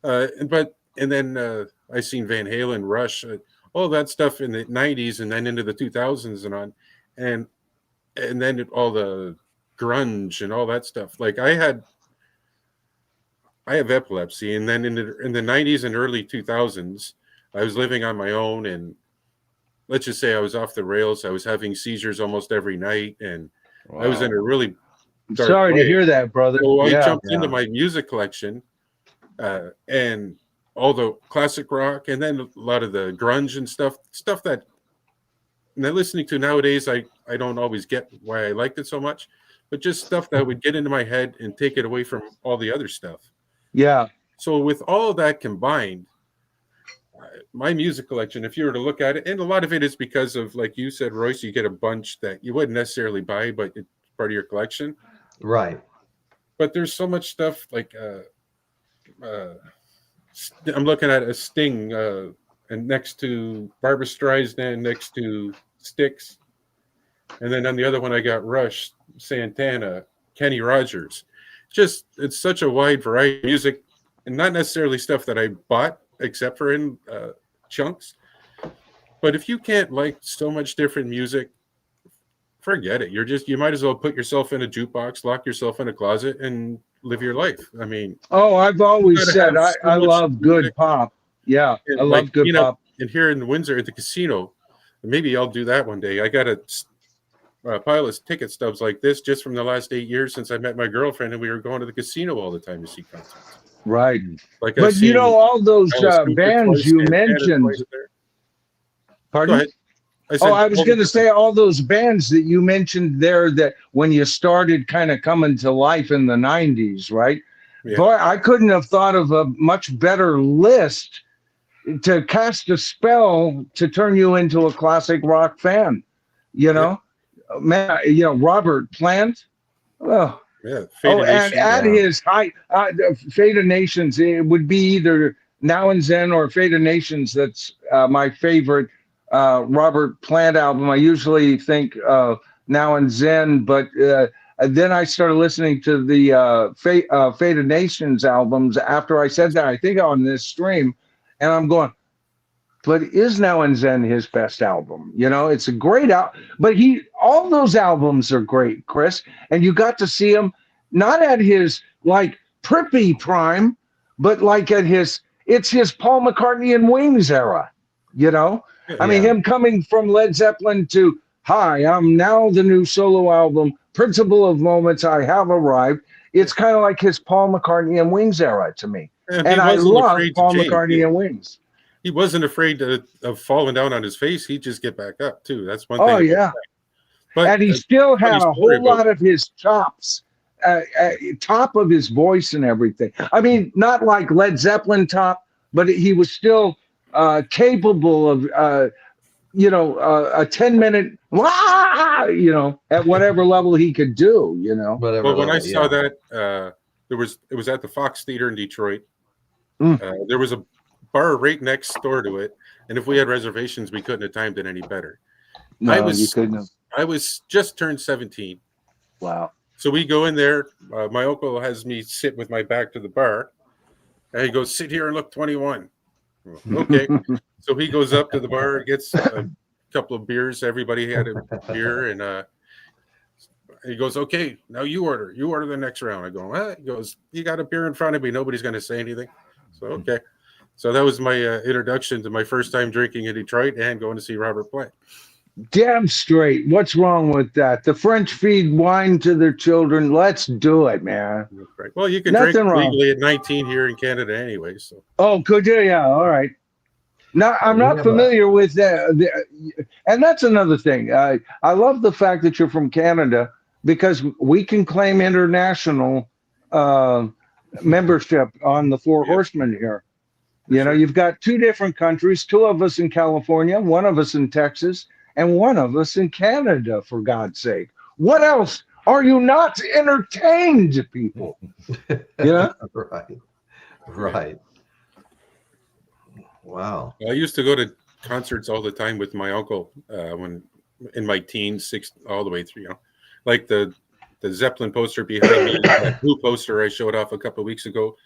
and then I seen Van Halen, Rush, all that stuff in the 90s, and then into the 2000s and on, and then all the grunge and all that stuff. Like I have epilepsy, and then in the 90s and early 2000s, I was living on my own, and let's just say I was off the rails. I was having seizures almost every night, and I was in a really dark Sorry way. to hear that, brother. So I jumped into my music collection, and all the classic rock, and then a lot of the grunge and stuff that I'm listening to nowadays. I don't always get why I liked it so much, but just stuff that would get into my head and take it away from all the other stuff. Yeah. So with all of that combined, my music collection, if you were to look at it, and a lot of it is because of, like you said, Royce, you get a bunch that you wouldn't necessarily buy, but it's part of your collection. Right. But there's so much stuff like I'm looking at a Sting, and next to Barbra Streisand, next to Styx, and then on the other one I got Rush, Santana, Kenny Rogers. It's such a wide variety of music, and not necessarily stuff that I bought, except for in chunks. But if you can't like so much different music, forget it. You might as well put yourself in a jukebox, lock yourself in a closet, and live your life. I mean, I've always said I love good pop. Yeah, I love good pop. And here in Windsor at the casino, maybe I'll do that one day. I got a pile of ticket stubs like this just from the last 8 years since I met my girlfriend, and we were going to the casino all the time to see concerts. Right. Like, but all those bands you mentioned. Pardon? Go ahead. I was going to say all those bands that you mentioned there that when you started kind of coming to life in the 90s, right? Yeah. Boy, I couldn't have thought of a much better list to cast a spell to turn you into a classic rock fan. Man, Robert Plant. Oh. Yeah. And at his height, Fate of Nations, it would be either Now and Zen or Fate of Nations. That's my favorite Robert Plant album. I usually think Now and Zen, but then I started listening to the Fate of Nations albums after I said that, I think on this stream, and I'm going, but is Now and Zen his best album? It's a great album, but all those albums are great, Chris, and you got to see him not at his like prippy prime, but like at it's his Paul McCartney and Wings era, you know? I mean, him coming from Led Zeppelin to, hi, I'm now the new solo album, Principle of Moments, I have arrived. It's kind of like his Paul McCartney and Wings era to me. And I love Paul McCartney and Wings. He wasn't afraid of falling down on his face. He'd just get back up too. That's one thing. Oh yeah. But, and he still had a whole lot of his chops, top of his voice and everything. I mean, not like Led Zeppelin top, but he was still capable of, a 10-minute, at whatever level he could do, Well, when I saw that, it was at the Fox Theater in Detroit. There was a bar right next door to it, and if we had reservations, we couldn't have timed it any better. No, you couldn't have. I was just turned 17. Wow. So we go in there. My uncle has me sit with my back to the bar, and he goes, "Sit here and look 21." Okay. So he goes up to the bar, gets a couple of beers. Everybody had a beer, and he goes, "Okay, now you order. You order the next round." I go, "What?" He goes, "You got a beer in front of me. Nobody's going to say anything." So, okay. So that was my introduction to my first time drinking in Detroit and going to see Robert play. Damn straight. What's wrong with that? The French feed wine to their children. Let's do it, man. Right. Well, you can drink legally at 19 here in Canada anyway. So. Oh, could you? Yeah. All right. Now, I'm not familiar with that. And that's another thing. I love the fact that you're from Canada because we can claim international membership on the Four Horsemen here. You've got two different countries, two of us in California, one of us in Texas, and one of us in Canada, for God's sake. What else are you not entertained, people? Right. Wow. I used to go to concerts all the time with my uncle when in my teens, all the way through, like the Zeppelin poster behind me, that Who poster I showed off a couple of weeks ago.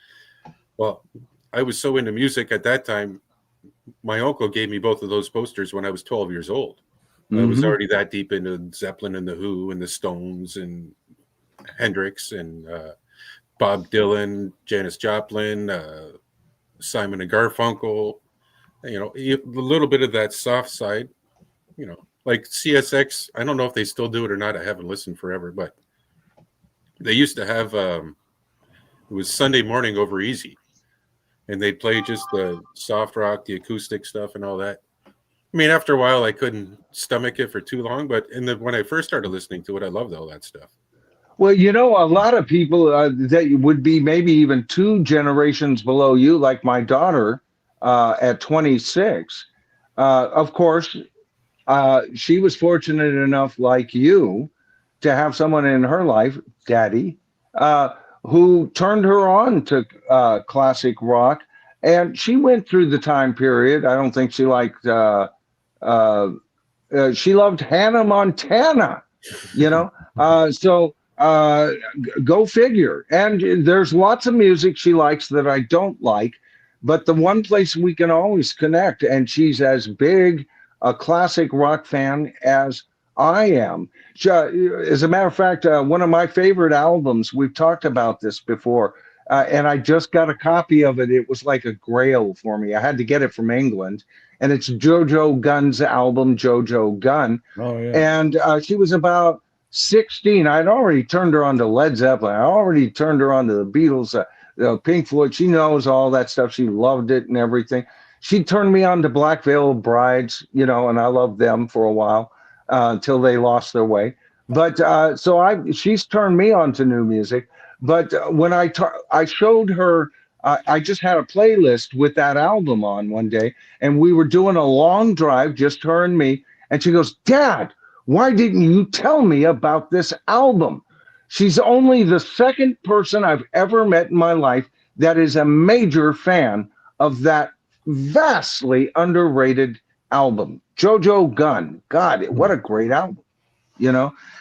Well, I was so into music at that time. My uncle gave me both of those posters when I was 12 years old. I was already that deep into Zeppelin and the Who and the Stones and Hendrix and Bob Dylan, Janis Joplin, Simon and Garfunkel. A little bit of that soft side. Like CSX. I don't know if they still do it or not. I haven't listened forever, but they used to have. It was Sunday morning over Easy. And they'd play just the soft rock, the acoustic stuff, and all that. I mean, after a while, I couldn't stomach it for too long. But when I first started listening to it, I loved all that stuff. Well, a lot of people that would be maybe even two generations below you, like my daughter at 26. Of course, she was fortunate enough, like you, to have someone in her life, Daddy, who turned her on to classic rock. And she went through the time period. I don't think she liked, she loved Hannah Montana, so go figure. And there's lots of music she likes that I don't like, but the one place we can always connect, and she's as big a classic rock fan as I am. As a matter of fact, one of my favorite albums, we've talked about this before, and I just got a copy of it. It was like a grail for me. I had to get it from England, and it's Jojo Gunn's album, Jojo Gunn. Oh, yeah. And she was about 16. I'd already turned her on to Led Zeppelin. I already turned her on to the Beatles, Pink Floyd. She knows all that stuff. She loved it and everything. She turned me on to Black Veil Brides, and I loved them for a while. Until they lost their way. But she's turned me on to new music. But when I showed her, I just had a playlist with that album on one day, and we were doing a long drive, just her and me. And she goes, "Dad, why didn't you tell me about this album?" She's only the second person I've ever met in my life that is a major fan of that vastly underrated album, Jojo Gunn. God, what a great album,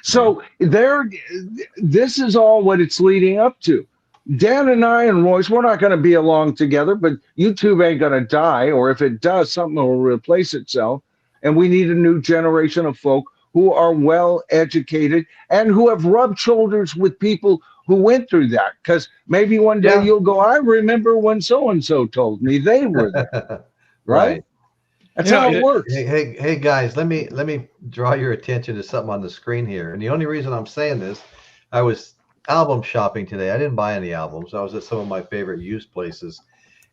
So this is all what it's leading up to. Dan and I and Royce, we're not going to be along together, but YouTube ain't going to die, or if it does, something will replace itself. And we need a new generation of folk who are well educated and who have rubbed shoulders with people who went through that, because maybe one day Yeah. you'll go, I remember when so and so told me they were there, right? Right. That's You know, how it works. Hey guys, let me draw your attention to something on the screen here. And the only reason I'm saying this, I was album shopping today. I didn't buy any albums. I was at some of my favorite used places.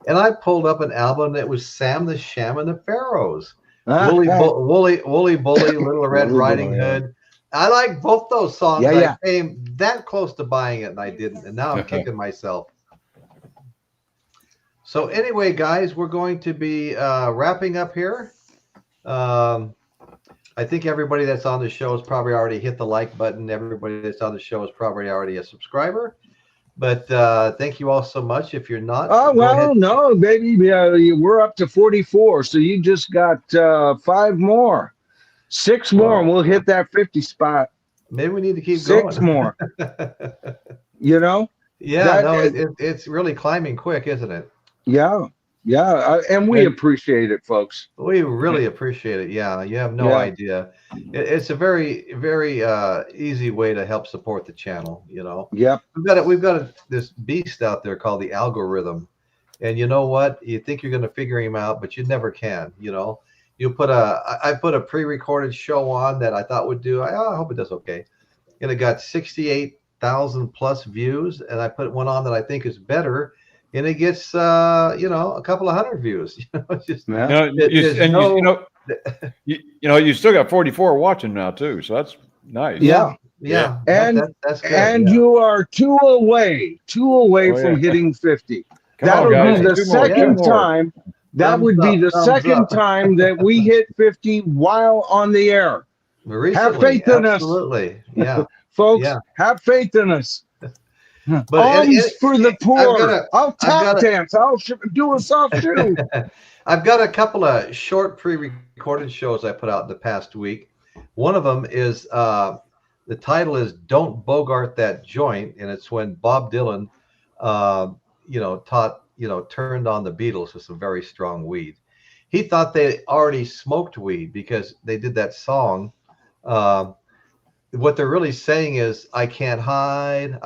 And I pulled up an album that was Sam the Sham and the Pharaohs. Woolly Bully, Little Red Woolly Riding Bully, yeah. Hood. I like both those songs. Yeah, yeah. I came that close to buying it and I didn't. And now I'm kicking myself. So anyway, guys, we're going to be wrapping up here. I think everybody that's on the show has probably already hit the like button. Everybody that's on the show is probably already a subscriber. But thank you all so much. If you're not, Oh, go ahead. well, no, baby. We're up to 44. So you just got 5 more, 6 more, and we'll hit that 50 spot. Maybe we need to keep 6 going. more. You know? Yeah, That- it's really climbing quick, isn't it? Yeah. Yeah. And we appreciate it, folks. We really appreciate it. Yeah, you have no Yeah. idea. It's a very, very easy way to help support the channel. You know, Yep. we've got this beast out there called the algorithm, and you know what? You think you're going to figure him out, but you never can. You know, I put a pre-recorded show on that I thought would do. I hope it does okay, and it got 68,000 plus views, and I put one on that I think is better. And it gets, a couple of 100 views. It's just, you still got 44 watching now too, so that's nice. Yeah. And that's good. And you are 2 away from hitting 50. That'll be the second time. That would be the second time that we hit 50 while on the air. Recently, have faith in us. Absolutely. Yeah. Folks, have faith in us. But alms for the poor. I'll tap dance. I'll do a soft shoe. I've got a couple of short pre-recorded shows I put out in the past week. One of them is the title is "Don't Bogart That Joint," and it's when Bob Dylan, turned on the Beatles with some very strong weed. He thought they already smoked weed because they did that song. What they're really saying is, I can't hide,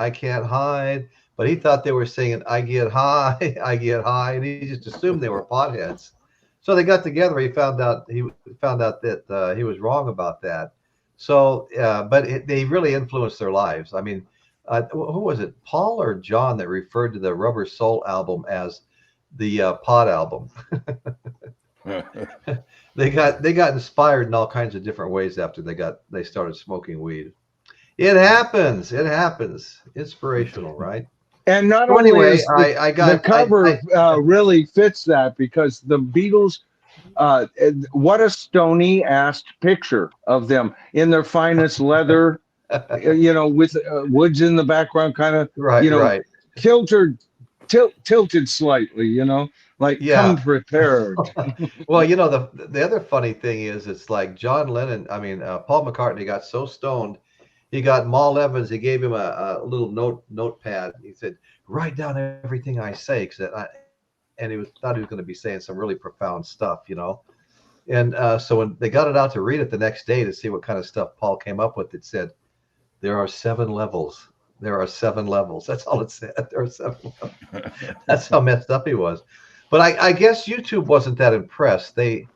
but he thought they were saying, I get high, and he just assumed they were potheads. So they got together. He found out that he was wrong about that. So, but they really influenced their lives. I mean, who was it, Paul or John, that referred to the Rubber Soul album as the pot album? They got inspired in all kinds of different ways after they started smoking weed. It happens. Inspirational, right? And not only anyway, is the cover really fits that, because the Beatles, what a stony-assed picture of them in their finest leather, with woods in the background, kind of, right. tilted slightly, come prepared. Well, the other funny thing is, it's like Paul McCartney got so stoned, he got Mal Evans. He gave him a little notepad. He said, "Write down everything I say," and he thought he was going to be saying some really profound stuff, And so when they got it out to read it the next day to see what kind of stuff Paul came up with, it said, "There are 7 levels. There are 7 levels." That's all it said. There are 7 levels. That's how messed up he was. But I guess YouTube wasn't that impressed. They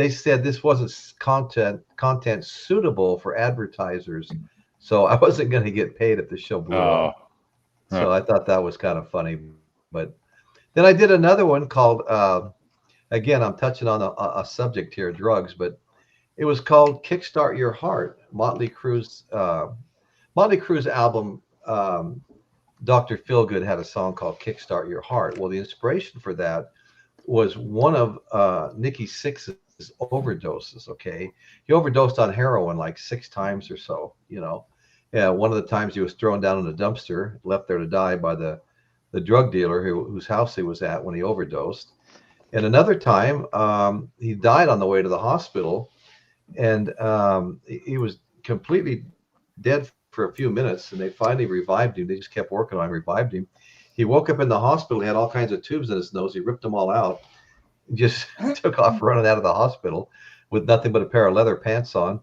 said this wasn't content suitable for advertisers, so I wasn't going to get paid if the show blew up. So I thought that was kind of funny. But then I did another one called, again, I'm touching on a subject here, drugs, but it was called "Kickstart Your Heart." Motley Crue's album, Dr. Feelgood, had a song called "Kickstart Your Heart." Well, the inspiration for that was one of Nikki Sixx's overdoses. Okay, he overdosed on heroin like 6 times or so. Yeah, one of the times he was thrown down in a dumpster, left there to die by the drug dealer whose house he was at when he overdosed. And another time, he died on the way to the hospital, and he was completely dead for a few minutes, and they finally revived him. They just kept working on him, revived him. He woke up in the hospital. He had all kinds of tubes in his nose. He ripped them all out, and just took off running out of the hospital with nothing but a pair of leather pants on.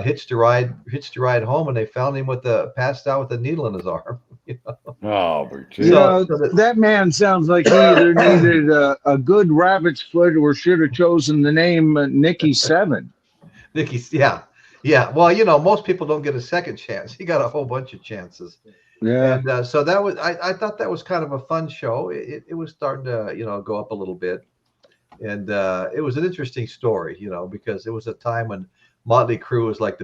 hitched a ride home, and they found him passed out with a needle in his arm. You know? Oh, that man sounds like he either needed a good rabbit's foot or should have chosen the name Nicky 7. Nicky's, yeah. Well, you know, most people don't get a second chance. He got a whole bunch of chances. Yeah. And so that was, I thought that was kind of a fun show. It was starting to, you know, go up a little bit. And it was an interesting story, you know, because it was a time when Motley Crue was like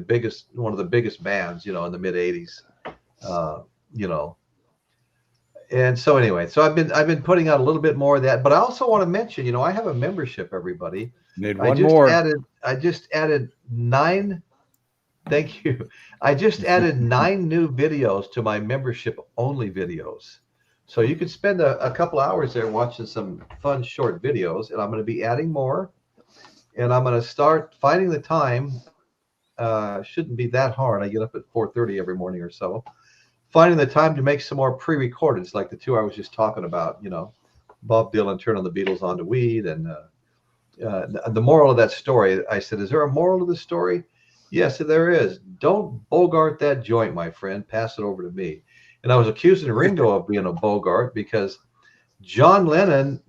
one of the biggest bands, you know, in the mid 80s, you know. And so anyway, so I've been putting out a little bit more of that, but I also want to mention, you know, I have a membership, everybody. Need one more. I just added 9. Thank you. I just added 9 new videos to my membership only videos. So you can spend a couple hours there watching some fun short videos, and I'm going to be adding more. And I'm going to start finding the time. Shouldn't be that hard. I get up at 4:30 every morning or so. Finding the time to make some more pre-recordeds, like the 2 I was just talking about. You know, Bob Dylan turning the Beatles onto weed, and the moral of that story. I said, "Is there a moral to the story?" Yes, there is. Don't bogart that joint, my friend. Pass it over to me. And I was accusing Ringo of being a bogart because John Lennon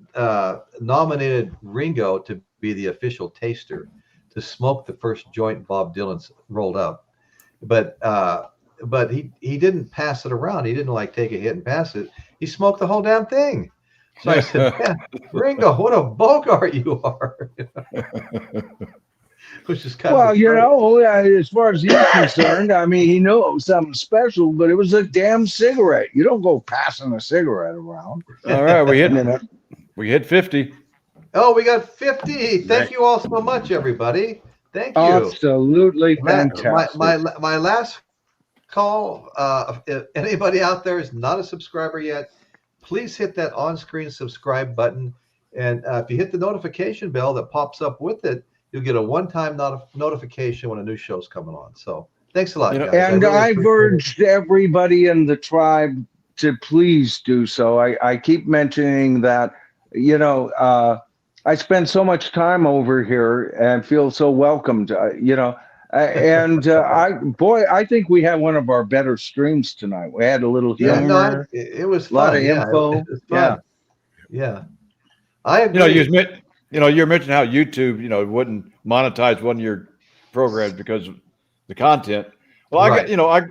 nominated Ringo to be the official taster, to smoke the first joint Bob Dylan rolled up. But he didn't pass it around. He didn't like take a hit and pass it. He smoked the whole damn thing. So I said, man, Ringo, what a bogart you are. Which is kind well, of you know, as far as he's concerned, I mean, he knew it was something special, but it was a damn cigarette. You don't go passing a cigarette around. All right, we hit 50. Oh, we got 50. Thank you all so much, everybody. Thank you. Absolutely fantastic. My last call, if anybody out there is not a subscriber yet, please hit that on-screen subscribe button. And if you hit the notification bell that pops up with it, you'll get a one-time notification when a new show's coming on. So thanks a lot, guys. And I've urged everybody in the tribe to please do so. I keep mentioning that, you know, I spend so much time over here and feel so welcomed, you know. And I think we had one of our better streams tonight. We had a little humor. It was fun. A lot of info. It was fun. Yeah. I agree. You know, you're mentioning how YouTube, you know, wouldn't monetize one of your programs because of the content. Well, right.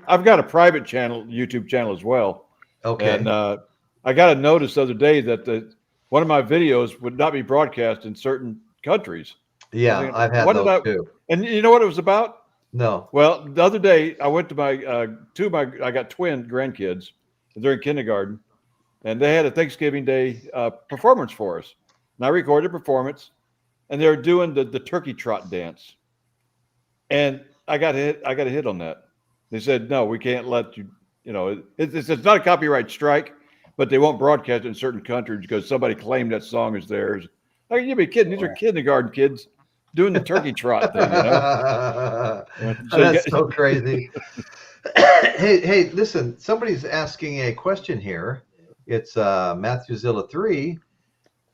I've got a private channel, YouTube channel as well. Okay. And I got a notice the other day that one of my videos would not be broadcast in certain countries. Yeah, I've had those too. And you know what it was about? No. Well, the other day I went to I got twin grandkids. They're in kindergarten, and they had a Thanksgiving Day performance for us. And I recorded a performance, and they were doing the turkey trot dance. And I got a hit on that. They said, no, we can't let you, you know, it's not a copyright strike, but they won't broadcast it in certain countries because somebody claimed that song is theirs. Like, you be kidding. These are kindergarten kids doing the turkey trot thing, you know? That's so crazy. Hey, listen, somebody's asking a question here. It's Matthewzilla 3.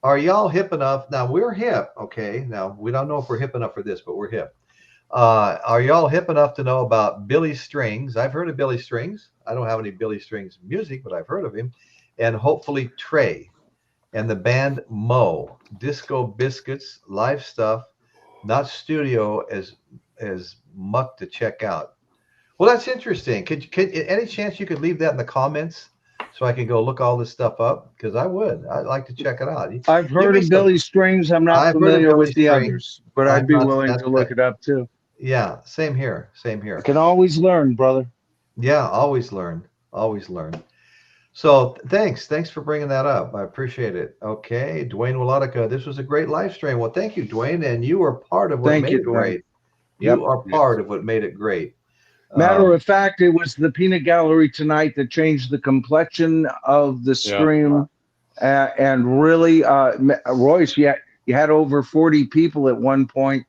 Are y'all hip enough? Now, we're hip, okay? Now, we don't know if we're hip enough for this, but we're hip. Are y'all hip enough to know about Billy Strings? I've heard of Billy Strings. I don't have any Billy Strings music, but I've heard of him. And hopefully Trey and the band Mo, Disco Biscuits, live stuff, not studio as muck to check out. Well, that's interesting. Could any chance you could leave that in the comments so I can go look all this stuff up? Because I'd like to check it out. I've heard of Billy Strings. I'm not familiar with the others, but I'd be willing to look it up too. Yeah, same here. You can always learn, brother. Yeah, always learn. So thanks for bringing that up. I appreciate it. Okay, Dwayne Wolotica, this was a great live stream. Well, thank you, Dwayne, and you are part of what made it great. You are part of what made it great. Matter of fact, it was the peanut gallery tonight that changed the complexion of the stream. Yeah. And really, Royce, you had over 40 people at one point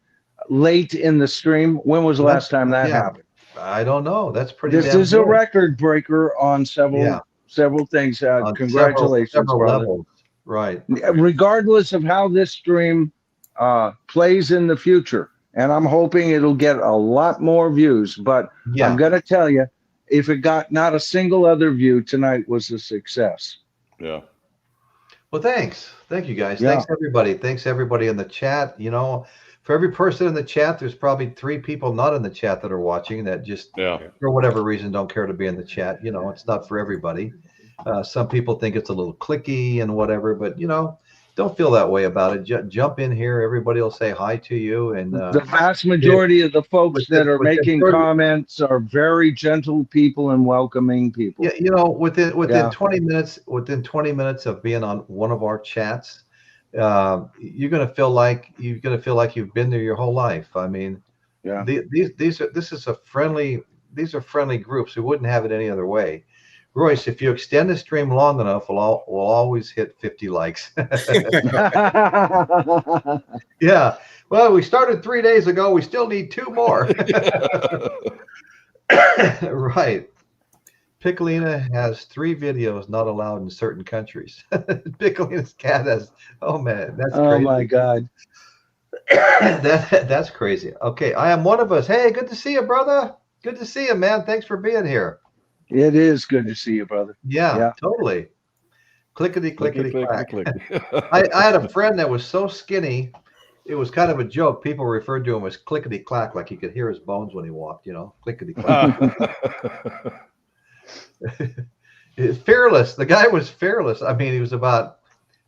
late in the stream. When was the last time that happened? I don't know. That's pretty. This is a record breaker on several things. Congratulations, several brother. levels. Right. Regardless of how this stream plays in the future, and I'm hoping it'll get a lot more views. But Yeah. I'm going to tell you, if it got not a single other view, tonight was a success. Yeah. Well, thanks. Thank you, guys. Yeah. Thanks, everybody. Thanks, everybody in the chat. You know, for every person in the chat, there's probably 3 people not in the chat that are watching that just, for whatever reason, don't care to be in the chat. You know, it's not for everybody. Some people think it's a little clicky and whatever, but, you know, don't feel that way about it. Jump in here. Everybody will say hi to you. And the vast majority of the folks that are making comments are very gentle people and welcoming people. Yeah, you know, within 20 minutes, of being on one of our chats, you're gonna feel like you've been there your whole life. I mean, these are friendly groups. We wouldn't have it any other way. Royce, if you extend the stream long enough, we'll always hit 50 likes. Yeah. Well, we started 3 days ago. We still need 2 more. Right. Piccolina has 3 videos not allowed in certain countries. Piccolina's cat has. Oh man, that's crazy. Oh my God. That's crazy. Okay, I am one of us. Hey, good to see you, brother. Good to see you, man. Thanks for being here. It is good to see you, brother. Yeah. Totally. Clickety clack. I had a friend that was so skinny, it was kind of a joke. People referred to him as clickety clack, like you could hear his bones when he walked. You know, clickety clack. Fearless. The guy was fearless. I mean, he was about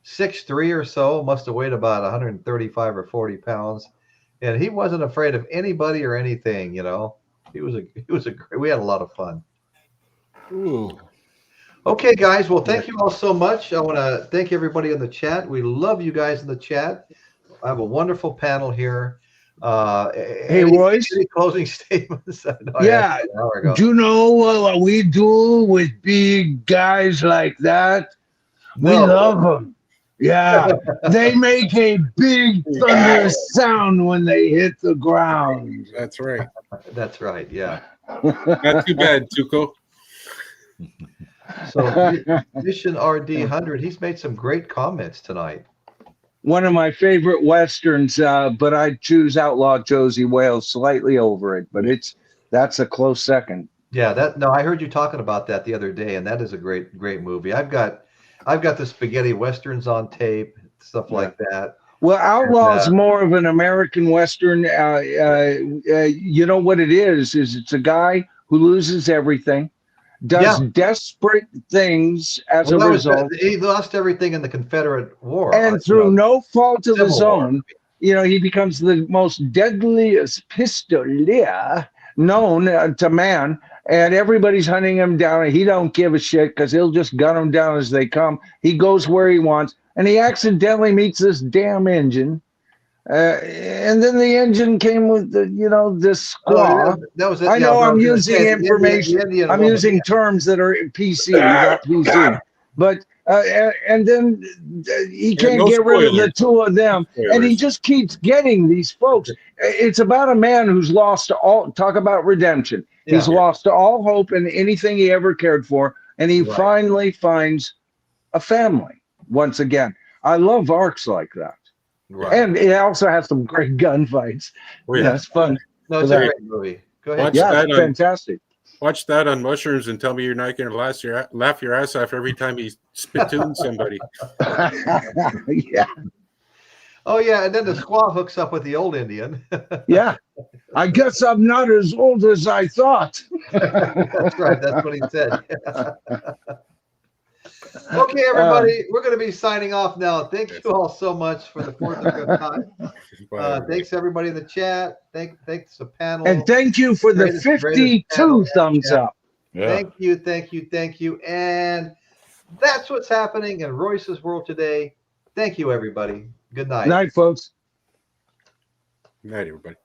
6'3" or so. Must have weighed about 135 or 40 pounds, and he wasn't afraid of anybody or anything. You know, we had a lot of fun. Ooh. Okay, guys. Well, thank you all so much. I want to thank everybody in the chat. We love you guys in the chat. I have a wonderful panel here. Hey, Royce. Any closing statements? Yeah. Do you know what we do with big guys like that? We love them. Yeah. They make a big thunderous sound when they hit the ground. That's right. That's right. Yeah. Not too bad, Tuco. So Mission RD100, he's made some great comments tonight. One of my favorite Westerns, but I choose Outlaw Josie Wales slightly over it, but that's a close second. Yeah, I heard you talking about that the other day, and that is a great movie. I've got the spaghetti Westerns on tape, stuff like that. Well, Outlaw is more of an American Western. You know what it is it's a guy who loses everything, does desperate things as a result. He lost everything in the Confederate War. And through no fault of his own, you know, he becomes the most deadliest pistolier known to man. And everybody's hunting him down, and he don't give a shit because he'll just gun them down as they come. He goes where he wants, and he accidentally meets this damn engine. And then the engine came with this squaw. I know I'm using information. I'm using terms that are PC, not PC. But and then he can't get rid of the 2 of them, and he just keeps getting these folks. It's about a man who's lost all. Talk about redemption. He's lost all hope in anything he ever cared for, and he finally finds a family once again. I love arcs like that. Right. And it also has some great gunfights. Oh, yeah, it's fun. No, it's a great movie. Go ahead. It's fantastic. Watch that on mushrooms and tell me you're not going to laugh your ass off every time he spittoons somebody. Yeah. Oh, yeah, and then the squaw hooks up with the old Indian. Yeah. I guess I'm not as old as I thought. That's right. That's what he said. Okay, everybody, we're going to be signing off now. Thank you all so much for the 4th of your time. Thanks, everybody in the chat. Thanks the panel. And thank you for the 52 thumbs up. Yeah. Thank you. And that's what's happening in Royce's world today. Thank you, everybody. Good night. Good night, folks. Good night, everybody.